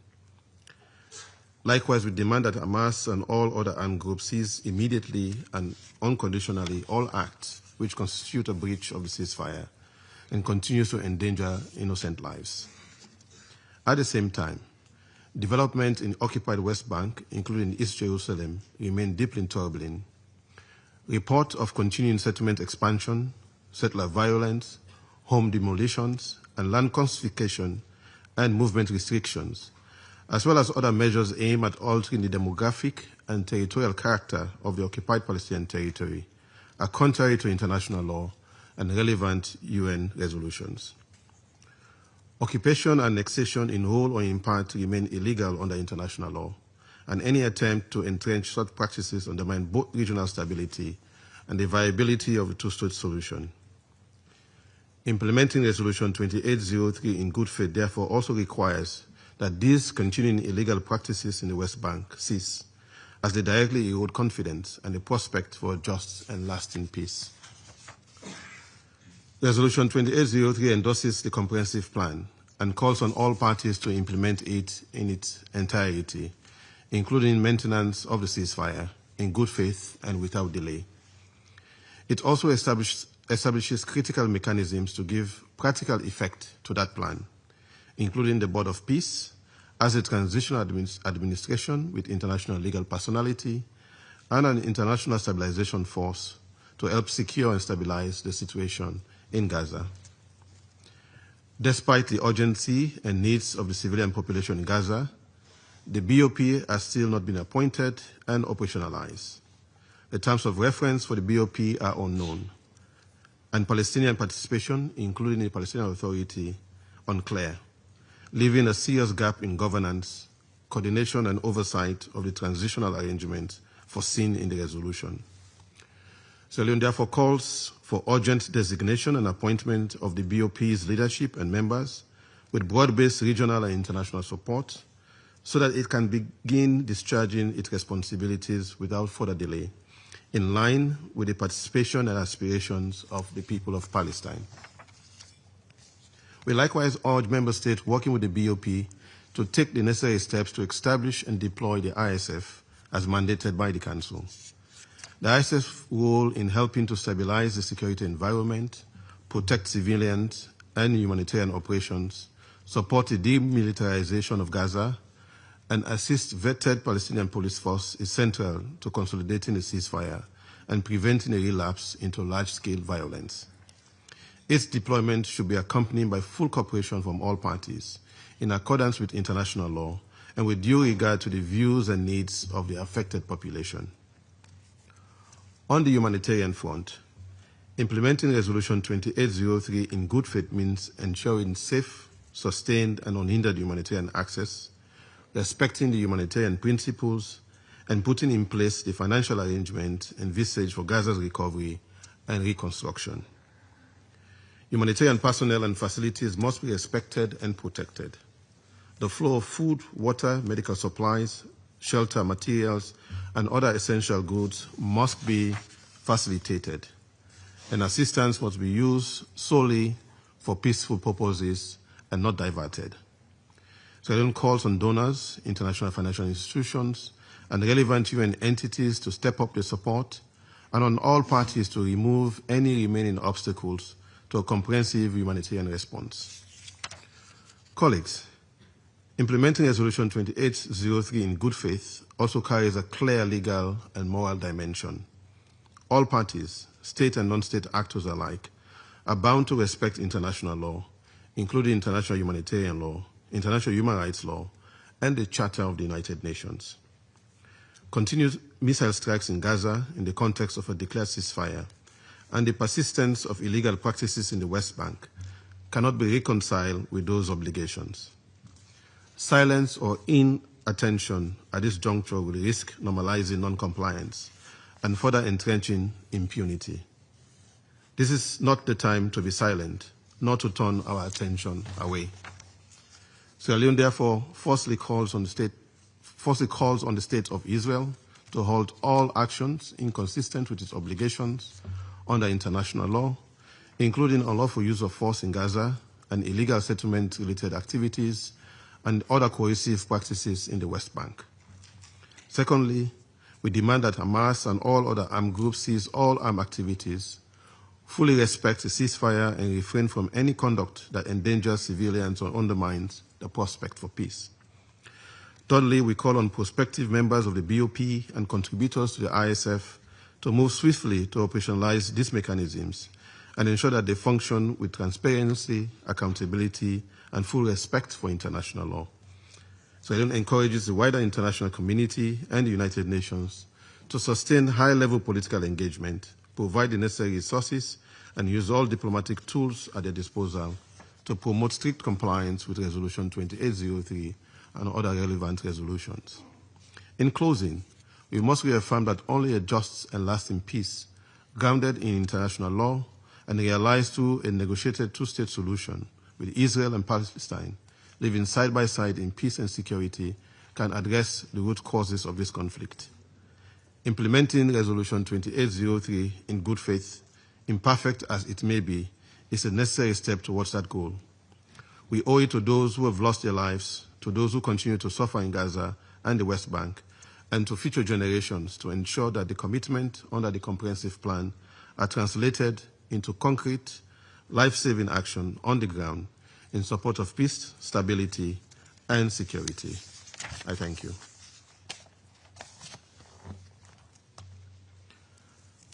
Likewise, we demand that Hamas and all other armed groups cease immediately and unconditionally all acts which constitute a breach of the ceasefire and continues to endanger innocent lives. At the same time, development in occupied West Bank, including East Jerusalem, remain deeply troubling. Reports of continuing settlement expansion, settler violence, home demolitions, and land confiscation and movement restrictions, as well as other measures aimed at altering the demographic and territorial character of the occupied Palestinian territory, are contrary to international law and relevant UN resolutions. Occupation and annexation in whole or in part remain illegal under international law, and any attempt to entrench such practices undermine both regional stability and the viability of a two-state solution. Implementing Resolution 2803 in good faith therefore also requires that these continuing illegal practices in the West Bank cease, as they directly erode confidence and the prospect for a just and lasting peace. Resolution 2803 endorses the comprehensive plan and calls on all parties to implement it in its entirety, including maintenance of the ceasefire in good faith and without delay. It also establishes critical mechanisms to give practical effect to that plan, including the Board of Peace as a transitional administration with international legal personality and an international stabilization force to help secure and stabilize the situation in Gaza. Despite the urgency and needs of the civilian population in Gaza, the BOP has still not been appointed and operationalized. The terms of reference for the BOP are unknown, and Palestinian participation, including the Palestinian Authority, unclear, leaving a serious gap in governance, coordination, and oversight of the transitional arrangements foreseen in the resolution. Sierra Leone therefore calls for urgent designation and appointment of the BOP's leadership and members with broad-based regional and international support so that it can begin discharging its responsibilities without further delay, in line with the participation and aspirations of the people of Palestine. We likewise urge member states working with the BOP to take the necessary steps to establish and deploy the ISF as mandated by the Council. The ISF's role in helping to stabilize the security environment, protect civilians and humanitarian operations, support the demilitarization of Gaza, and assist vetted Palestinian police force is central to consolidating the ceasefire and preventing a relapse into large-scale violence. Its deployment should be accompanied by full cooperation from all parties in accordance with international law and with due regard to the views and needs of the affected population. On the humanitarian front, implementing Resolution 2803 in good faith means ensuring safe, sustained, and unhindered humanitarian access, respecting the humanitarian principles, and putting in place the financial arrangement envisaged for Gaza's recovery and reconstruction. Humanitarian personnel and facilities must be respected and protected. The flow of food, water, medical supplies, shelter, materials, and other essential goods must be facilitated, and assistance must be used solely for peaceful purposes and not diverted. Sierra Leone calls on donors, international financial institutions, and relevant UN entities to step up their support, and on all parties to remove any remaining obstacles to a comprehensive humanitarian response. Colleagues, implementing Resolution 2803 in good faith also carries a clear legal and moral dimension. all parties, state and non-state actors alike, are bound to respect international law, including international humanitarian law, international human rights law, and the Charter of the United Nations. Continued missile strikes in Gaza in the context of a declared ceasefire and the persistence of illegal practices in the West Bank cannot be reconciled with those obligations. Silence or inattention at this juncture will risk normalizing non-compliance and further entrenching impunity. This is not the time to be silent, nor to turn our attention away. Sierra Leone therefore forcefully calls on the state of Israel to halt all actions inconsistent with its obligations under international law, including unlawful use of force in Gaza and illegal settlement-related activities and other coercive practices in the West Bank. Secondly, we demand that Hamas and all other armed groups cease all armed activities, fully respect the ceasefire, and refrain from any conduct that endangers civilians or undermines the prospect for peace. Thirdly, we call on prospective members of the BOP and contributors to the ISF to move swiftly to operationalize these mechanisms and ensure that they function with transparency, accountability, and full respect for international law. So it encourages the wider international community and the United Nations to sustain high-level political engagement, provide the necessary resources, and use all diplomatic tools at their disposal to promote strict compliance with Resolution 2803 and other relevant resolutions. In closing, we must reaffirm that only a just and lasting peace, grounded in international law and realized through a negotiated two-state solution with Israel and Palestine, living side by side in peace and security, can address the root causes of this conflict. Implementing Resolution 2803 in good faith, imperfect as it may be, is a necessary step towards that goal. We owe it to those who have lost their lives, to those who continue to suffer in Gaza and the West Bank, and to future generations to ensure that the commitment under the comprehensive plan are translated into concrete, life-saving action on the ground in support of peace, stability, and security. I thank you.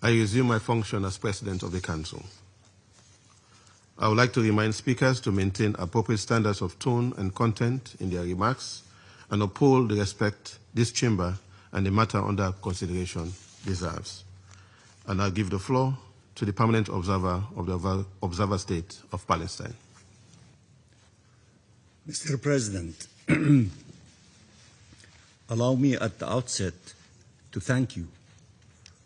I resume my function as President of the Council. I would like to remind speakers to maintain appropriate standards of tone and content in their remarks and uphold the respect this chamber and the matter under consideration deserves. And I'll give the floor to the permanent observer of the Observer State of Palestine. Mr. President, allow me at the outset to thank you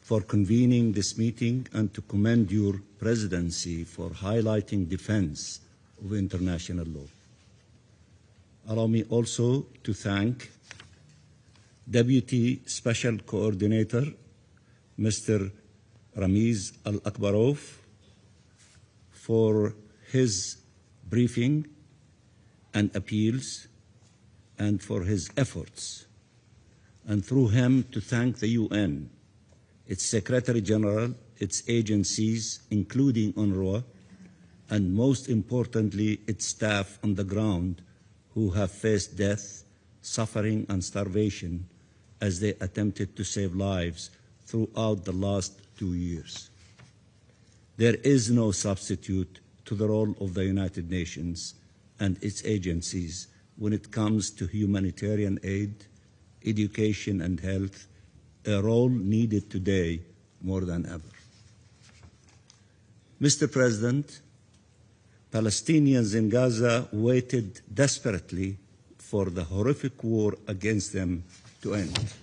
for convening this meeting and to commend your presidency for highlighting defense of international law. Allow me also to thank Deputy Special Coordinator, Mr. Ramiz Al-Akbarov, for his briefing and appeals and for his efforts, and through him to thank the UN, its Secretary General, its agencies, including UNRWA, and most importantly, its staff on the ground who have faced death, suffering, and starvation as they attempted to save lives throughout the last 2 years. There is no substitute to the role of the United Nations and its agencies when it comes to humanitarian aid, education, and health, a role needed today more than ever. Mr. President, Palestinians in Gaza waited desperately for the horrific war against them to end.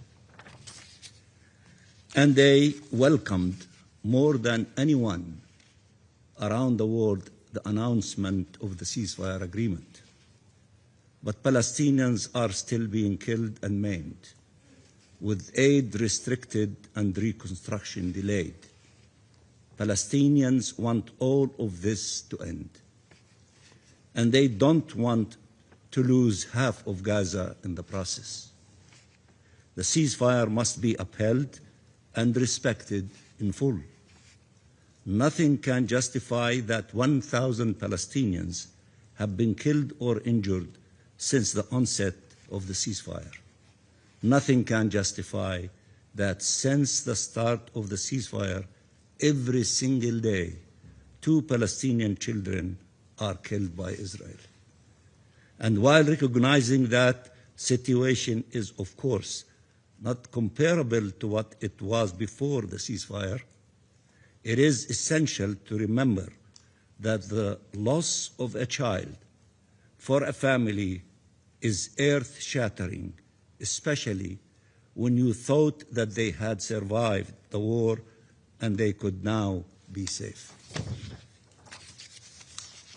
And they welcomed more than anyone around the world the announcement of the ceasefire agreement. But Palestinians are still being killed and maimed, with aid restricted and reconstruction delayed. Palestinians want all of this to end. And they don't want to lose half of Gaza in the process. The ceasefire must be upheld and respected in full. Nothing can justify that 1,000 Palestinians have been killed or injured since the onset of the ceasefire. Nothing can justify that since the start of the ceasefire every single day, 2 Palestinian children are killed by Israel. And while recognizing that situation is, of course, not comparable to what it was before the ceasefire, it is essential to remember that the loss of a child for a family is earth-shattering, especially when you thought that they had survived the war and they could now be safe.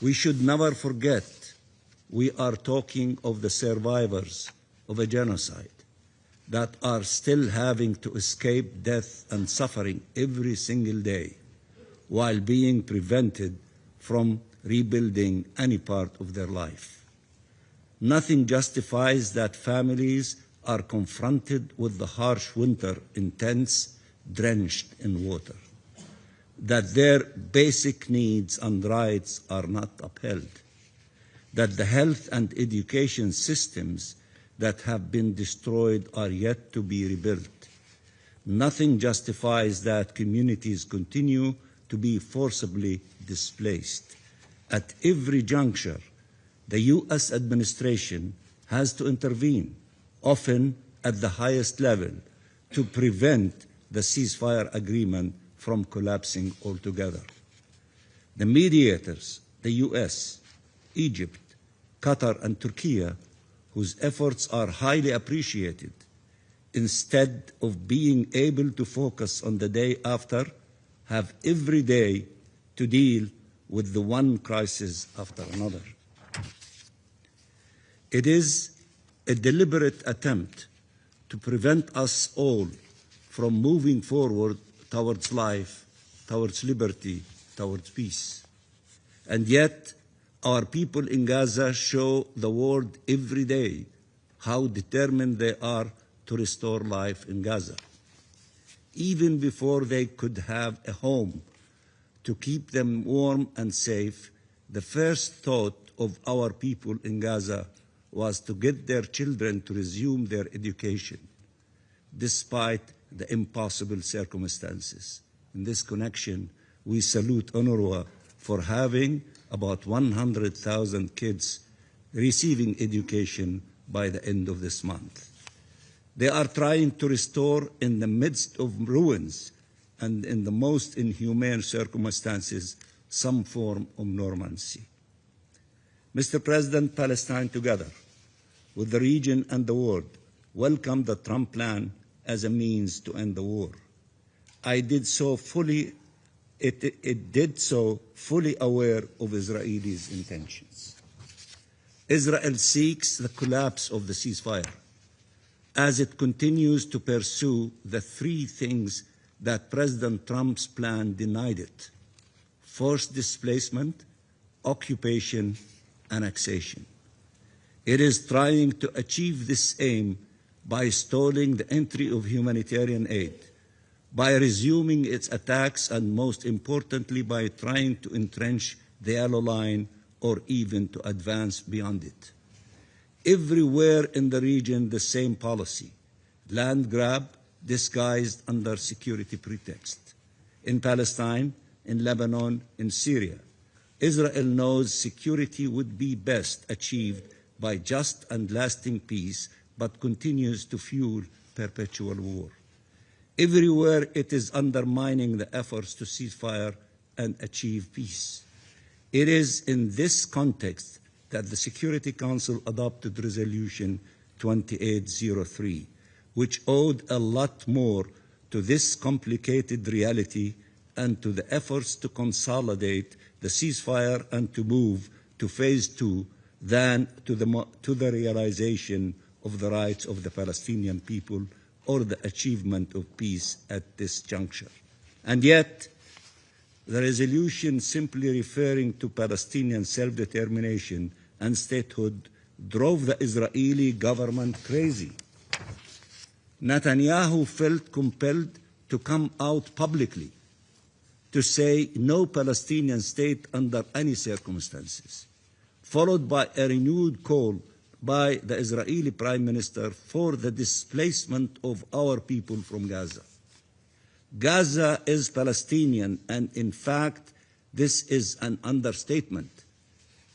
We should never forget we are talking of the survivors of a genocide that are still having to escape death and suffering every single day while being prevented from rebuilding any part of their life. Nothing justifies that families are confronted with the harsh winter in tents drenched in water, that their basic needs and rights are not upheld, that the health and education systems that have been destroyed are yet to be rebuilt. Nothing justifies that communities continue to be forcibly displaced. At every juncture, the U.S. administration has to intervene, often at the highest level, to prevent the ceasefire agreement from collapsing altogether. The mediators, the U.S., Egypt, Qatar, and Turkey, whose efforts are highly appreciated, instead of being able to focus on the day after, have every day to deal with the one crisis after another. It is a deliberate attempt to prevent us all from moving forward towards life, towards liberty, towards peace. And yet, our people in Gaza show the world every day how determined they are to restore life in Gaza. Even before they could have a home to keep them warm and safe, the first thought of our people in Gaza was to get their children to resume their education, despite the impossible circumstances. In this connection, we salute UNRWA for having about 100,000 kids receiving education by the end of this month. They are trying to restore in the midst of ruins and in the most inhumane circumstances some form of normalcy. Mr. President, Palestine together with the region and the world welcomed the Trump plan as a means to end the war. It did so fully aware of Israelis' intentions. Israel seeks the collapse of the ceasefire as it continues to pursue the 3 things that President Trump's plan denied it: forced displacement, occupation, annexation. It is trying to achieve this aim by stalling the entry of humanitarian aid, by resuming its attacks, and most importantly, by trying to entrench the yellow line or even to advance beyond it. Everywhere in the region, the same policy: land grab disguised under security pretext. In Palestine, in Lebanon, in Syria, Israel knows security would be best achieved by just and lasting peace, but continues to fuel perpetual war. Everywhere it is undermining the efforts to cease fire and achieve peace. It is in this context that the Security Council adopted Resolution 2803, which owed a lot more to this complicated reality and to the efforts to consolidate the ceasefire and to move to phase 2 than to the realization of the rights of the Palestinian people or the achievement of peace at this juncture. And yet, the resolution simply referring to Palestinian self-determination and statehood drove the Israeli government crazy. Netanyahu felt compelled to come out publicly to say no Palestinian state under any circumstances, followed by a renewed call by the Israeli Prime Minister for the displacement of our people from Gaza. Gaza is Palestinian, and in fact, this is an understatement.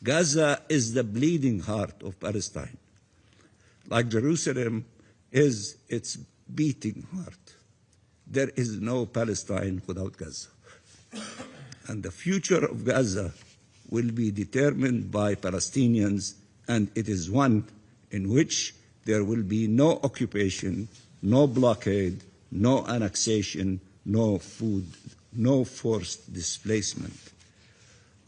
Gaza is the bleeding heart of Palestine, like Jerusalem is its beating heart. There is no Palestine without Gaza. And the future of Gaza will be determined by Palestinians, and it is one in which there will be no occupation, no blockade, no annexation, no food, no forced displacement.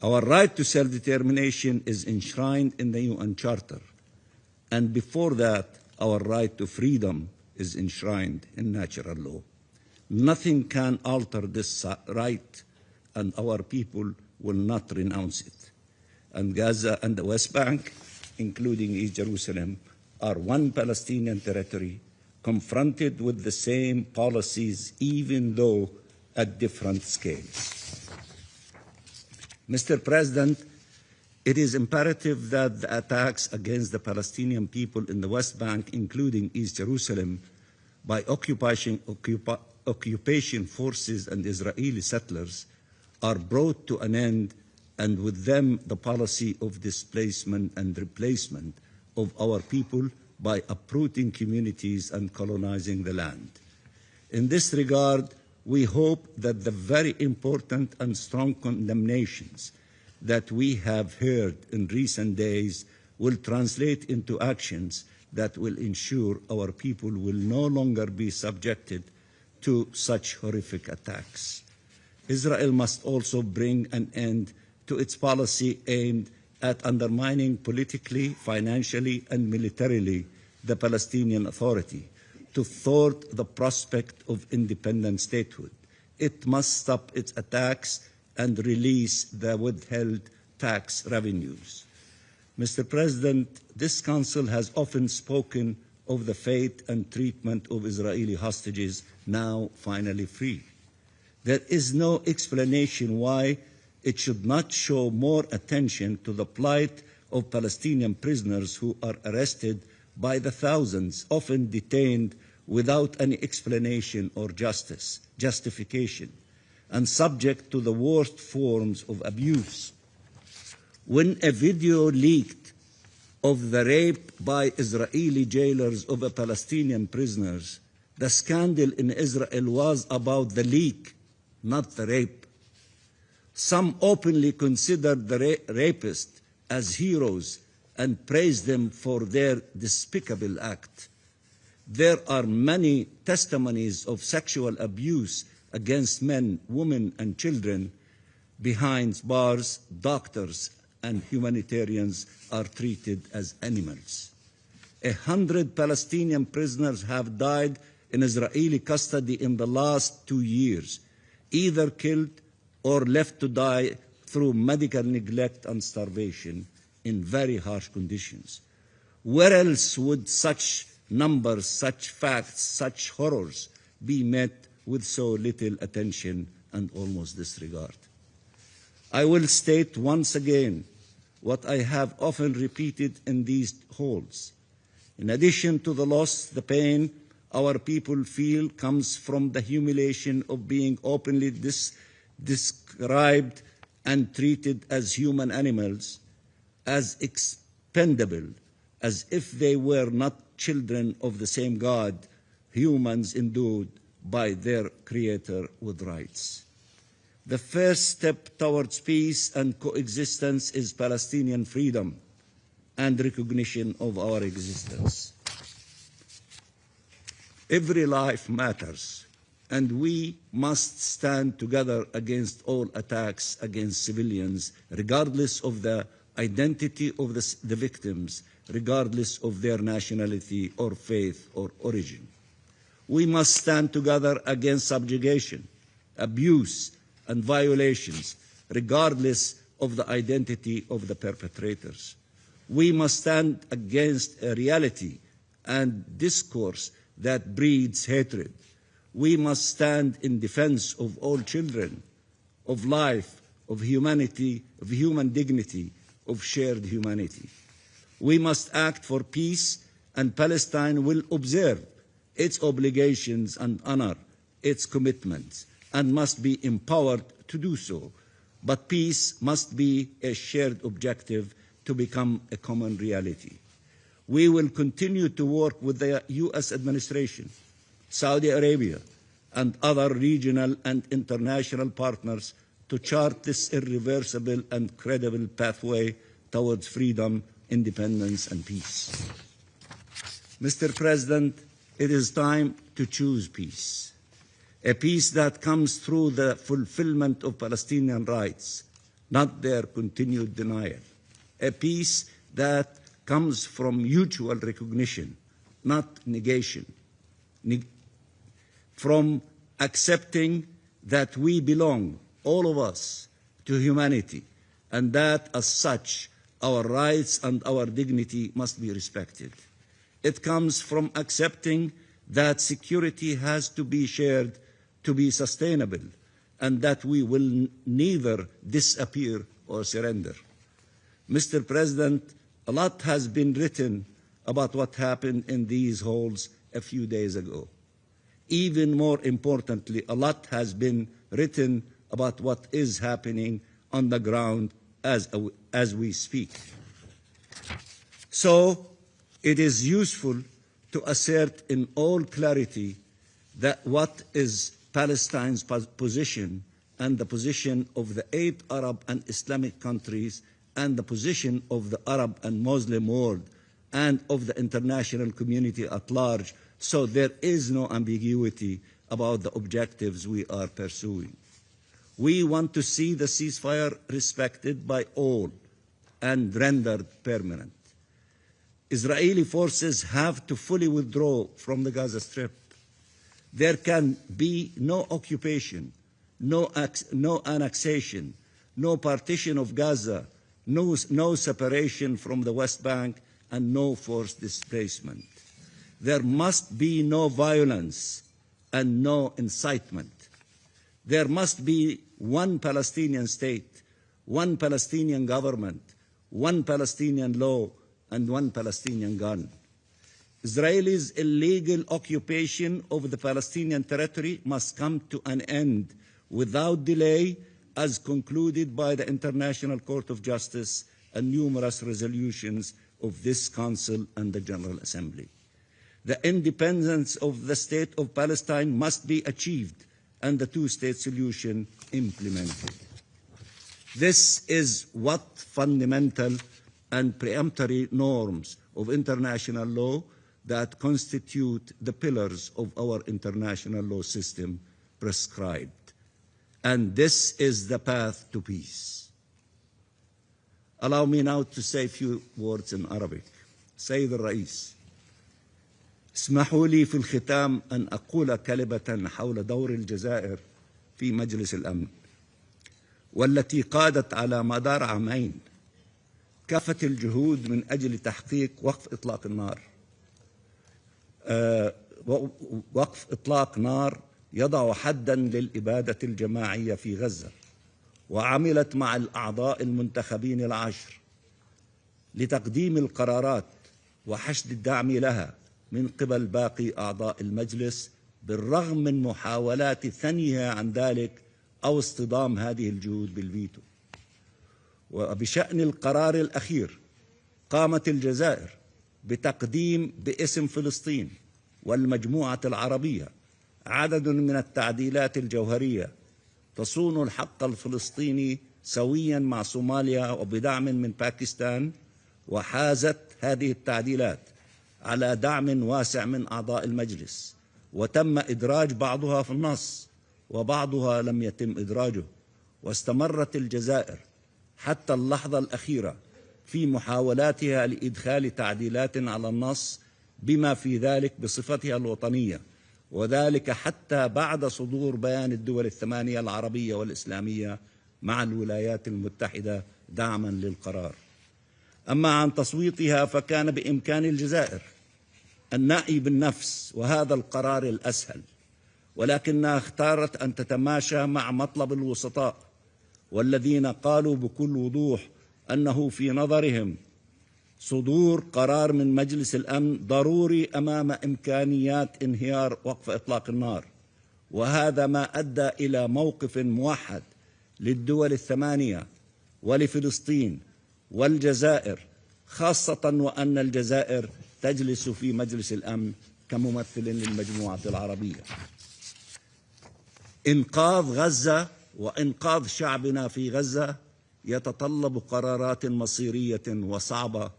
Our right to self-determination is enshrined in the UN Charter, and before that, our right to freedom is enshrined in natural law. Nothing can alter this right, and our people will not renounce it. And Gaza and the West Bank, including East Jerusalem, are one Palestinian territory, confronted with the same policies, even though at different scales. Mr. President, it is imperative that the attacks against the Palestinian people in the West Bank, including East Jerusalem, by occupation forces and Israeli settlers, are brought to an end, and with them the policy of displacement and replacement of our people by uprooting communities and colonizing the land. In this regard, we hope that the very important and strong condemnations that we have heard in recent days will translate into actions that will ensure our people will no longer be subjected to such horrific attacks. Israel must also bring an end to its policy aimed at undermining politically, financially, and militarily the Palestinian Authority to thwart the prospect of independent statehood. It must stop its attacks and release the withheld tax revenues. Mr. President, this Council has often spoken of the fate and treatment of Israeli hostages, now finally free. There is no explanation why it should not show more attention to the plight of Palestinian prisoners who are arrested by the thousands, often detained without any explanation or justification, and subject to the worst forms of abuse. When a video leaked of the rape by Israeli jailers of Palestinian prisoners, the scandal in Israel was about the leak, not the rape. Some openly considered the rapists as heroes and praised them for their despicable act. There are many testimonies of sexual abuse against men, women, and children behind bars. Doctors and humanitarians are treated as animals. 100 Palestinian prisoners have died in Israeli custody in the last 2 years, either killed or left to die through medical neglect and starvation in very harsh conditions. Where else would such numbers, such facts, such horrors be met with so little attention and almost disregard? I will state once again what I have often repeated in these halls. In addition to the loss, the pain our people feel comes from the humiliation of being openly described and treated as human animals, as expendable, as if they were not children of the same God, humans endowed by their Creator with rights. The first step towards peace and coexistence is Palestinian freedom and recognition of our existence. Every life matters, and we must stand together against all attacks against civilians, regardless of the identity of the victims, regardless of their nationality or faith or origin. We must stand together against subjugation, abuse, and violations, regardless of the identity of the perpetrators. We must stand against a reality and discourse that breeds hatred. We must stand in defense of all children, of life, of humanity, of human dignity, of shared humanity. We must act for peace, and Palestine will observe its obligations and honor its commitments and must be empowered to do so. But peace must be a shared objective to become a common reality. We will continue to work with the U.S. administration, Saudi Arabia, and other regional and international partners to chart this irreversible and credible pathway towards freedom, independence, and peace. Mr. President, it is time to choose peace, a peace that comes through the fulfillment of Palestinian rights, not their continued denial, a peace that comes from mutual recognition, not negation, from accepting that we belong, all of us, to humanity, and that as such, our rights and our dignity must be respected. It comes from accepting that security has to be shared to be sustainable, and that we will neither disappear or surrender. Mr. President, a lot has been written about what happened in these halls a few days ago. Even more importantly, a lot has been written about what is happening on the ground as we speak. So it is useful to assert in all clarity that what is Palestine's position and the position of the 8 Arab and Islamic countries and the position of the Arab and Muslim world and of the international community at large, so there is no ambiguity about the objectives we are pursuing. We want to see the ceasefire respected by all and rendered permanent. Israeli forces have to fully withdraw from the Gaza Strip. There can be no occupation, no annexation, no partition of Gaza, no separation from the West Bank, and no forced displacement. There must be no violence and no incitement. There must be one Palestinian state, one Palestinian government, one Palestinian law, and one Palestinian gun. Israel's illegal occupation of the Palestinian territory must come to an end without delay, as concluded by the International Court of Justice and numerous resolutions of this Council and the General Assembly. The independence of the State of Palestine must be achieved and the two-state solution implemented. This is what fundamental and peremptory norms of international law that constitute the pillars of our international law system prescribed. And this is the path to peace. Allow me now to say a few words in Arabic. سيد الرئيس، اسمحوا لي في الختام أن أقول كلمة حول دور الجزائر في مجلس الأمن، والتي قادت على مدار عامين كافة الجهود من أجل تحقيق وقف إطلاق النار. وقف إطلاق نار يضع حداً للإبادة الجماعية في غزة، وعملت مع الأعضاء المنتخبين العشر لتقديم القرارات وحشد الدعم لها من قبل باقي أعضاء المجلس، بالرغم من محاولات ثنيها عن ذلك أو اصطدام هذه الجهود بالفيتو. وبشأن القرار الأخير قامت الجزائر بتقديم باسم فلسطين والمجموعة العربية عدد من التعديلات الجوهرية تصون الحق الفلسطيني سويا مع صوماليا وبدعم من باكستان، وحازت هذه التعديلات على دعم واسع من أعضاء المجلس، وتم إدراج بعضها في النص وبعضها لم يتم إدراجه. واستمرت الجزائر حتى اللحظة الأخيرة في محاولاتها لإدخال تعديلات على النص بما في ذلك بصفتها الوطنية، وذلك حتى بعد صدور بيان الدول الثمانية العربية والإسلامية مع الولايات المتحدة دعما للقرار. أما عن تصويتها فكان بإمكان الجزائر النأي بالنفس، وهذا القرار الأسهل، ولكنها اختارت أن تتماشى مع مطلب الوسطاء، والذين قالوا بكل وضوح أنه في نظرهم صدور قرار من مجلس الأمن ضروري أمام إمكانيات انهيار وقف إطلاق النار، وهذا ما أدى إلى موقف موحد للدول الثمانية ولفلسطين والجزائر، خاصة وأن الجزائر تجلس في مجلس الأمن كممثل للمجموعة العربية. إنقاذ غزة وإنقاذ شعبنا في غزة يتطلب قرارات مصيرية وصعبة،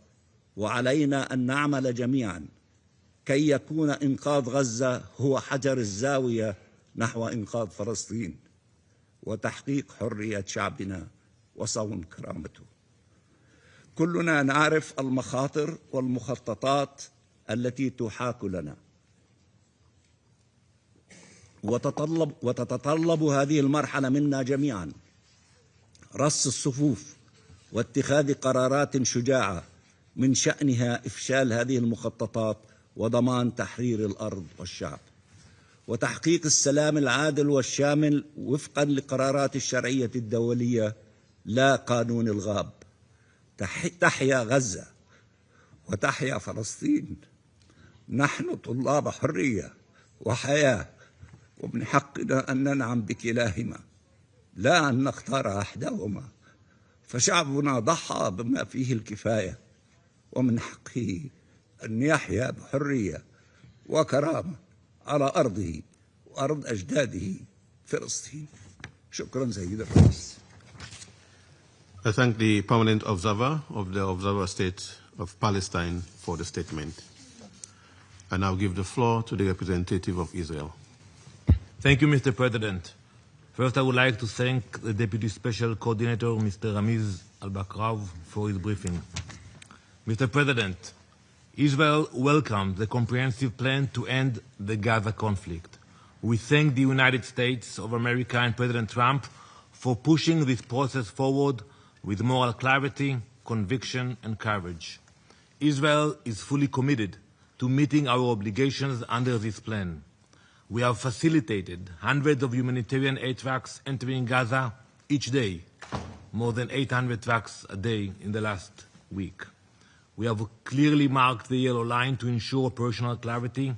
وعلينا أن نعمل جميعا كي يكون إنقاذ غزة هو حجر الزاوية نحو إنقاذ فلسطين وتحقيق حرية شعبنا وصون كرامته. كلنا نعرف المخاطر والمخططات التي تحاك لنا، وتتطلب هذه المرحلة منا جميعا رص الصفوف واتخاذ قرارات شجاعة من شأنها إفشال هذه المخططات وضمان تحرير الأرض والشعب وتحقيق السلام العادل والشامل وفقا لقرارات الشرعية الدولية لا قانون الغاب. تحيا غزة وتحيا فلسطين. نحن طلاب حرية وحياة، ومن حقنا أن ننعم بكلاهما لا أن نختار أحدهما، فشعبنا ضحى بما فيه الكفاية، ومن حقه أن يحيا بحرية وكرامة على أرضه وأرض أجداده فلسطين. شكرا سيد الرئيس. I thank the permanent observer of the Observer State of Palestine for the statement. I now give the floor to the representative of Israel. Thank you, Mr. President. First, I would like to thank the Deputy Special Coordinator, Mr. Ramiz Al-Bakrav, for his briefing. Mr. President, Israel welcomes the comprehensive plan to end the Gaza conflict. We thank the United States of America and President Trump for pushing this process forward with moral clarity, conviction, and courage. Israel is fully committed to meeting our obligations under this plan. We have facilitated hundreds of humanitarian aid trucks entering Gaza each day, more than 800 trucks a day in the last week. We have clearly marked the yellow line to ensure operational clarity.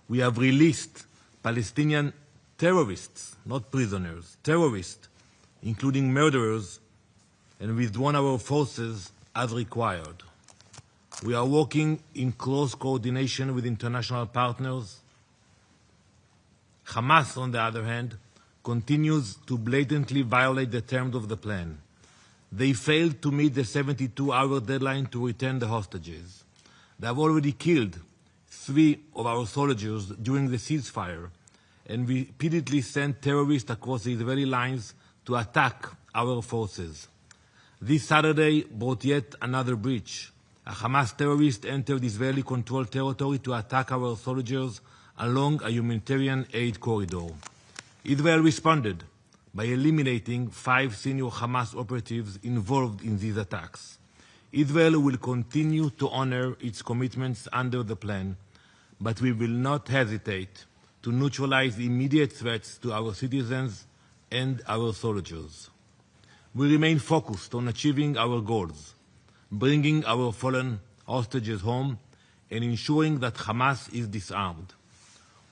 We have released Palestinian terrorists, not prisoners, terrorists, including murderers, and withdrawn our forces as required. We are working in close coordination with international partners. Hamas, on the other hand, continues to blatantly violate the terms of the plan. They failed to meet the 72-hour deadline to return the hostages. They have already killed 3 of our soldiers during the ceasefire and repeatedly sent terrorists across the Israeli lines to attack our forces. This Saturday brought yet another breach. A Hamas terrorist entered Israeli-controlled territory to attack our soldiers along a humanitarian aid corridor. Israel responded by eliminating 5 senior Hamas operatives involved in these attacks. Israel will continue to honor its commitments under the plan, but we will not hesitate to neutralize immediate threats to our citizens and our soldiers. We remain focused on achieving our goals, bringing our fallen hostages home, and ensuring that Hamas is disarmed.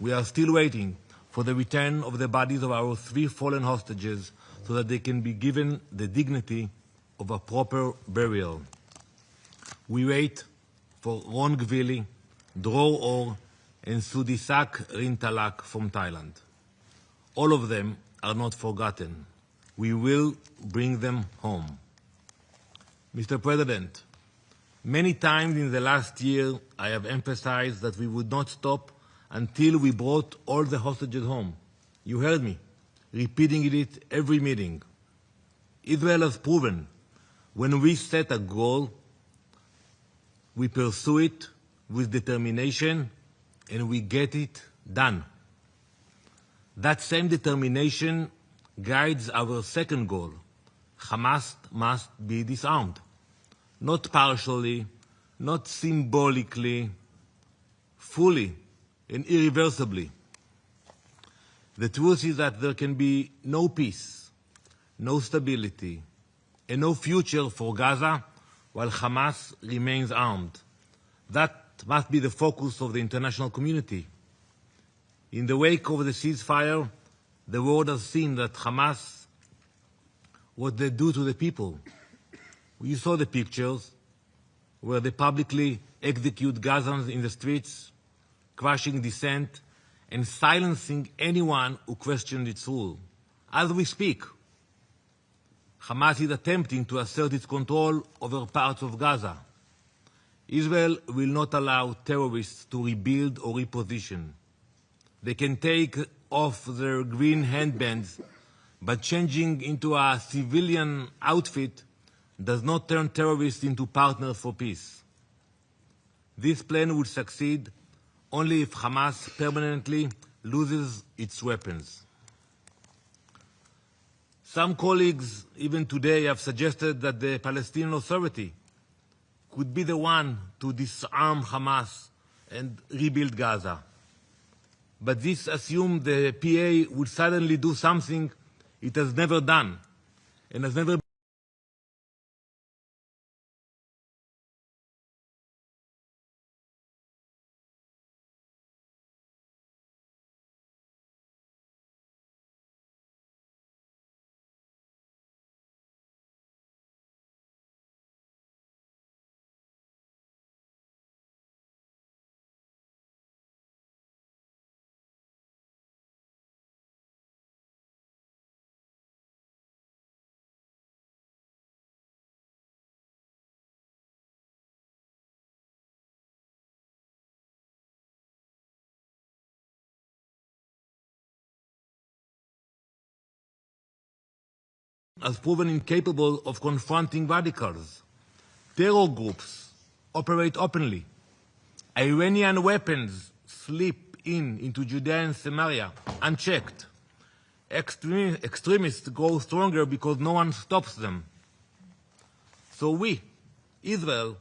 We are still waiting for the return of the bodies of our 3 fallen hostages so that they can be given the dignity of a proper burial. We wait for Ron Gvili, Dror Or, and Sudisak Rintalak from Thailand. All of them are not forgotten. We will bring them home. Mr. President, many times in the last year I have emphasized that we would not stop until we brought all the hostages home. You heard me, repeating it every meeting. Israel has proven when we set a goal, we pursue it with determination and we get it done. That same determination guides our second goal. Hamas must be disarmed. Not partially, not symbolically, fully and irreversibly. The truth is that there can be no peace, no stability, and no future for Gaza while Hamas remains armed. That must be the focus of the international community. In the wake of the ceasefire, the world has seen that Hamas, what they do to the people. You saw the pictures where they publicly execute Gazans in the streets, crushing dissent, and silencing anyone who questioned its rule. As we speak, Hamas is attempting to assert its control over parts of Gaza. Israel will not allow terrorists to rebuild or reposition. They can take off their green handbands, but changing into a civilian outfit does not turn terrorists into partners for peace. This plan would succeed only if Hamas permanently loses its weapons. Some colleagues, even today, have suggested that the Palestinian Authority could be the one to disarm Hamas and rebuild Gaza. But this assumed the PA would suddenly do something it has never done and has never has proven incapable of confronting radicals. Terror groups operate openly. Iranian weapons slip into Judea and Samaria unchecked. Extremists grow stronger because no one stops them. So Israel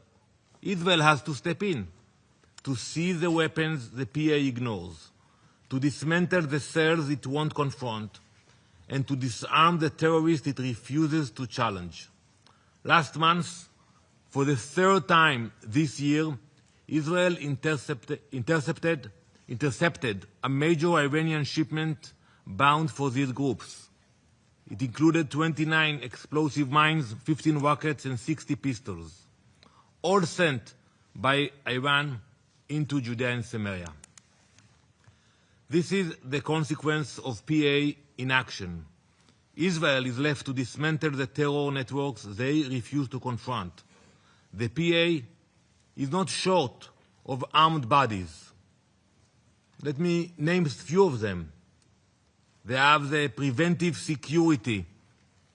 has to step in, to seize the weapons the PA ignores, to dismantle the cells it won't confront, and to disarm the terrorists it refuses to challenge. Last month, for the third time this year, Israel intercepted a major Iranian shipment bound for these groups. It included 29 explosive mines, 15 rockets, and 60 pistols, all sent by Iran into Judea and Samaria. This is the consequence of PA inaction. Israel is left to dismantle the terror networks they refuse to confront. The PA is not short of armed bodies. Let me name a few of them. They have the preventive security,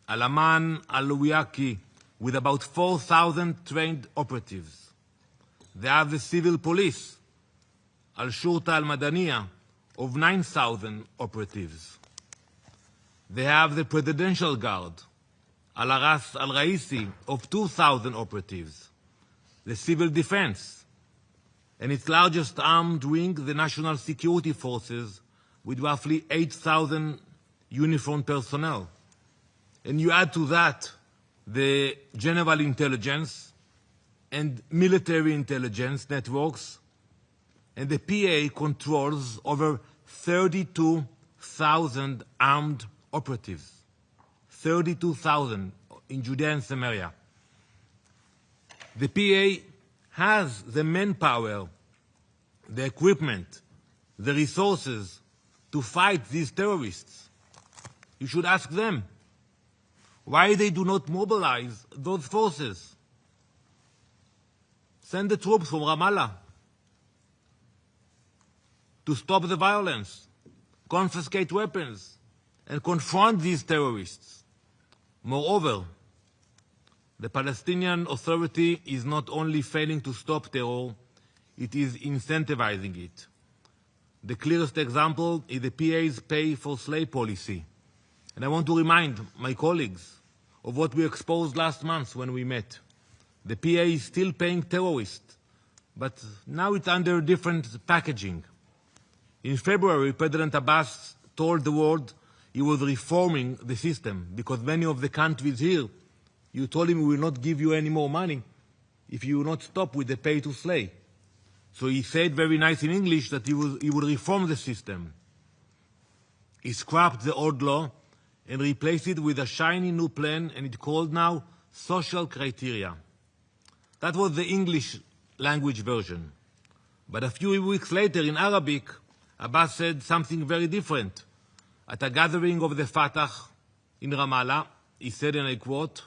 Al-Aman al-Wiyaki, with about 4,000 trained operatives. They have the civil police, Al-Shurta al-Madaniya, of 9,000 operatives. They have the Presidential Guard, Al-Aras al-Raisi, of 2,000 operatives. The Civil Defense, and its largest armed wing, the National Security Forces, with roughly 8,000 uniformed personnel. And you add to that the general intelligence and military intelligence networks, and the PA controls over 32,000 armed operatives. 32,000 in Judea and Samaria. The PA has the manpower, the equipment, the resources to fight these terrorists. You should ask them why they do not mobilize those forces. Send the troops from Ramallah to stop the violence, confiscate weapons, and confront these terrorists. Moreover, the Palestinian Authority is not only failing to stop terror, it is incentivizing it. The clearest example is the PA's pay-for-slay policy. And I want to remind my colleagues of what we exposed last month when we met. The PA is still paying terrorists, but now it's under different packaging. In February, President Abbas told the world he was reforming the system because many of the countries here, you told him we will not give you any more money if you will not stop with the pay to slay. So he said very nice in English that he would reform the system. He scrapped the old law and replaced it with a shiny new plan, and it's called now social criteria. That was the English language version. But a few weeks later in Arabic, Abbas said something very different. At a gathering of the Fatah in Ramallah, he said, and I quote,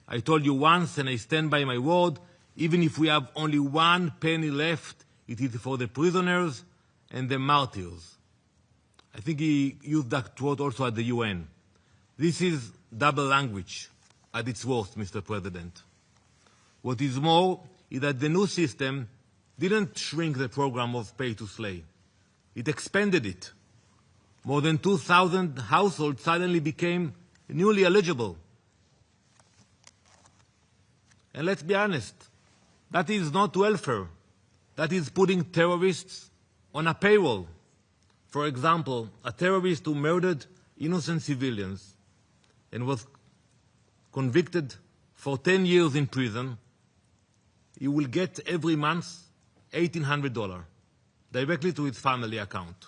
"I told you once and I stand by my word, even if we have only 1 penny left, it is for the prisoners and the martyrs." I think he used that quote also at the UN. This is double language at its worst, Mr. President. What is more is that the new system didn't shrink the program of pay to slay. It expanded it. More than 2,000 households suddenly became newly eligible. And let's be honest, that is not welfare. That is putting terrorists on a payroll. For example, a terrorist who murdered innocent civilians and was convicted for 10 years in prison, he will get every month $1,800 directly to his family account.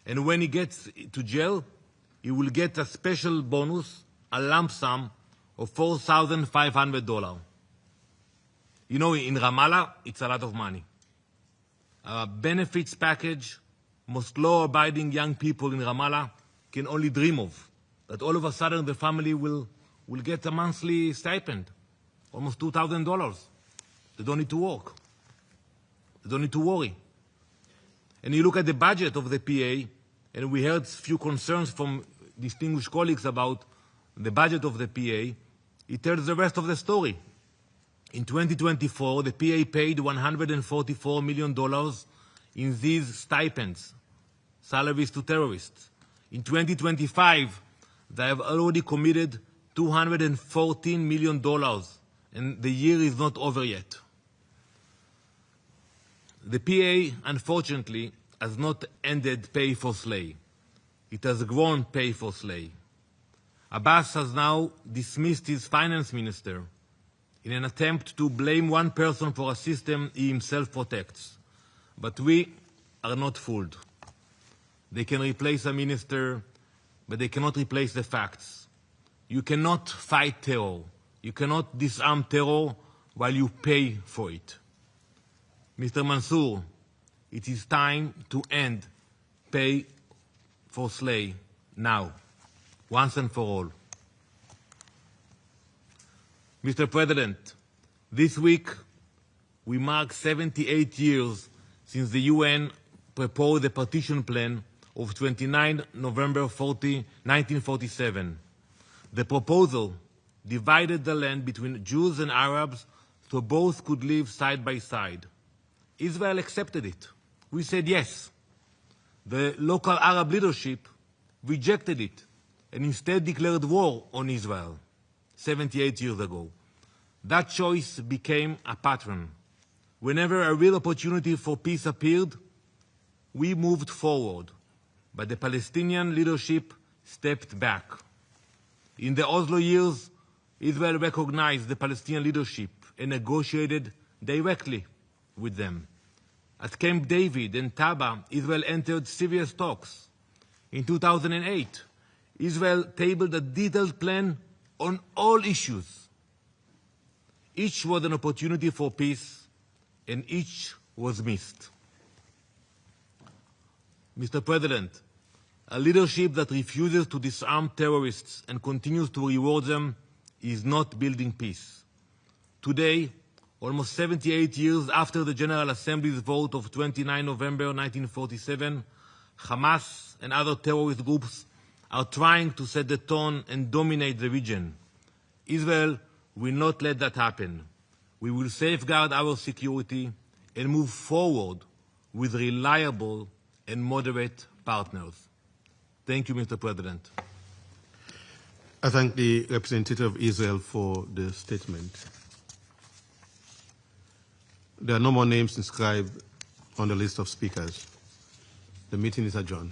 And when he gets to jail, he will get a special bonus, a lump sum of $4,500. You know, in Ramallah, it's a lot of money. A benefits package most law-abiding young people in Ramallah can only dream of, that all of a sudden the family will get a monthly stipend, almost $2,000. They don't need to work. They don't need to worry. And you look at the budget of the PA, and we heard a few concerns from distinguished colleagues about the budget of the PA. It tells the rest of the story. In 2024, the PA paid $144 million in these stipends, salaries to terrorists. In 2025, they have already committed $214 million, and the year is not over yet. The PA, unfortunately, has not ended pay for slay. It has grown pay for slay. Abbas has now dismissed his finance minister in an attempt to blame one person for a system he himself protects. But we are not fooled. They can replace a minister, but they cannot replace the facts. You cannot fight terror. You cannot disarm terror while you pay for it. Mr. Mansour, it is time to end pay for slay now, once and for all. Mr. President, this week we mark 78 years since the UN proposed the partition plan of 29 November 1947. The proposal divided the land between Jews and Arabs so both could live side by side. Israel accepted it. We said yes. The local Arab leadership rejected it and instead declared war on Israel 78 years ago. That choice became a pattern. Whenever a real opportunity for peace appeared, we moved forward, but the Palestinian leadership stepped back. In the Oslo years, Israel recognized the Palestinian leadership and negotiated directly with them. At Camp David and Taba, Israel entered serious talks. In 2008, Israel tabled a detailed plan on all issues. Each was an opportunity for peace, and each was missed. Mr. President, a leadership that refuses to disarm terrorists and continues to reward them is not building peace. Today, almost 78 years after the General Assembly's vote of 29 November 1947, Hamas and other terrorist groups are trying to set the tone and dominate the region. Israel will not let that happen. We will safeguard our security and move forward with reliable and moderate partners. Thank you, Mr. President. I thank the representative of Israel for the statement. There are no more names inscribed on the list of speakers. The meeting is adjourned.